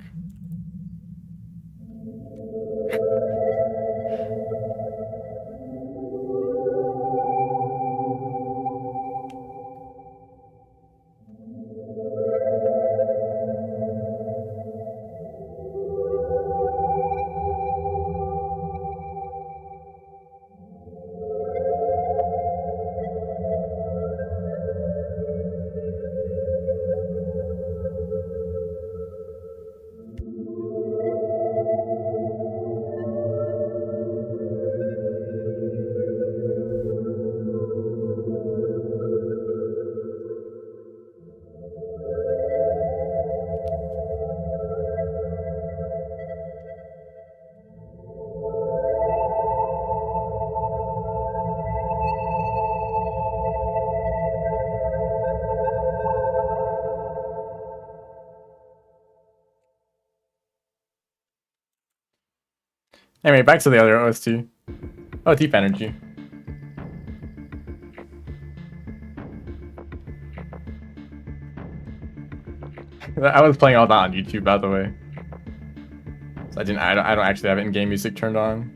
Anyway, back to the other OST. Oh, Deep Energy. I was playing all that on YouTube, by the way. So I don't actually have in-game music turned on.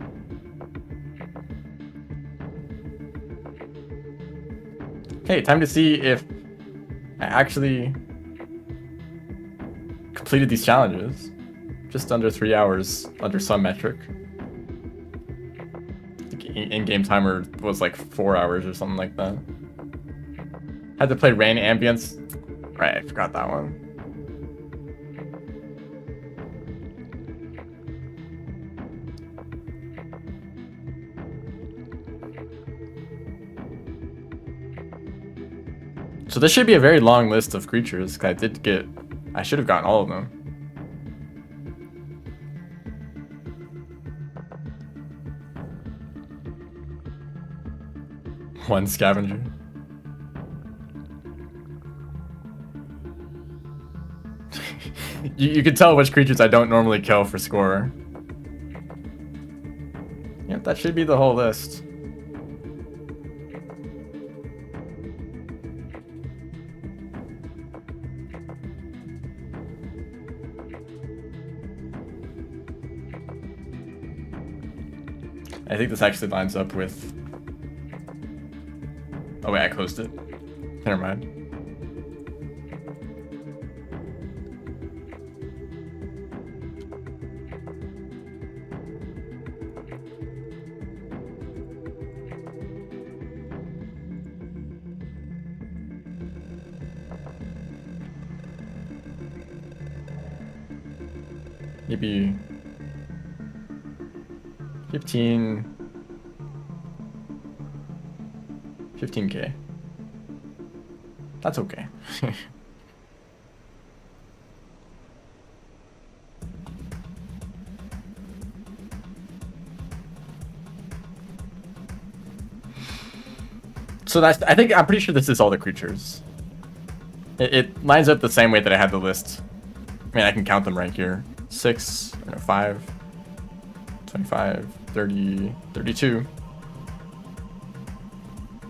Okay, time to see if I actually completed these challenges. Just under 3 hours, under some metric. In-game timer was like 4 hours or something like that. Had to play Rain Ambience. Right, I forgot that one. So this should be a very long list of creatures. I should have gotten all of them. One scavenger. You can tell which creatures I don't normally kill for score. Yep, that should be the whole list. I think this actually lines up with... Oh wait, I closed it. Never mind. Maybe 15K. That's okay. So I'm pretty sure this is all the creatures. It lines up the same way that I had the list. I mean, I can count them right here. 6, 5, 25, 30, 32.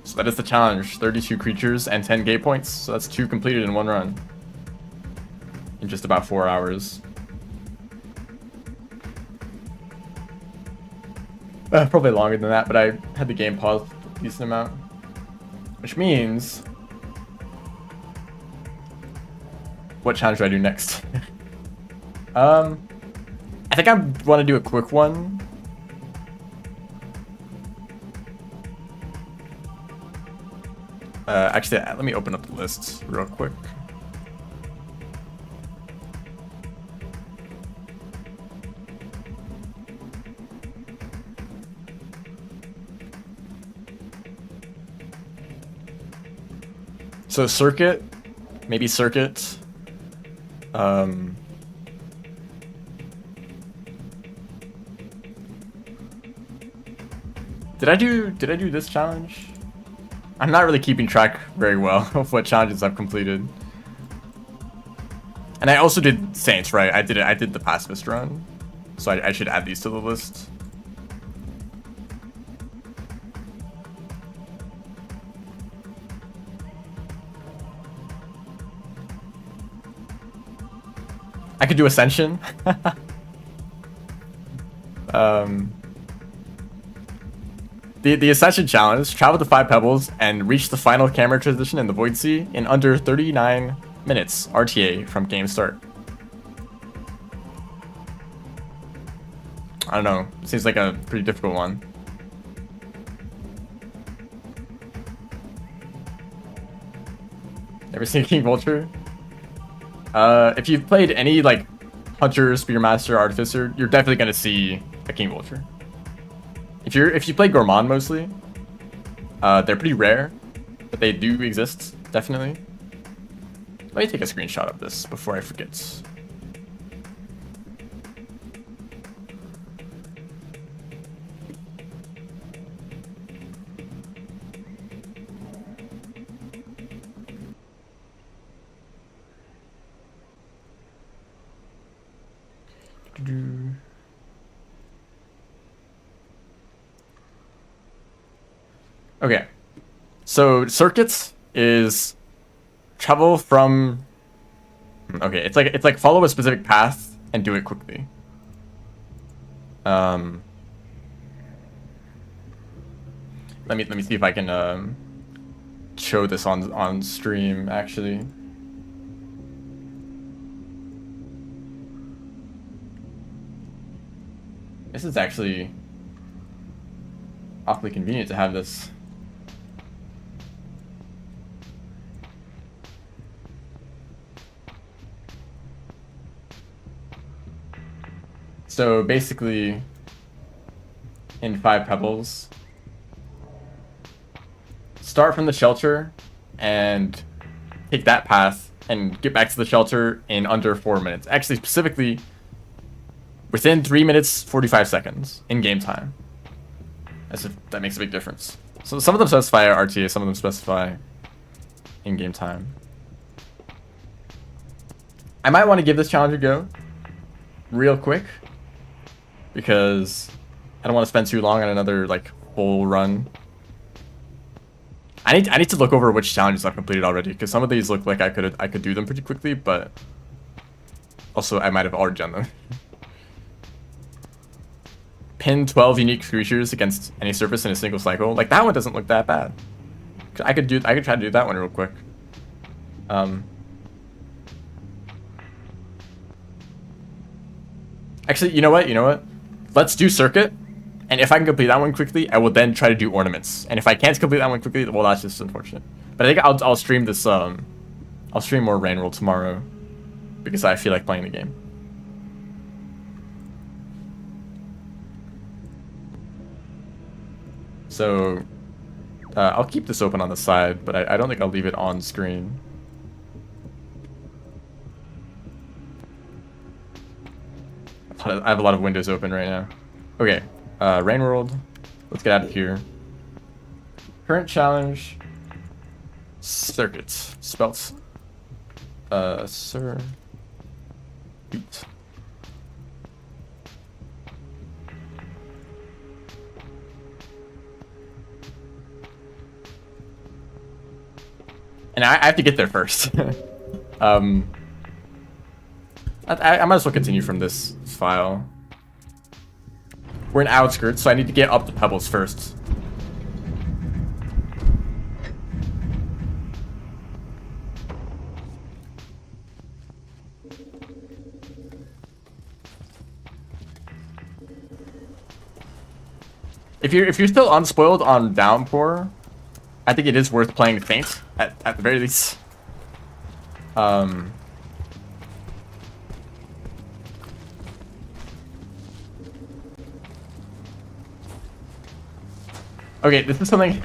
So that is the challenge. 32 creatures and 10 gate points. So that's 2 completed in 1 run. In just about 4 hours. Probably longer than that, but I had the game paused a decent amount. Which means... what challenge do I do next? I think I want to do a quick one. Actually, let me open up the lists real quick. So circuit, maybe circuit. Did I do this challenge? I'm not really keeping track very well of what challenges I've completed. And I also did Saints, right? I did the pacifist run. So I should add these to the list. I could do Ascension. The Ascension challenge: travel to 5 pebbles and reach the final camera transition in the Void Sea in under 39 minutes RTA from game start. I don't know. Seems like a pretty difficult one. Ever seen King Vulture? If you've played any like Hunter, Spearmaster, Artificer, you're definitely gonna see a King Vulture. If you play Gourmand mostly, they're pretty rare, but they do exist, definitely. Let me take a screenshot of this before I forget. Okay, so circuits is travel from. Okay, it's like follow a specific path and do it quickly. Let me see if I can show this on stream actually. This is actually awfully convenient to have this. So basically, in 5 pebbles, start from the shelter and take that path and get back to the shelter in under 4 minutes. Actually, specifically, within 3 minutes, 45 seconds in game time. As if that makes a big difference. So some of them specify RTA, some of them specify in game time. I might want to give this challenge a go real quick, because I don't want to spend too long on another like full run. I need to look over which challenges I've completed already, because some of these look like I could do them pretty quickly, but also I might have already done them. Pin 12 unique creatures against any surface in a single cycle. Like that one doesn't look that bad. I could try to do that one real quick. Actually, you know what? Let's do circuit, and if I can complete that one quickly, I will then try to do ornaments. And if I can't complete that one quickly, well, that's just unfortunate. But I think I'll stream this. I'll stream more Rain World tomorrow, because I feel like playing the game. So I'll keep this open on the side, but I don't think I'll leave it on screen. I have a lot of windows open right now. Okay, Rain World. Let's get out of here. Current challenge. Circuits. Spelt. Sir. Beat. And I have to get there first. I might as well continue from this file. We're in outskirts, so I need to get up the pebbles first. If you're still unspoiled on Downpour, I think it is worth playing Faint at the very least. Okay, this is something.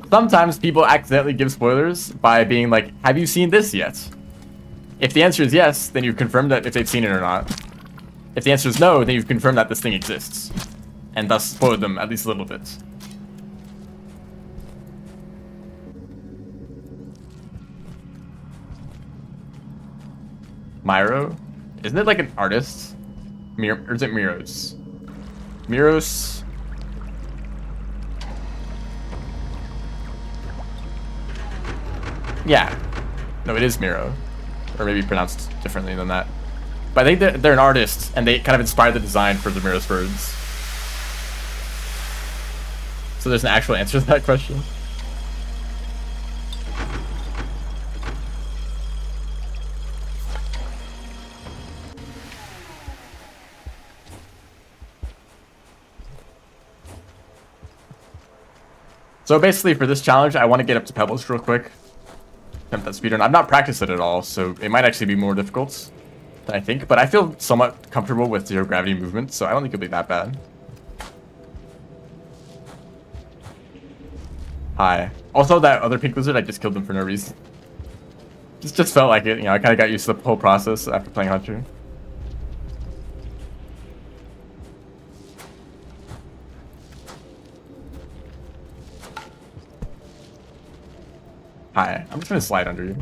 Sometimes people accidentally give spoilers by being like, "Have you seen this yet?" If the answer is yes, then you've confirmed that if they've seen it or not. If the answer is no, then you've confirmed that this thing exists, and thus spoiled them at least a little bit. Myro? Isn't it like an artist? Or is it Miros? Miros? Yeah. No, it is Miro. Or maybe pronounced differently than that. But I think they're an artist, and they kind of inspired the design for the Miros birds. So there's an actual answer to that question. So basically, for this challenge, I want to get up to Pebbles real quick. Attempt that speedrun. I've not practiced it at all, so it might actually be more difficult than I think. But I feel somewhat comfortable with zero gravity movement, so I don't think it'll be that bad. Hi. Also, that other pink lizard, I just killed them for no reason. Just felt like it. You know, I kind of got used to the whole process after playing Hunter. Hi. I'm just gonna slide under you.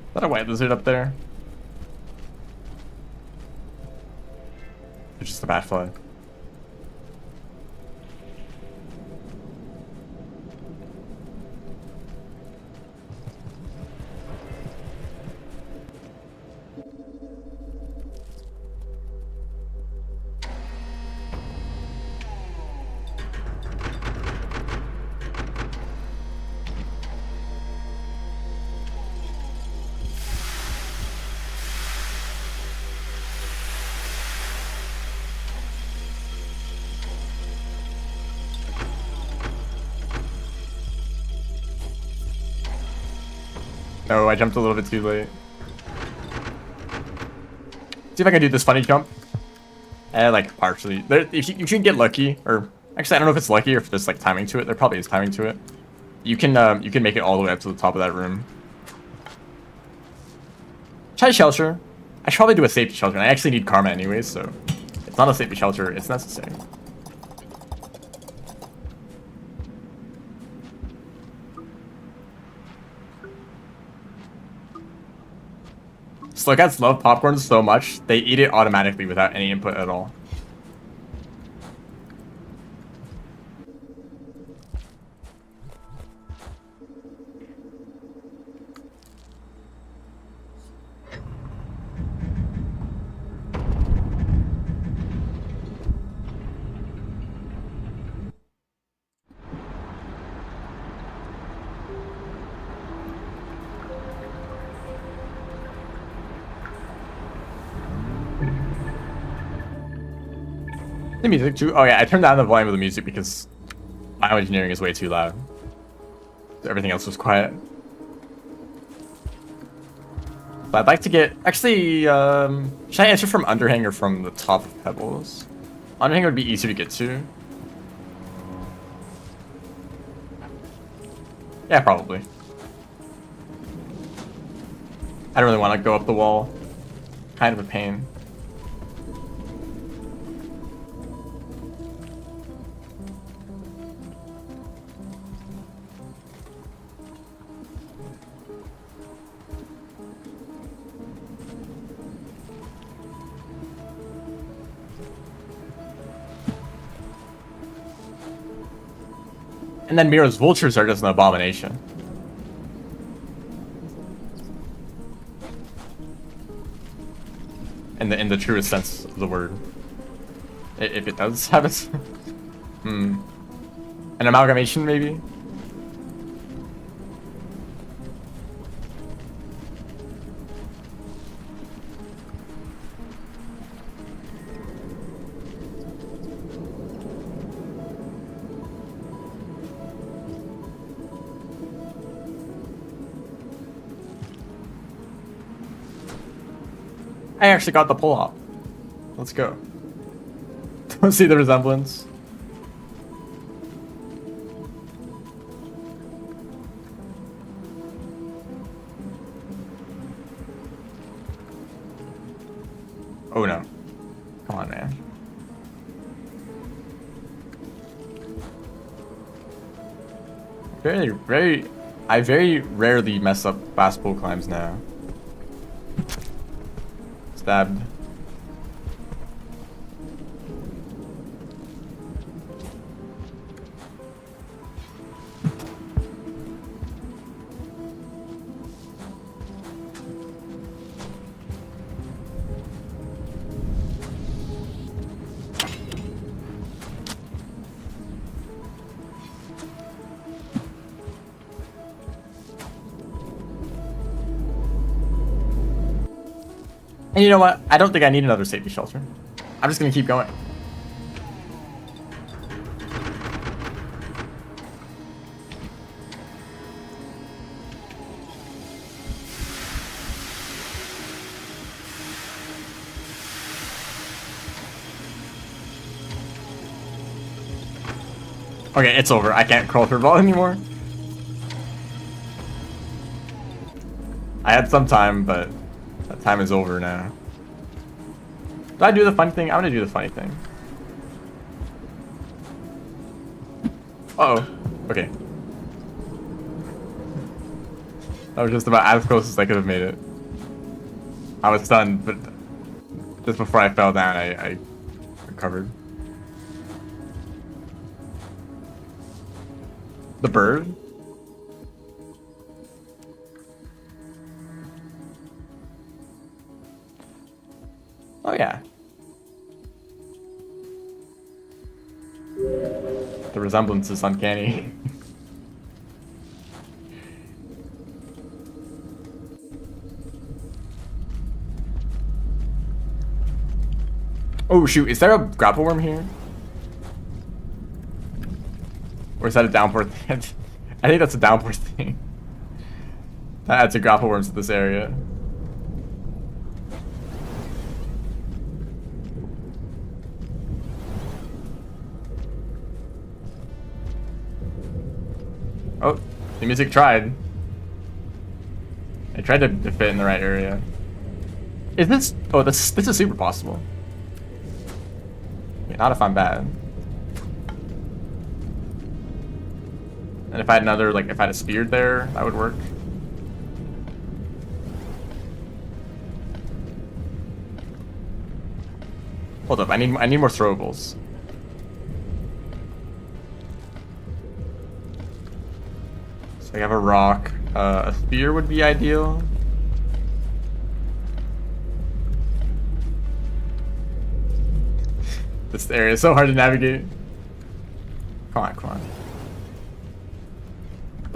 Is that a white lizard up there? It's just a bat fly. No, I jumped a little bit too late. See if I can do this funny jump. Like, partially. There, if you can get lucky, or... Actually, I don't know if it's lucky or if there's, like, timing to it. There probably is timing to it. You can make it all the way up to the top of that room. Try shelter. I should probably do a safety shelter, and I actually need karma anyways, so... It's not a safety shelter, it's necessary. Slowcats love popcorn so much, they eat it automatically without any input at all. The music too. Oh yeah, I turned down the volume of the music because bioengineering is way too loud. So everything else was quiet. But I'd like to get... Actually, should I answer from Underhang or from the top of Pebbles? Underhang would be easier to get to. Yeah, probably. I don't really want to go up the wall. Kind of a pain. And then Miro's vultures are just an abomination. In the truest sense of the word. If it does have it. An amalgamation, maybe? I actually got the pull-up. Let's go. Don't see the resemblance. Oh no. Come on, man. I very rarely mess up fast pull climbs now. Stabbed. And you know what? I don't think I need another safety shelter. I'm just gonna keep going. Okay, it's over. I can't crawl through ball anymore. I had some time, but that time is over now. Did I do the funny thing? I'm gonna do the funny thing. Uh-oh. Okay. That was just about as close as I could have made it. I was stunned, but just before I fell down, I recovered. The bird? Oh yeah. The resemblance is uncanny. Oh shoot, is there a grapple worm here? Or is that a downpour thing? I think that's a downpour thing. That adds a grapple worms to this area. Oh, the music tried. I tried to fit in the right area. Is this... Oh, this is super possible. Okay, not if I'm bad. And if I had another, like, if I had a spear there, that would work. Hold up, I need more throwables. I have a rock. A spear would be ideal. This area is so hard to navigate. Come on, come on.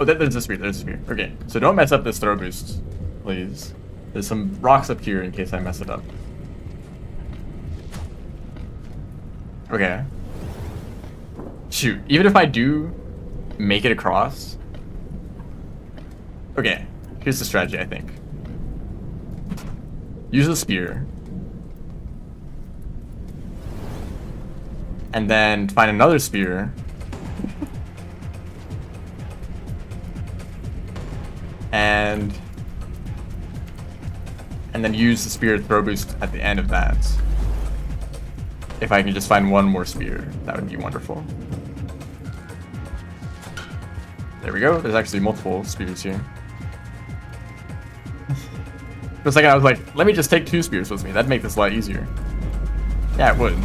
Oh, there's a spear, there's a spear. Okay, so don't mess up this throw boost, please. There's some rocks up here in case I mess it up. Okay. Shoot, even if I do make it across. Okay, here's the strategy, I think. Use the spear. And then find another spear. And then use the spear throw boost at the end of that. If I can just find one more spear, that would be wonderful. There we go. There's actually multiple spears here. For a second I was like, let me just take 2 spears with me. That'd make this a lot easier. Yeah, it would.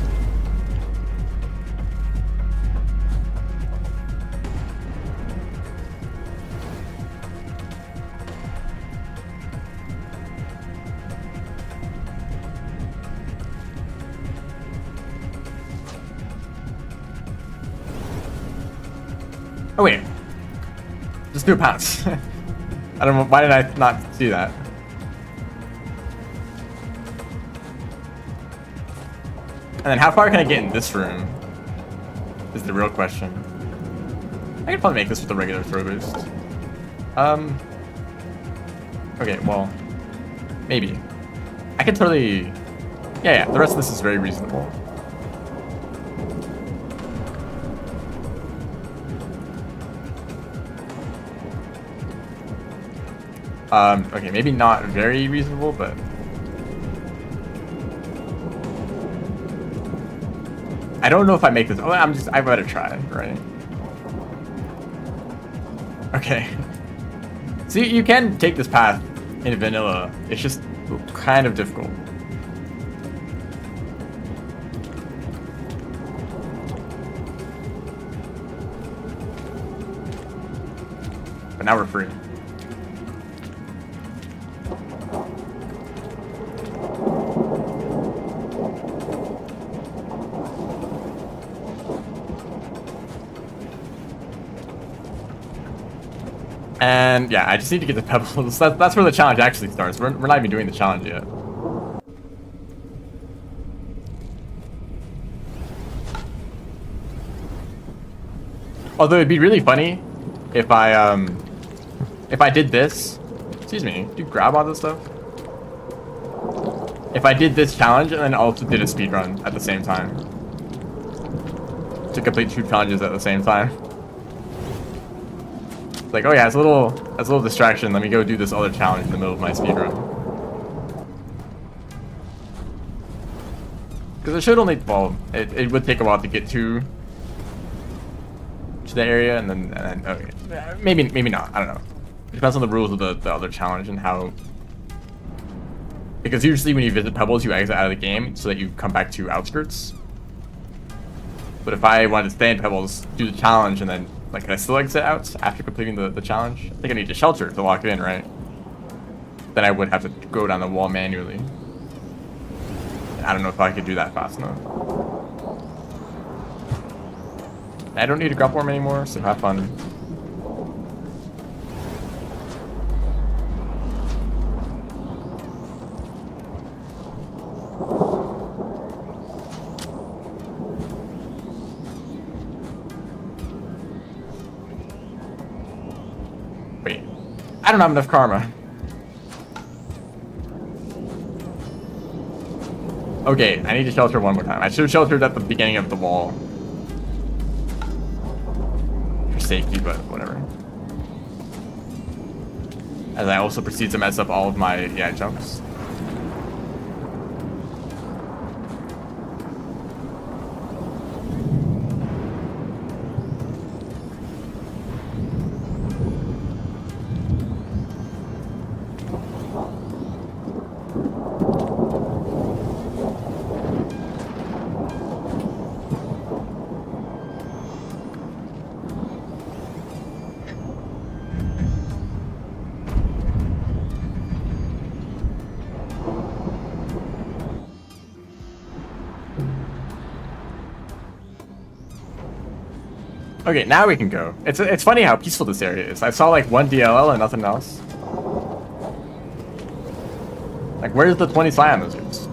Oh wait. Just do a pass. I don't know, why did I not see that? And then how far can I get in this room? Is the real question. I could probably make this with a regular throw boost. Okay, well, maybe. I could totally... Yeah, the rest of this is very reasonable. Okay, maybe not very reasonable, but... I don't know if I make this... Oh, I better try, right? Okay. So you can take this path in vanilla. It's just kind of difficult. But now we're free. And yeah, I just need to get the pebbles. That's where the challenge actually starts. We're not even doing the challenge yet. Although it'd be really funny if I did this. Excuse me, do you grab all this stuff? If I did this challenge and then also did a speedrun at the same time. To complete 2 challenges at the same time. Like, oh yeah, it's a little distraction. Let me go do this other challenge in the middle of my speedrun. Because it should only, well, it would take a while to get to the area, and then okay, maybe not. I don't know. It depends on the rules of the other challenge and how. Because usually when you visit Pebbles, you exit out of the game so that you come back to Outskirts. But if I wanted to stay in Pebbles, do the challenge, and then like, can I still exit out after completing the challenge? I think I need to shelter to lock it in, right? Then I would have to go down the wall manually. I don't know if I could do that fast enough. I don't need a grub worm anymore, so have fun. Wait, I don't have enough karma. Okay, I need to shelter one more time. I should have sheltered at the beginning of the wall. For safety, but whatever. As I also proceed to mess up all of my, jumps. Okay, now we can go. It's funny how peaceful this area is. I saw like 1 DLL and nothing else. Like, where's the 20 Scion lizards?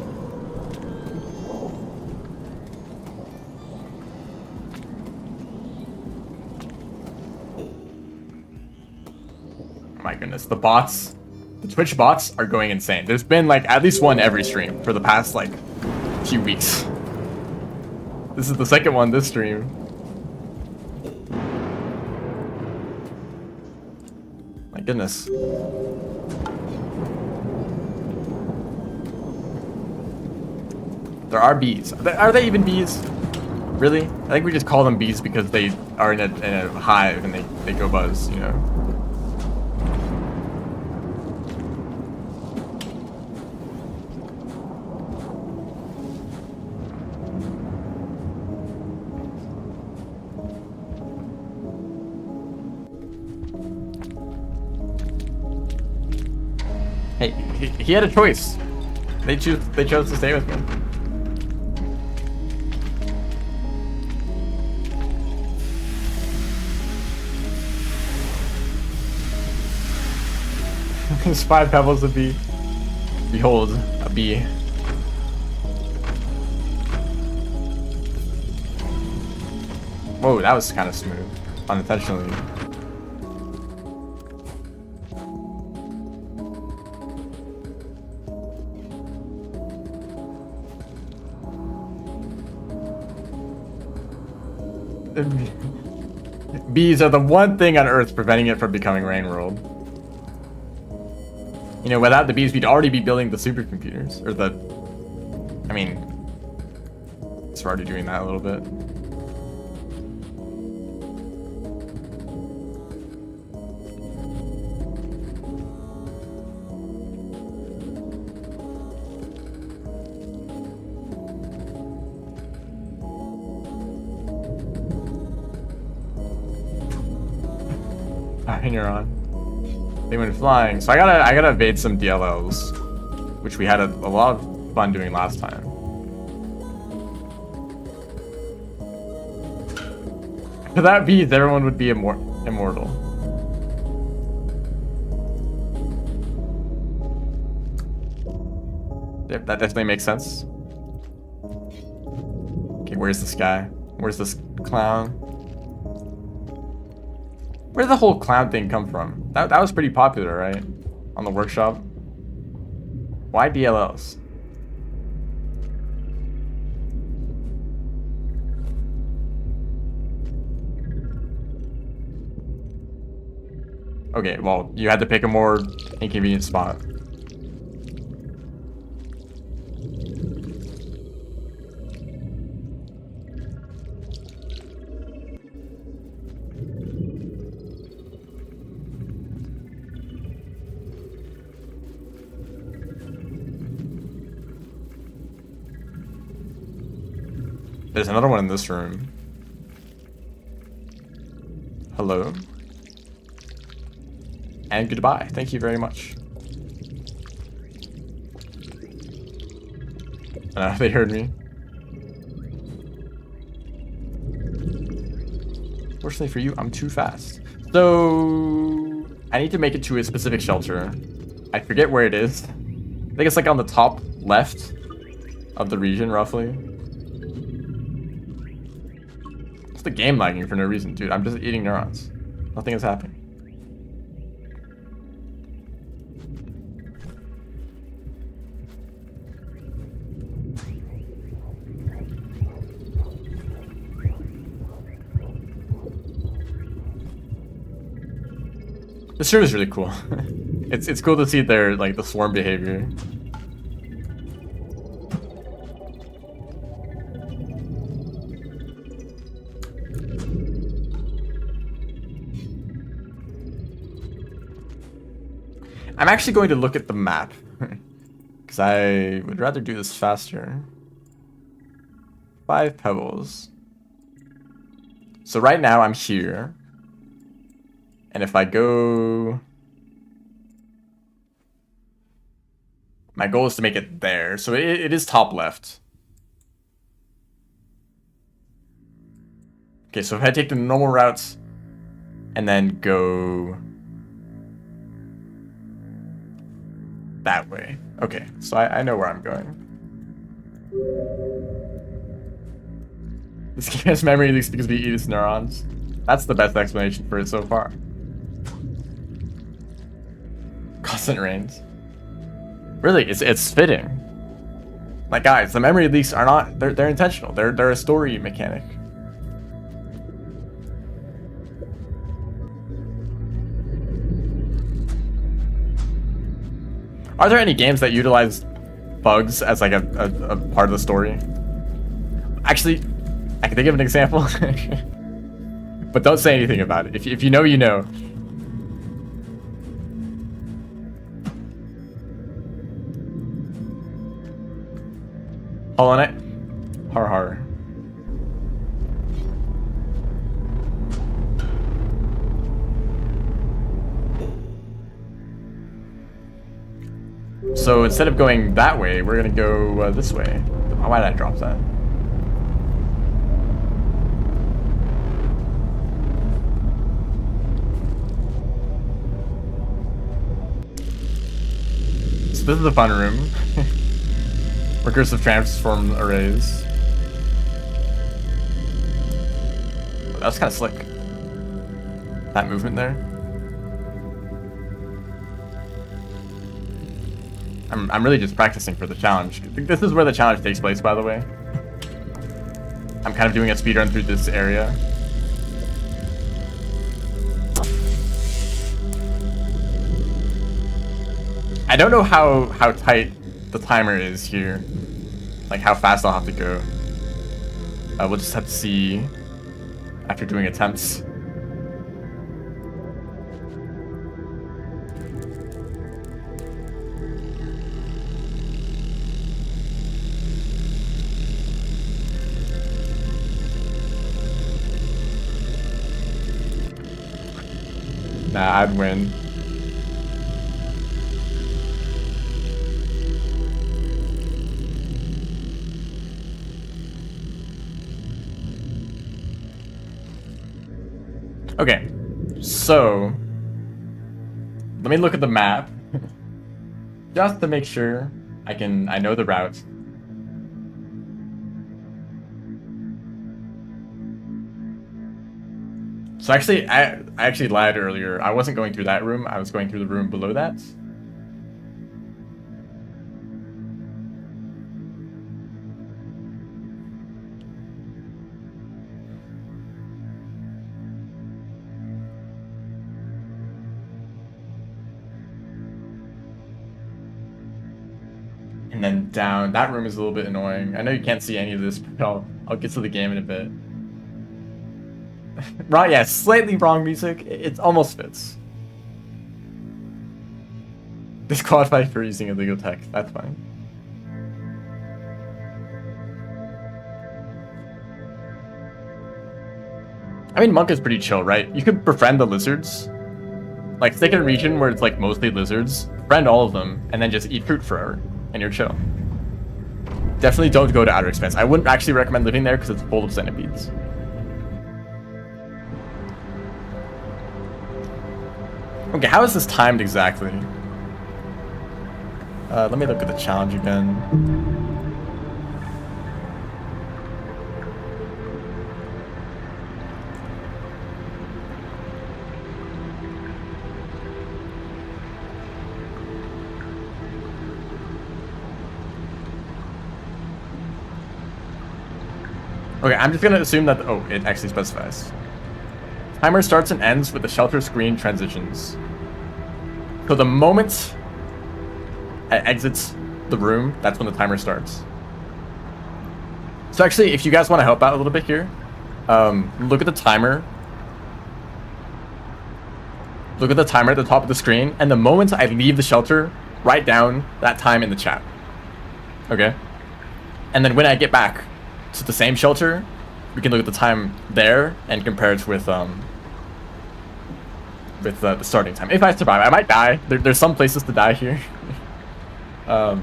goodness, the bots, the Twitch bots are going insane. There's been like at least one every stream for the past like few weeks. This is the second one this stream. My goodness. There are bees. Are they even bees? Really? I think we just call them bees because they are in a hive and they go buzz, you know? Hey, he had a choice. They chose to stay with me. There's 5 pebbles of bee. Behold, a bee. Whoa, that was kind of smooth. Unintentionally. Bees are the one thing on Earth preventing it from becoming Rain World. You know, without the bees, we'd already be building the supercomputers. Or the... I mean... It's already doing that a little bit. And you're on. They went flying. So I gotta evade some DLLs, which we had a lot of fun doing last time. For that bees, everyone would be immortal. Yep, that definitely makes sense. Okay, where's this guy? Where's this clown? Where did the whole clown thing come from? That was pretty popular, right? On the workshop. Why DLLs? Okay, well, you had to pick a more inconvenient spot. There's another one in this room. Hello. And goodbye. Thank you very much. They heard me. Fortunately for you, I'm too fast. So I need to make it to a specific shelter. I forget where it is. I think it's like on the top left of the region, roughly. It's the game lagging for no reason, dude. I'm just eating neurons. Nothing is happening. This room is really cool. It's cool to see their like the swarm behavior. I'm actually going to look at the map because I would rather do this faster. 5 pebbles. So right now I'm here. And if I go... My goal is to make it there. So it is top left. Okay, so if I take the normal routes and then go that way. Okay, so I know where I'm going. This game has memory leaks because we eat its neurons. That's the best explanation for it so far. constant rains. Really, it's fitting. Like, guys, the memory leaks are not, they're intentional. They're a story mechanic. Are there any games that utilize bugs as like a part of the story? Actually, I can think of an example. But don't say anything about it. If you know, you know. Hollow Knight. Har har. So instead of going that way, we're gonna go this way. Why did I drop that? So this is the fun room. Recursive transform arrays. That was kind of slick. That movement there. I'm really just practicing for the challenge. This is where the challenge takes place, by the way. I'm kind of doing a speedrun through this area. I don't know how tight the timer is here. Like how fast I'll have to go. We'll just have to see after doing attempts. Nah, I'd win. Okay, so let me look at the map just to make sure I know the route. So actually, I actually lied earlier. I wasn't going through that room. I was going through the room below that. And then down, that room is a little bit annoying. I know you can't see any of this, but I'll get to the game in a bit. Right, yeah, slightly wrong music. It almost fits. Disqualified for using illegal text. That's fine. I mean, Monk is pretty chill, right? You could befriend the lizards. Like, stick in a region where it's like mostly lizards, befriend all of them, and then just eat fruit forever, and you're chill. Definitely don't go to Outer Expanse. I wouldn't actually recommend living there because it's full of centipedes. Okay, how is this timed exactly? Let me look at the challenge again. Okay, I'm just gonna assume that, oh, it actually specifies. Timer starts and ends with the shelter screen transitions. So the moment it exits the room, that's when the timer starts. So actually, if you guys want to help out a little bit here, look at the timer. Look at the timer at the top of the screen, and the moment I leave the shelter, write down that time in the chat. Okay? And then when I get back to the same shelter, we can look at the time there and compare it with the starting time. If I survive, I might die. There's some places to die here. I'll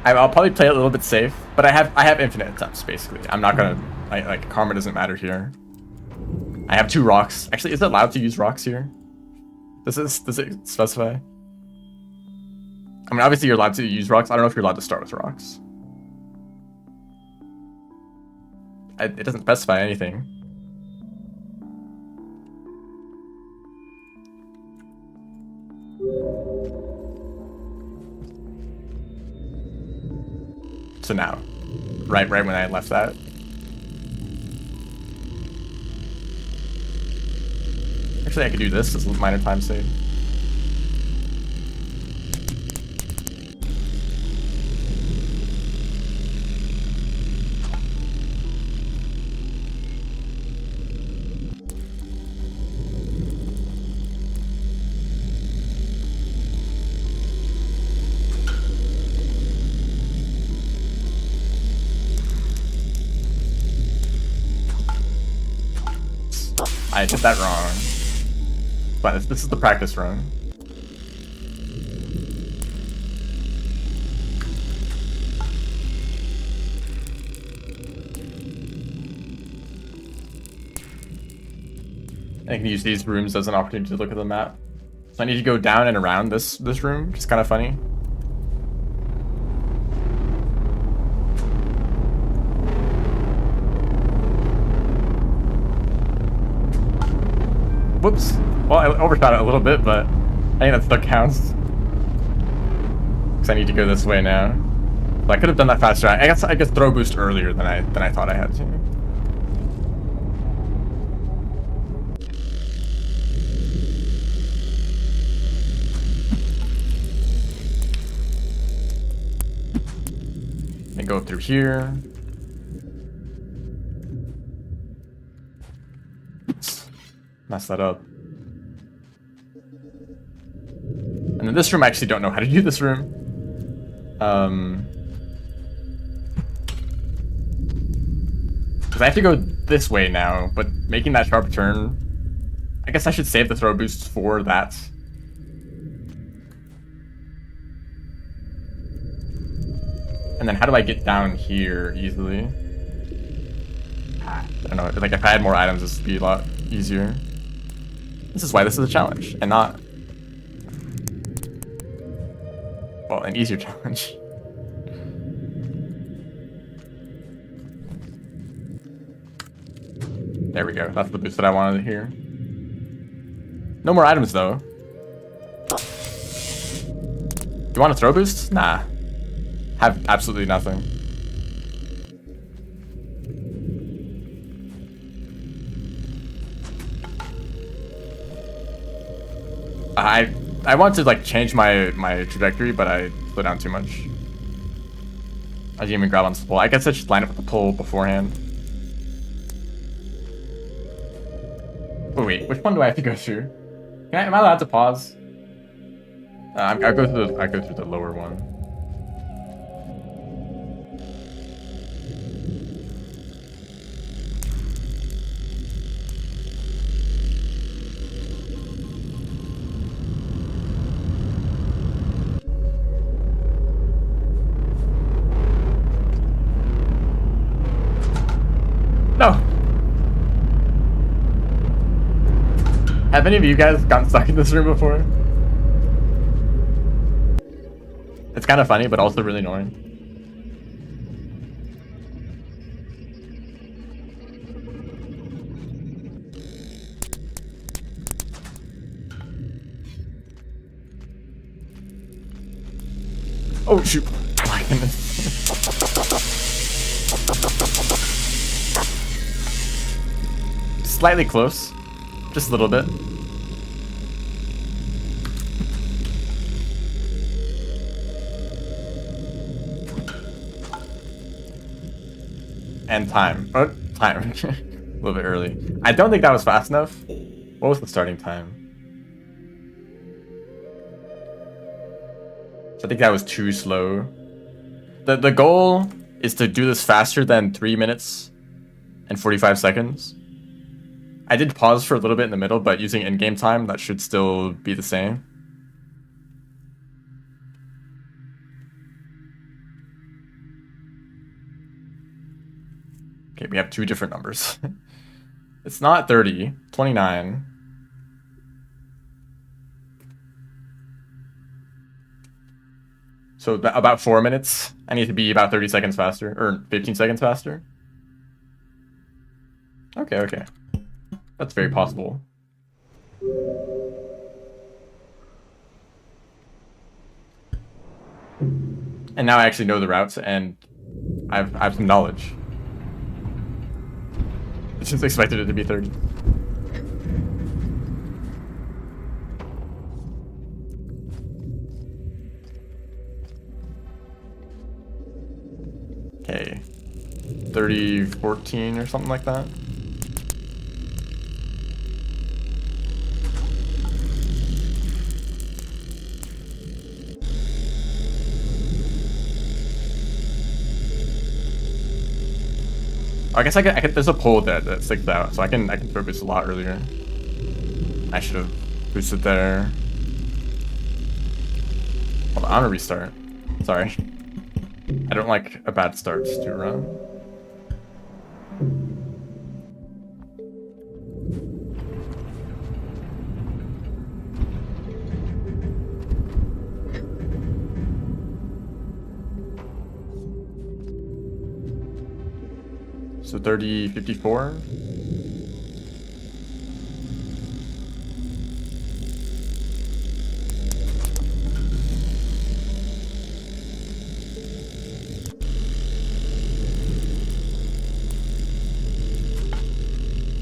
probably play it a little bit safe, but I have infinite attempts basically. I'm not gonna like karma doesn't matter here. I have 2 rocks. Actually, is it allowed to use rocks here? Does it specify? I mean, obviously you're allowed to use rocks. I don't know if you're allowed to start with rocks. It doesn't specify anything. to now. Right when I left that. Actually, I could do this as a minor time save. I did that wrong. But this is the practice run. I can use these rooms as an opportunity to look at the map. So I need to go down and around this room, which is kind of funny. Whoops. Well, I overshot it a little bit, but I think that still counts. Because I need to go this way now. But I could have done that faster. I guess throw boost earlier than I thought I had to. And go through here. Mess that up. And then this room, I actually don't know how to do this room. Because I have to go this way now, but making that sharp turn, I guess I should save the throw boosts for that. And then how do I get down here easily? I don't know, like if I had more items, this would be a lot easier. This is why this is a challenge, and not, well, an easier challenge. There we go, that's the boost that I wanted here. No more items though. You want a throw boost? Nah. Have absolutely nothing. I want to like change my trajectory, but I slowed down too much. I didn't even grab on the pole. I guess I should line up with the pole beforehand. Oh wait, which one do I have to go through? Am I allowed to pause? I go through the lower one. No. Have any of you guys gotten stuck in this room before? It's kind of funny, but also really annoying. Oh shoot! Oh my goodness. Slightly close, just a little bit. And time. Oh, time. A little bit early. I don't think that was fast enough. What was the starting time? I think that was too slow. The goal is to do this faster than 3 minutes and 45 seconds. I did pause for a little bit in the middle, but using in-game time, that should still be the same. Okay, we have two different numbers. It's not 30, 29. So about 4 minutes. I need to be about 30 seconds faster, or 15 seconds faster. Okay, okay. That's very possible. And now I actually know the routes, and I have some knowledge. I just expected it to be 30. Okay. 30-14 or something like that. I guess I could, there's a pole that sticks out, so I can throw boost a lot earlier. I should have boosted there. Hold on, I'm gonna restart. Sorry. I don't like a bad start to a run. So 30-54.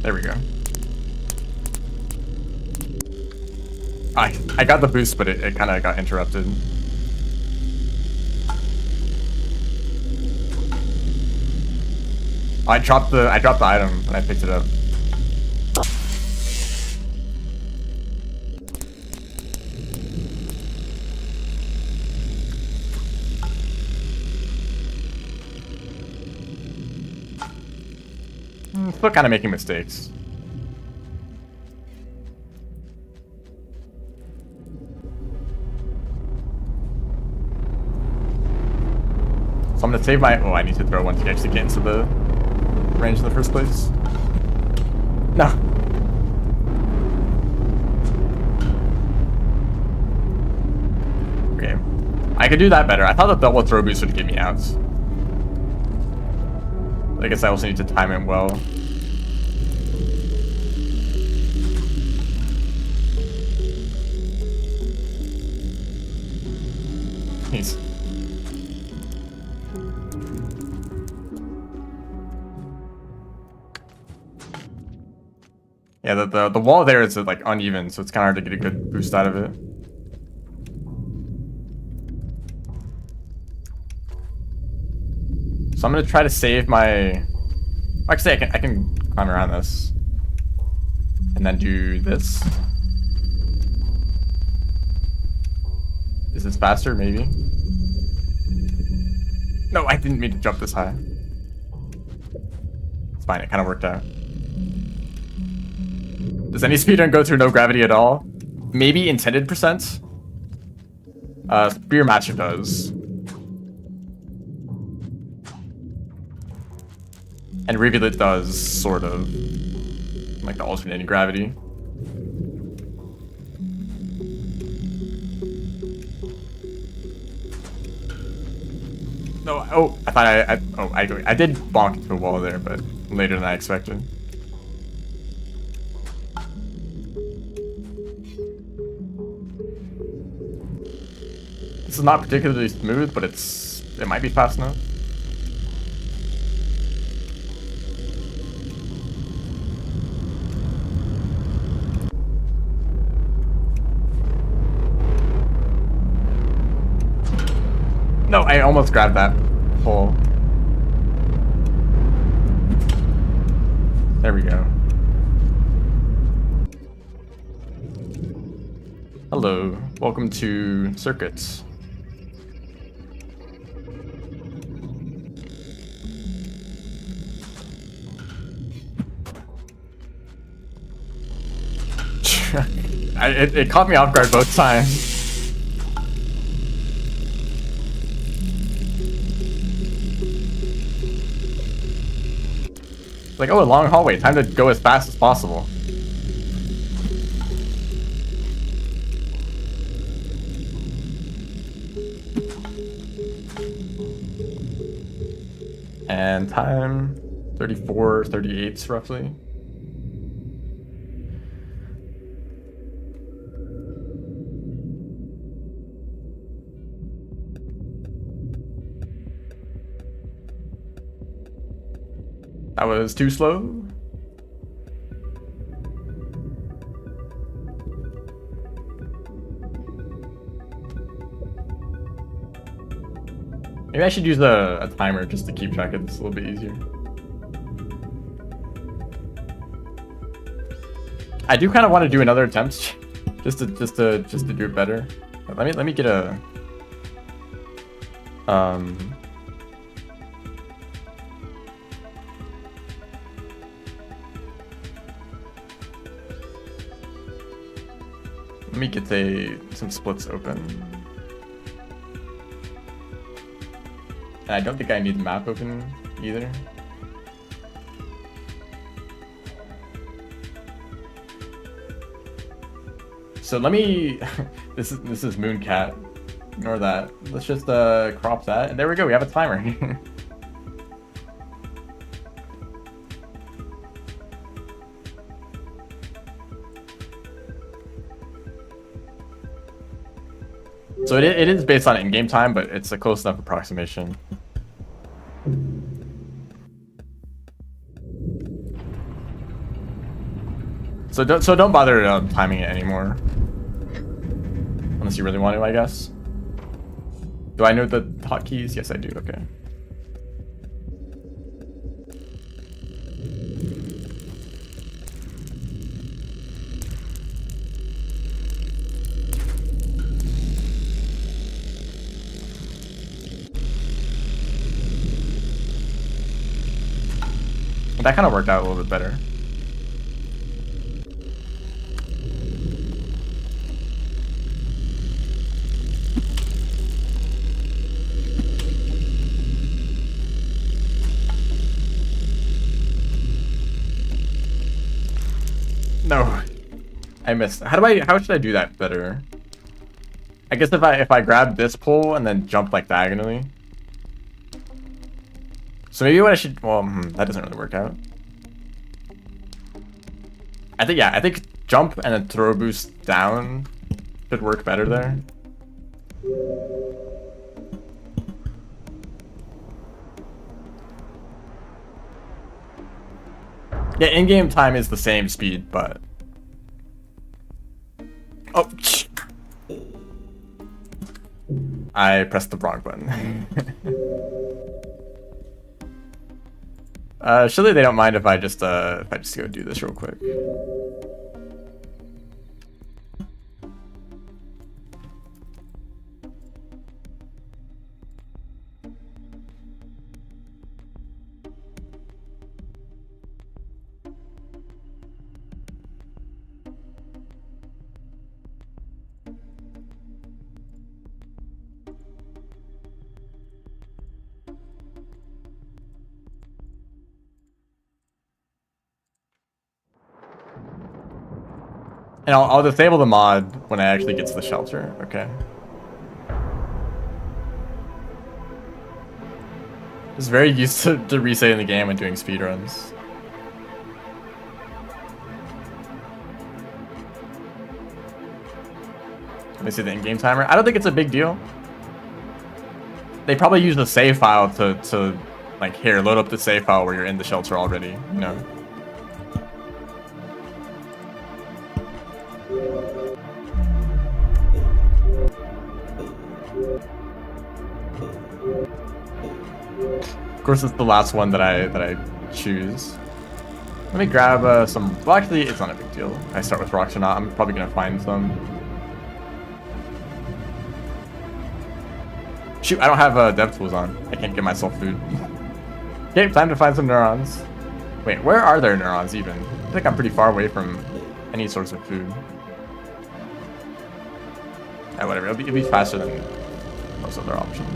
There we go. I got the boost, but it kind of got interrupted. I dropped the item when I picked it up. Still kind of making mistakes. So I'm gonna save my. Oh, I need to throw one to actually get into the range in the first place. No. Okay. I could do that better. I thought the double throw boost would get me out. I guess I also need to time it well. He's. Yeah, the wall there is like uneven, so it's kind of hard to get a good boost out of it. So I'm gonna try to save my. Actually, I can climb around this, and then do this. Is this faster? Maybe. No, I didn't mean to jump this high. It's fine. It kind of worked out. Does any speedrun go through no gravity at all? Maybe intended percent. Spear Matcher does. And Rivulet does, sort of. Like the alternating gravity. No, oh, I thought I did bonk into a wall there, but later than I expected. This is not particularly smooth, but it might be fast enough. No, I almost grabbed that pole. There we go. Hello, welcome to Circuits. It caught me off guard both times. Like, oh, a long hallway. Time to go as fast as possible. And time 34, 38 roughly. That was too slow. Maybe I should use a timer just to keep track of this a little bit easier. I do kind of want to do another attempt, just to do it better. Let me get a let me get some splits open. And I don't think I need the map open either. So let me this is Mooncat. Ignore that. Let's just crop that. And there we go, we have a timer. So it is based on in-game time, but it's a close enough approximation. So don't bother timing it anymore, unless you really want to, I guess. Do I know the hotkeys? Yes, I do. Okay. That kind of worked out a little bit better. No, I missed. How should I do that better? I guess if I grab this pole and then jump like diagonally. So maybe what I should, well, that doesn't really work out. I think jump and then throw boost down should work better there. Yeah, in-game time is the same speed, but... Oh, I pressed the wrong button. Surely they don't mind if I just go do this real quick. And I'll disable the mod when I actually get to the shelter, okay? Just very used to resetting the game and doing speedruns. Let me see the in-game timer. I don't think it's a big deal. They probably use the save file to like, here, load up the save file where you're in the shelter already, you know? Of course, it's the last one that I choose. Let me grab some. Well, actually, it's not a big deal. I start with rocks or not. I'm probably gonna find some. Shoot, I don't have dev tools on. I can't get myself food. Okay, time to find some neurons. Wait, where are there neurons even? I think I'm pretty far away from any source of food. Yeah, whatever. It'll be faster than most other options.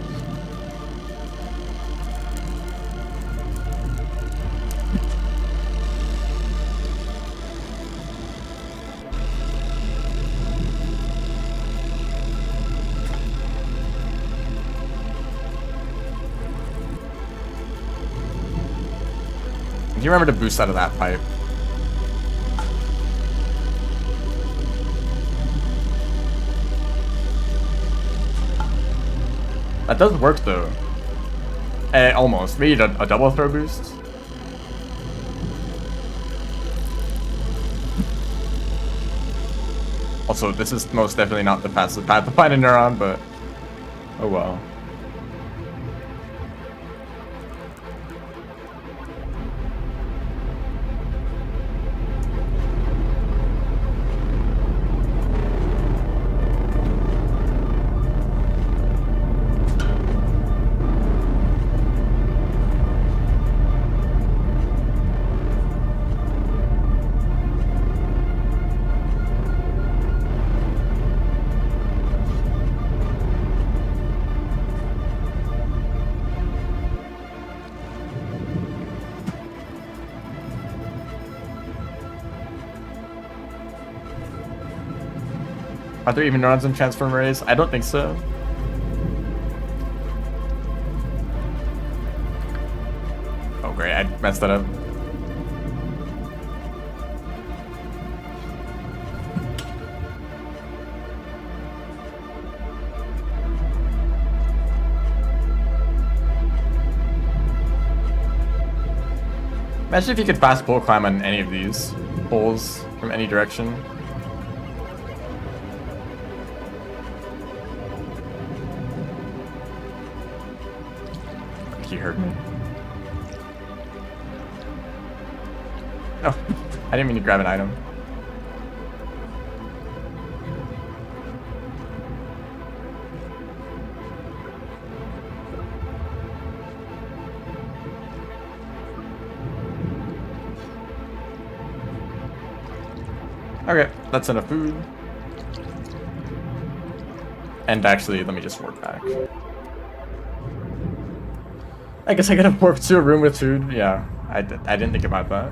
Do you remember to boost out of that pipe? That does work though. Almost. Maybe a double throw boost. Also, this is most definitely not the fastest path to find a neuron, but oh well. Are there even neurons in transform arrays? I don't think so. Oh great, I messed that up. Imagine if you could fast pole climb on any of these poles from any direction. He heard me. Oh, I didn't mean to grab an item. Okay, that's enough food. And actually, let me just warp back. I guess I gotta warp to a room with food. Yeah, I didn't think about that.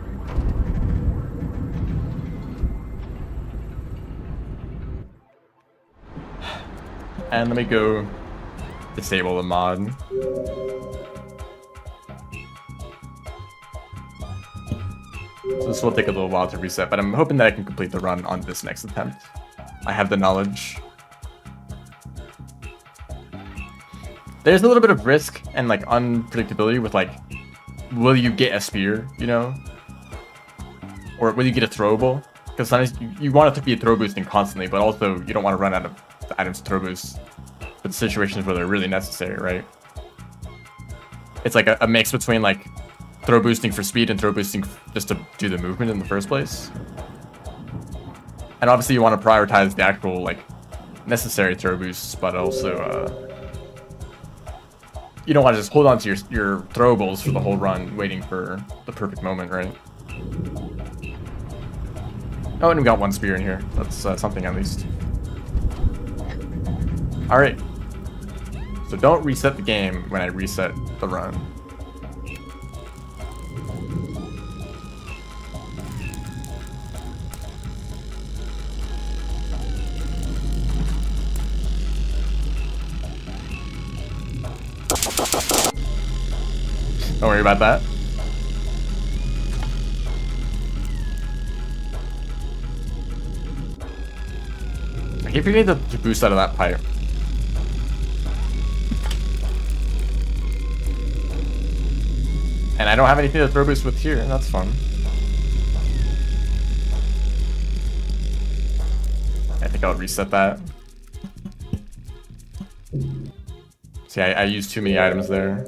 And let me go disable the mod. So this will take a little while to reset, but I'm hoping that I can complete the run on this next attempt. I have the knowledge. There's a little bit of risk and like unpredictability with like, will you get a spear, you know? Or will you get a throwable? Because sometimes you want it to be a throw boosting constantly, but also you don't want to run out of items to throw boost with situations where they're really necessary, right? It's like a mix between like throw boosting for speed and throw boosting just to do the movement in the first place. And obviously you want to prioritize the actual like necessary throw boosts, but also you don't want to just hold on to your throwables for the whole run, waiting for the perfect moment, right? Oh, and we got one spear in here. That's something at least. All right. So don't reset the game when I reset the run. Don't worry about that. I keep forgetting to boost out of that pipe. And I don't have anything to throw boost with here. That's fun. I think I'll reset that. See, I used too many items there.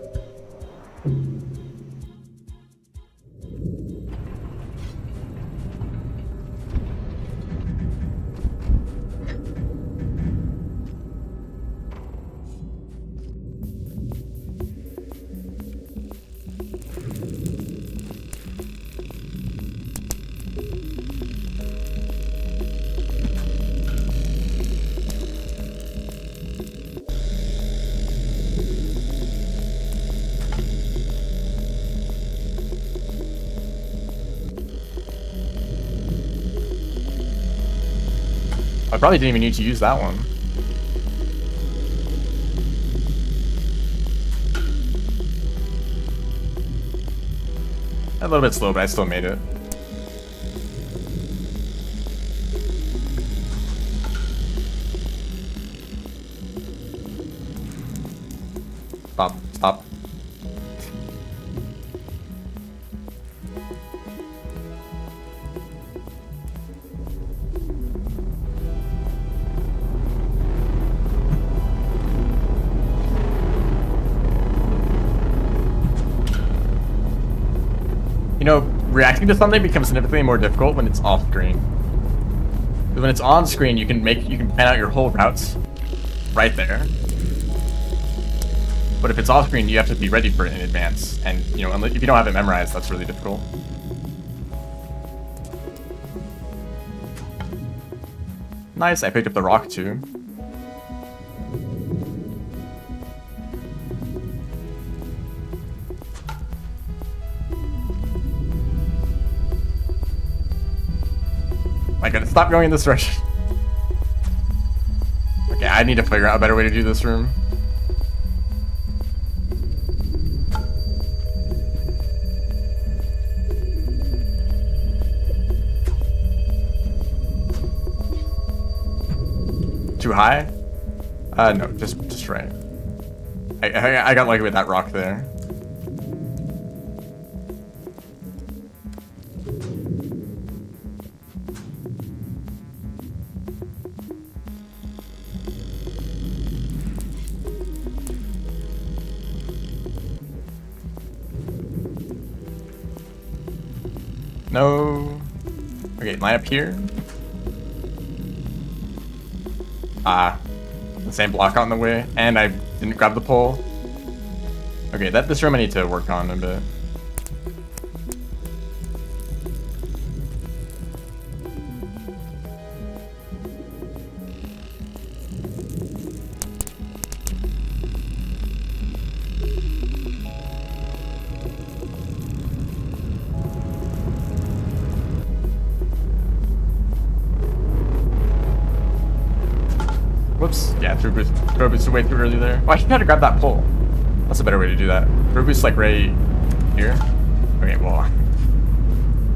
I probably didn't even need to use that one. A little bit slow, but I still made it. Stop, stop. You know, reacting to something becomes significantly more difficult when it's off screen. Because when it's on screen, you can plan out your whole routes right there. But if it's off screen, you have to be ready for it in advance. And, you know, if you don't have it memorized, that's really difficult. Nice, I picked up the rock too. I gotta stop going in this direction. Okay, I need to figure out a better way to do this room. Too high? No, just right. I got lucky with that rock there. No. Okay, line up here. The same block on the way, and I didn't grab the pole. Okay, this room I need to work on a bit. Whoops. Yeah, throw boost way too early there. Oh, I should try to grab that pole. That's a better way to do that. Throw boost like right here. Okay, well,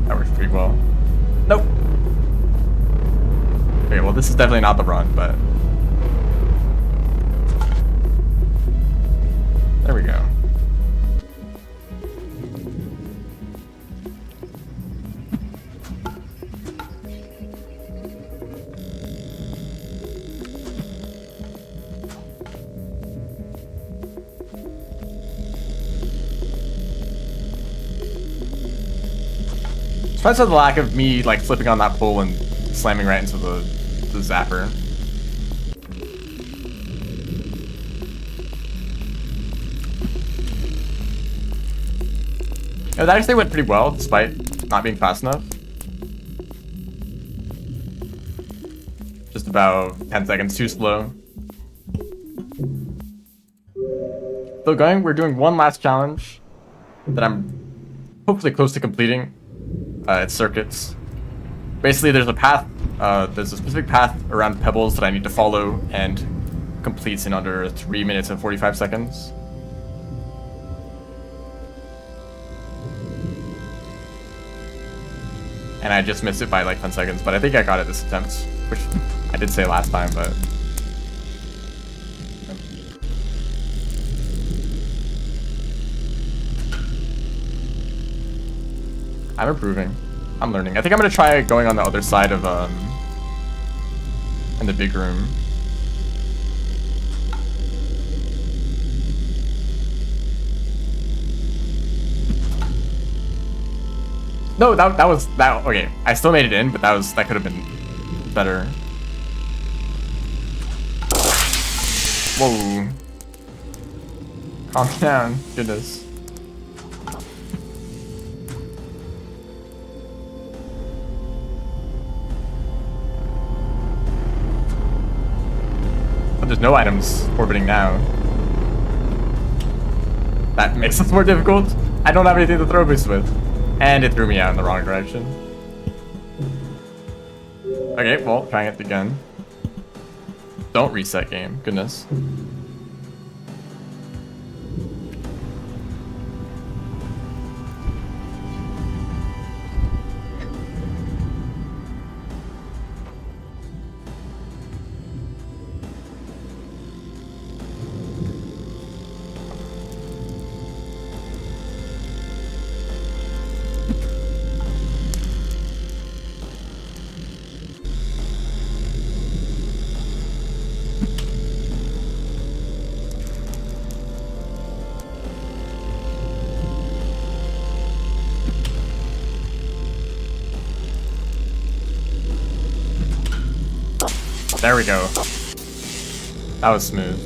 that works pretty well. Nope. Okay, well, this is definitely not the run, but there we go. Despite the lack of me like flipping on that pole and slamming right into the zapper. Yeah, that actually went pretty well despite not being fast enough. Just about 10 seconds too slow. Still going, we're doing one last challenge that I'm hopefully close to completing. It's circuits. Basically, there's a path, there's a specific path around pebbles that I need to follow and completes in under 3 minutes and 45 seconds. And I just missed it by like 10 seconds, but I think I got it this attempt, which I did say last time, but I'm improving. I'm learning. I think I'm gonna try going on the other side of in the big room. No, that was okay. I still made it in, but that could have been better. Whoa. Calm down. Goodness. There's no items orbiting now. That makes this more difficult. I don't have anything to throw boost with. And it threw me out in the wrong direction. Okay, well, trying it again. Don't reset game, goodness. There we go. That was smooth.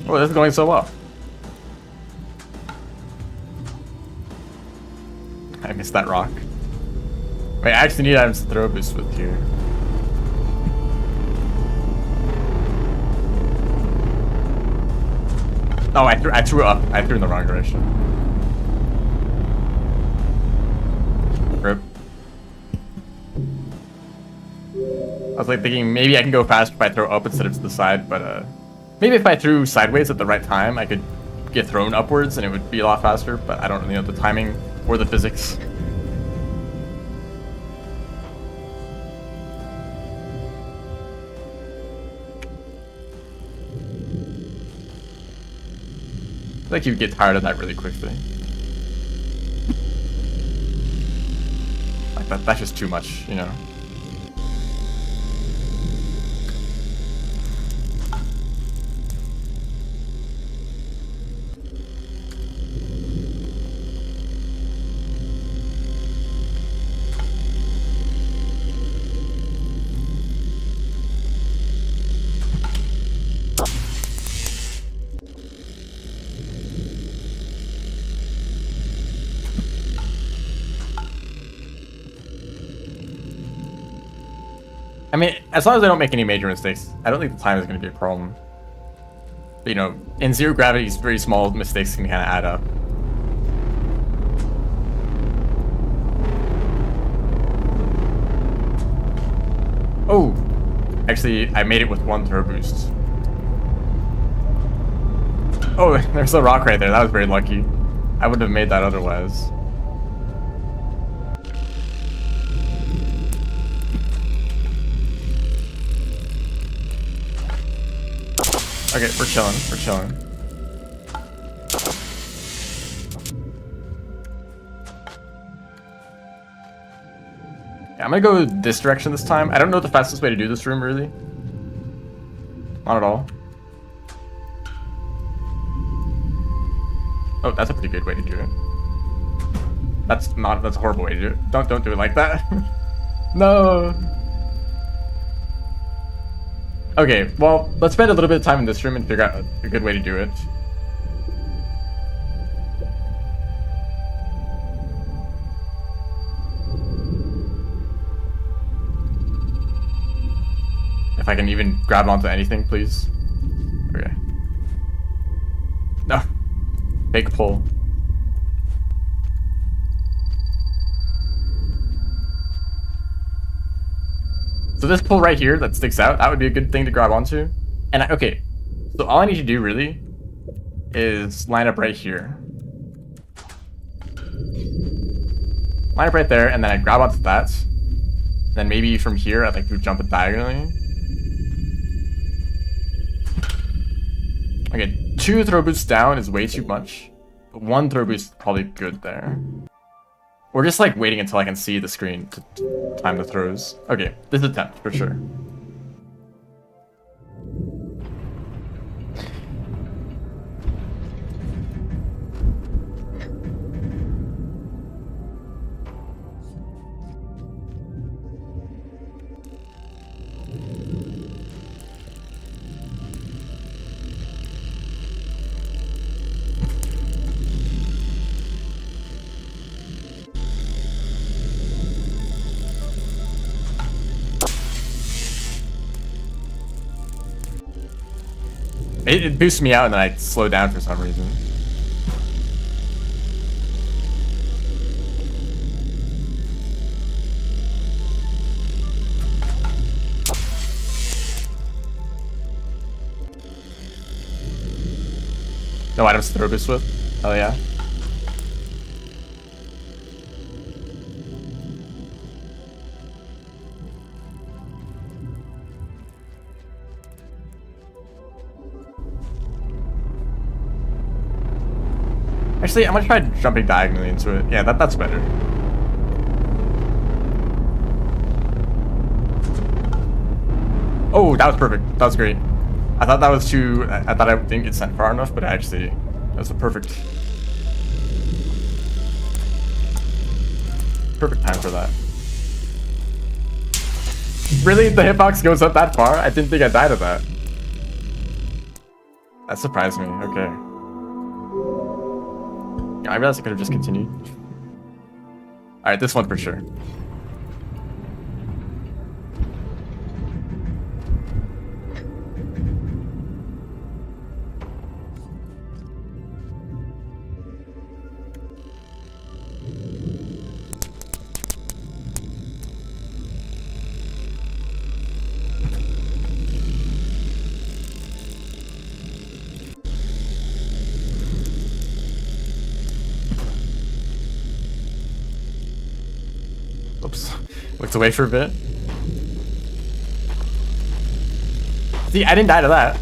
Oh, this is going so well. I missed that rock. Wait, I actually need items to throw a boost with here. Oh, I threw up. I threw in the wrong direction. Rip. I was like thinking maybe I can go faster if I throw up instead of to the side, but maybe if I threw sideways at the right time, I could get thrown upwards and it would be a lot faster, but I don't really know the timing or the physics. I feel like you get tired of that really quickly. Like that's just too much, you know? I mean, as long as I don't make any major mistakes, I don't think the time is going to be a problem. But, you know, in zero gravity, very small mistakes can kind of add up. Oh! Actually, I made it with one throw boost. Oh, there's a rock right there. That was very lucky. I wouldn't have made that otherwise. Okay, we're chilling. We're chilling. Yeah, I'm gonna go this direction this time. I don't know the fastest way to do this room, really. Not at all. Oh, that's a pretty good way to do it. That's a horrible way to do it. Don't do it like that. No. Okay, well, let's spend a little bit of time in this room and figure out a good way to do it. If I can even grab onto anything, please. Okay. No. Fake pull. So this pull right here that sticks out, that would be a good thing to grab onto. And okay, so all I need to do really is line up right here. Line up right there, and then I grab onto that. Then maybe from here, I'd like to jump it diagonally. Okay, 2 throw boosts down is way too much. But 1 throw boost is probably good there. We're just like waiting until I can see the screen to time the throws. Okay, this is attempt for sure. It boosts me out and then I slow down for some reason. No items to throw boost with? Oh yeah. Actually, I'm gonna try jumping diagonally into it. Yeah, that's better. Oh, that was perfect. That was great. I thought that was too... I thought I didn't get sent far enough, but actually, that was a perfect... perfect time for that. Really? The hitbox goes up that far? I didn't think I died of that. That surprised me. Okay. I realized I could have just continued. Alright, this one for sure. Oops. Looked away for a bit. See, I didn't die to that.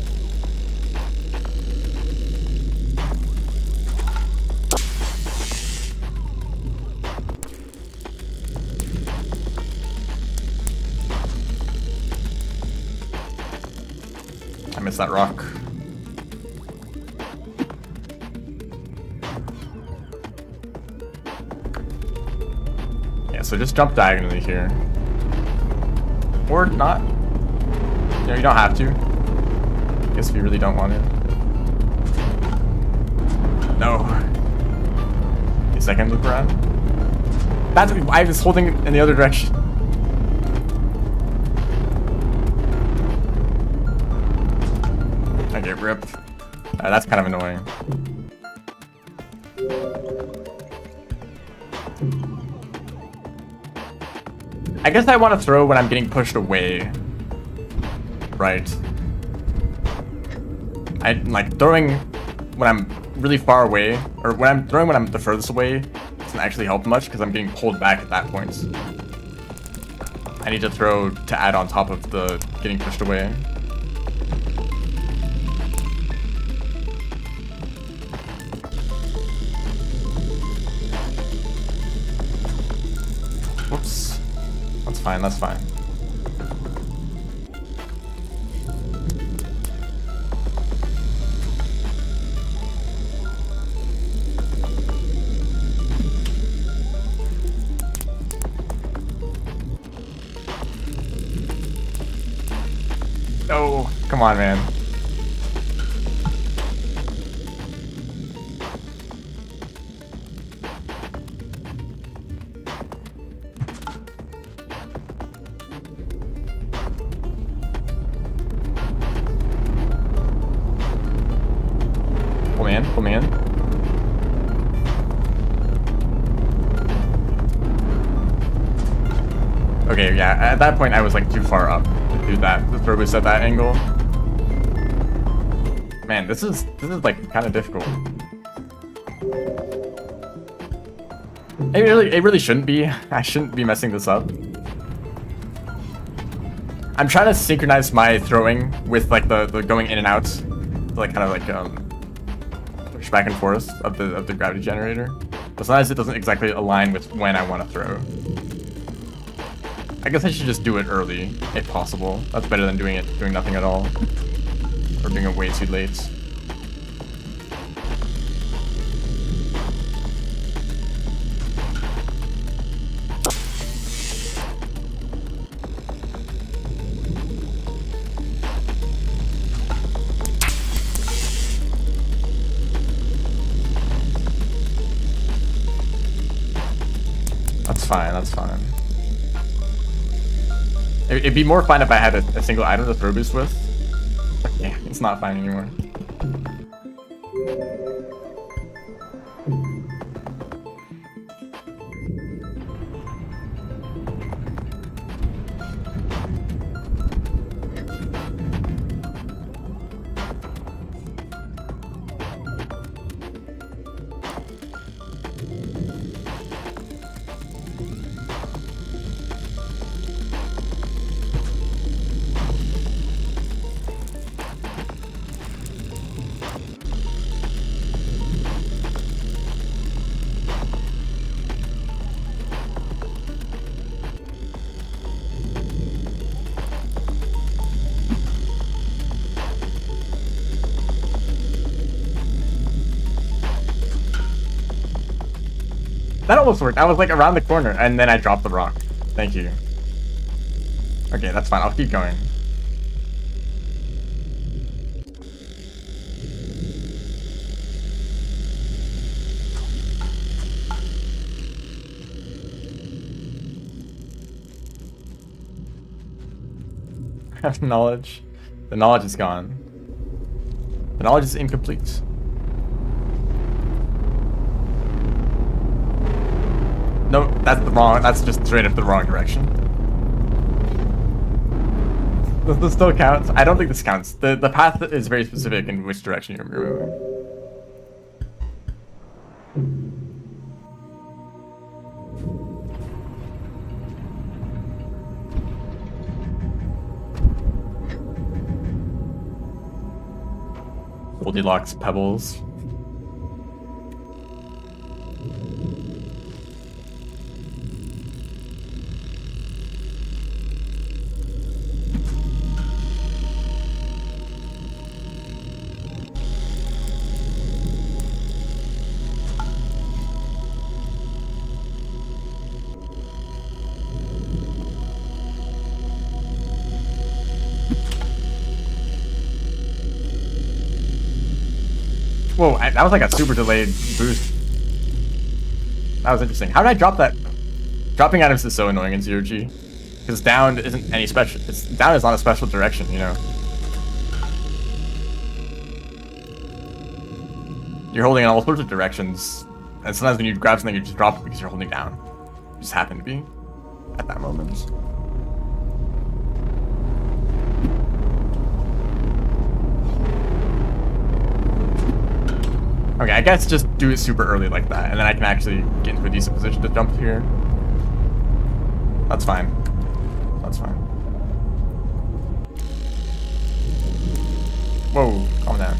I missed that rock. So just jump diagonally here. Or not. You know, you don't have to. I guess if you really don't want to. No. A second loop around. That's I was holding it in the other direction. Okay, rip. That's kind of annoying. I guess I want to throw when I'm getting pushed away. Right. I like throwing when I'm really far away, or when I'm throwing when I'm the furthest away doesn't actually help much because I'm getting pulled back at that point. I need to throw to add on top of the getting pushed away. Whoops. That's fine, that's fine. Oh, come on, man. Pull me in. Okay, yeah, at that point I was like too far up to do that. The throw boost at that angle. Man, this is like kind of difficult. It really shouldn't be. I shouldn't be messing this up. I'm trying to synchronize my throwing with like the going in and out, like kind of like push back and forth of the gravity generator. But sometimes it doesn't exactly align with when I want to throw. I guess I should just do it early, if possible. That's better than doing nothing at all, or doing it way too late. That's fine, that's fine. It'd be more fun if I had a single item to throw boost with. Yeah, it's not fine anymore. That almost worked. I was like around the corner, and then I dropped the rock. Thank you. Okay, that's fine. I'll keep going. I have knowledge. The knowledge is gone. The knowledge is incomplete. No, that's the wrong. That's just straight up the wrong direction. This still counts. I don't think this counts. The path is very specific in which direction you're moving. Goldilocks pebbles. Whoa, that was like a super delayed boost. That was interesting. How did I drop that? Dropping items is so annoying in Zero G. Because down isn't any special. Down is not a special direction, you know. You're holding in all sorts of directions. And sometimes when you grab something, you just drop it because you're holding down. You just happen to be at that moment. Okay, I guess just do it super early like that, and then I can actually get into a decent position to jump here. That's fine. That's fine. Whoa, calm down.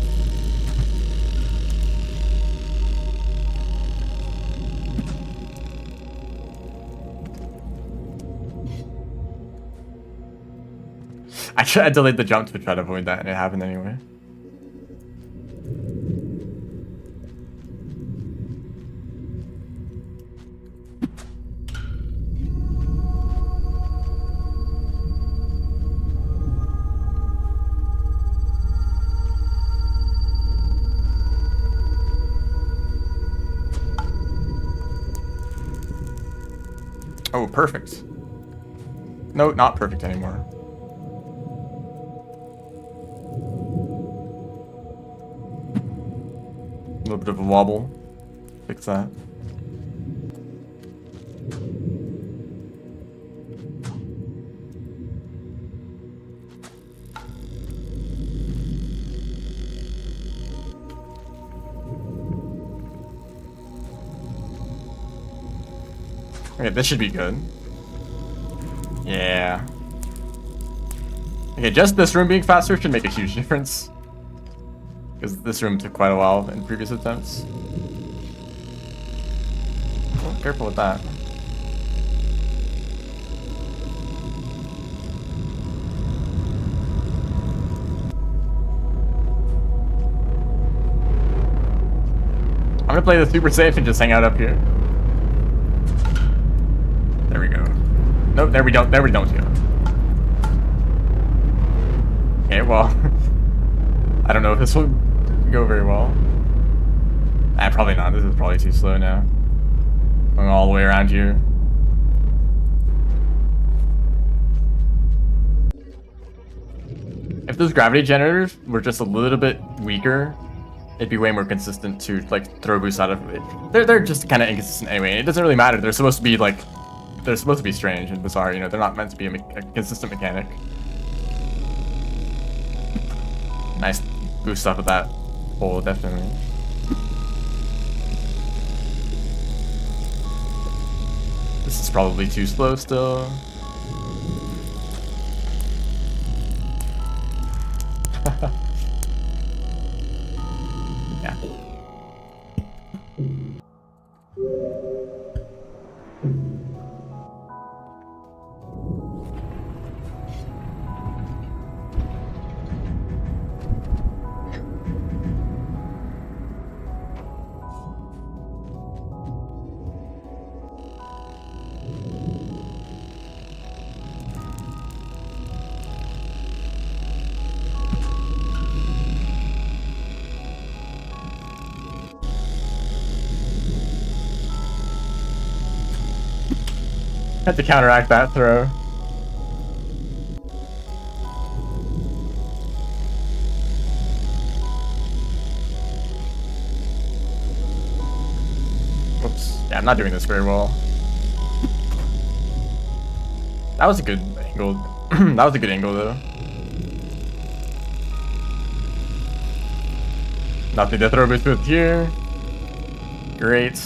I delayed the jump to try to avoid that, and it happened anyway. Oh, perfect. No, not perfect anymore. A little bit of a wobble. Fix that. Okay, this should be good. Yeah. Okay, just this room being faster should make a huge difference. Because this room took quite a while in previous attempts. Oh, careful with that. I'm gonna play the super safe and just hang out up here. There we go. Nope, there we don't go. Okay, well, I don't know if this will go very well. Probably not. This is probably too slow now. Going all the way around here. If those gravity generators were just a little bit weaker, it'd be way more consistent to like throw boosts out of it. They're just kind of inconsistent anyway. It doesn't really matter. They're supposed to be like, they're supposed to be strange and bizarre. You know, they're not meant to be a consistent mechanic. Nice boost off of that hole, definitely. This is probably too slow still. Yeah. Had to counteract that throw. Whoops. Yeah, I'm not doing this very well. That was a good angle. That was a good angle, though. Nothing to throw boost with here. Great.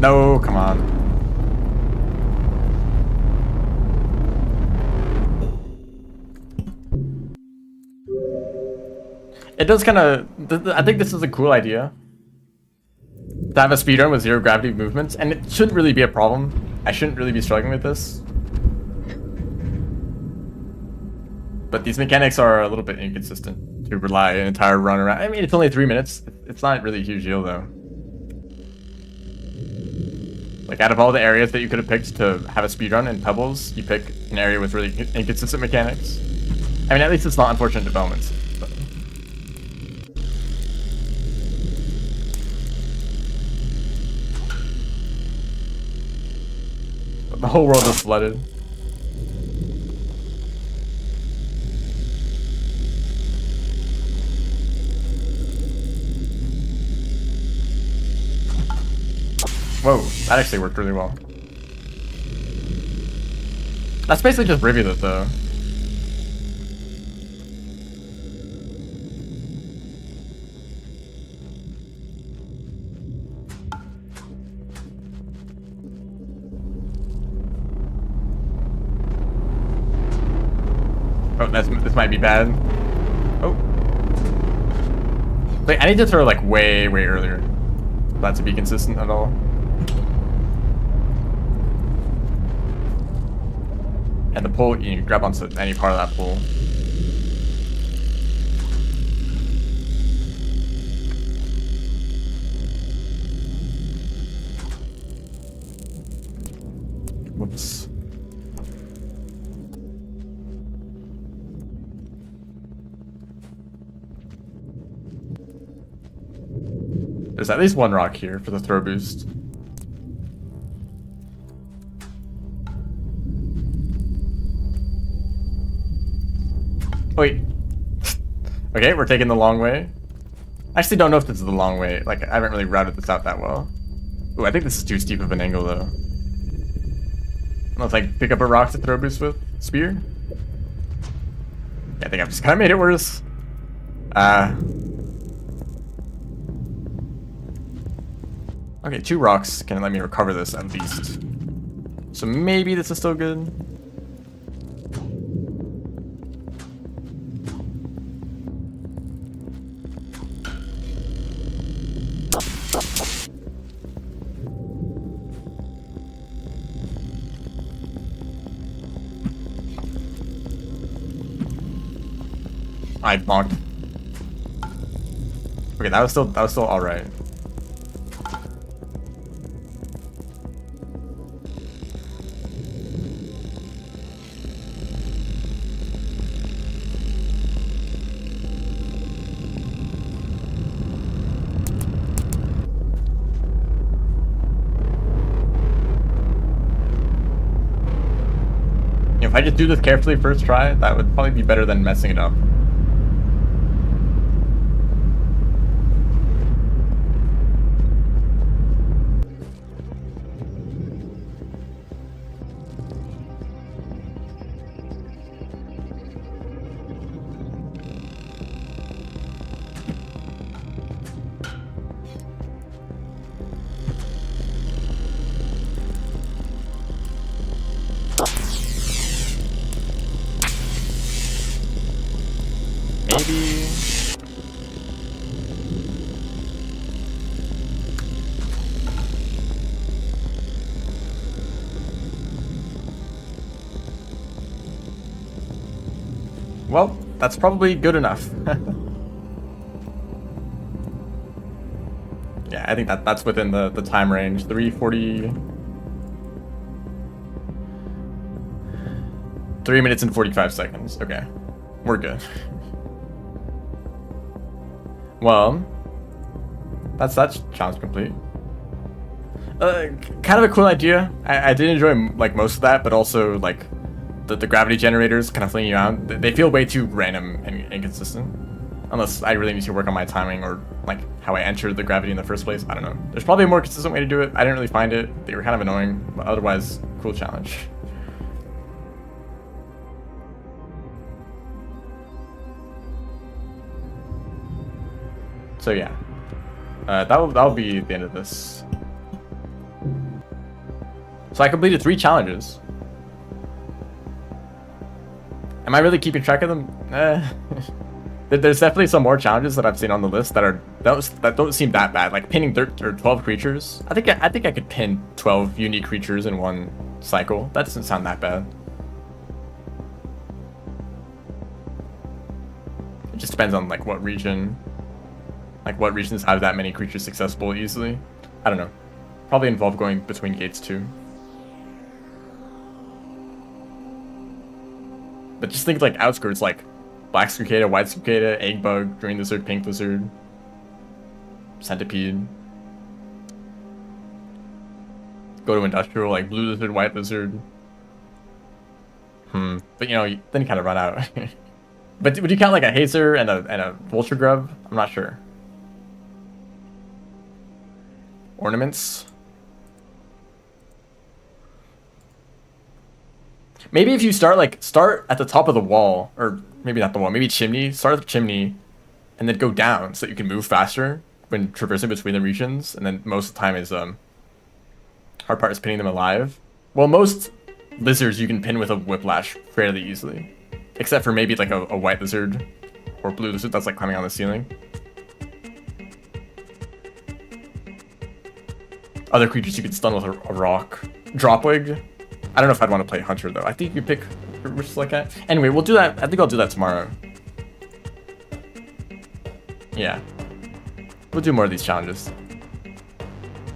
No, come on. It does kind of... I think this is a cool idea. To have a speedrun with zero gravity movements, and it shouldn't really be a problem. I shouldn't really be struggling with this. But these mechanics are a little bit inconsistent to rely an entire run around. I mean, it's only 3 minutes. It's not really a huge deal, though. Like, out of all the areas that you could have picked to have a speedrun in Pebbles, you pick an area with really inconsistent mechanics. I mean, at least it's not unfortunate developments. But the whole world is flooded. Whoa, that actually worked really well. That's basically just Rivulet, though. Oh, this might be bad. Oh. Wait, I need to throw like way earlier. Not to be consistent at all. And the pole, you can grab onto any part of that pole. Whoops. There's at least one rock here for the throw boost. Wait. Okay, we're taking the long way. I actually don't know if this is the long way. Like, I haven't really routed this out that well. Ooh, I think this is too steep of an angle, though. Unless I pick up a rock to throw boost with spear. Yeah, I think I've just kind of made it worse. Okay, 2 rocks can let me recover this at least. So maybe this is still good. I bonked. Okay, that was still all right. If I just do this carefully first try, that would probably be better than messing it up. Maybe. Well, that's probably good enough. Yeah, I think that's within the time range. 3:40. 3 minutes and 45 seconds. Okay. We're good. Well, that's challenge complete. Kind of a cool idea. I did enjoy like most of that, but also like the gravity generators kind of flinging you out. They feel way too random and inconsistent. Unless I really need to work on my timing or like how I entered the gravity in the first place. I don't know. There's probably a more consistent way to do it. I didn't really find it. They were kind of annoying, but otherwise, cool challenge. So yeah, that'll be the end of this. So I completed 3 challenges. Am I really keeping track of them? There's definitely some more challenges that I've seen on the list that don't seem that bad. Like pinning 12 creatures. I think I could pin 12 unique creatures in one cycle. That doesn't sound that bad. It just depends on like what region. Like what regions have that many creatures accessible easily. I don't know. Probably involve going between gates too. But just think like outskirts, like black cicada, white cicada, egg bug, green lizard, pink lizard, centipede. Go to industrial, like blue lizard, white lizard. But you know, then you kind of run out. But would you count like a hazer and a vulture grub? I'm not sure. Ornaments. Maybe if you start at the top of the wall, or maybe not the wall, maybe chimney. Start at the chimney, and then go down so that you can move faster when traversing between the regions. And then most of the time is hard part is pinning them alive. Well, most lizards you can pin with a whiplash fairly easily, except for maybe like a white lizard or blue lizard that's like climbing on the ceiling. Other creatures you can stun with a rock. Dropwig. I don't know if I'd want to play Hunter though. I think you pick which like that. Anyway, we'll do that. I think I'll do that tomorrow. Yeah. We'll do more of these challenges.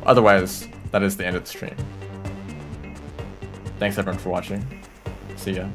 Otherwise, that is the end of the stream. Thanks everyone for watching. See ya.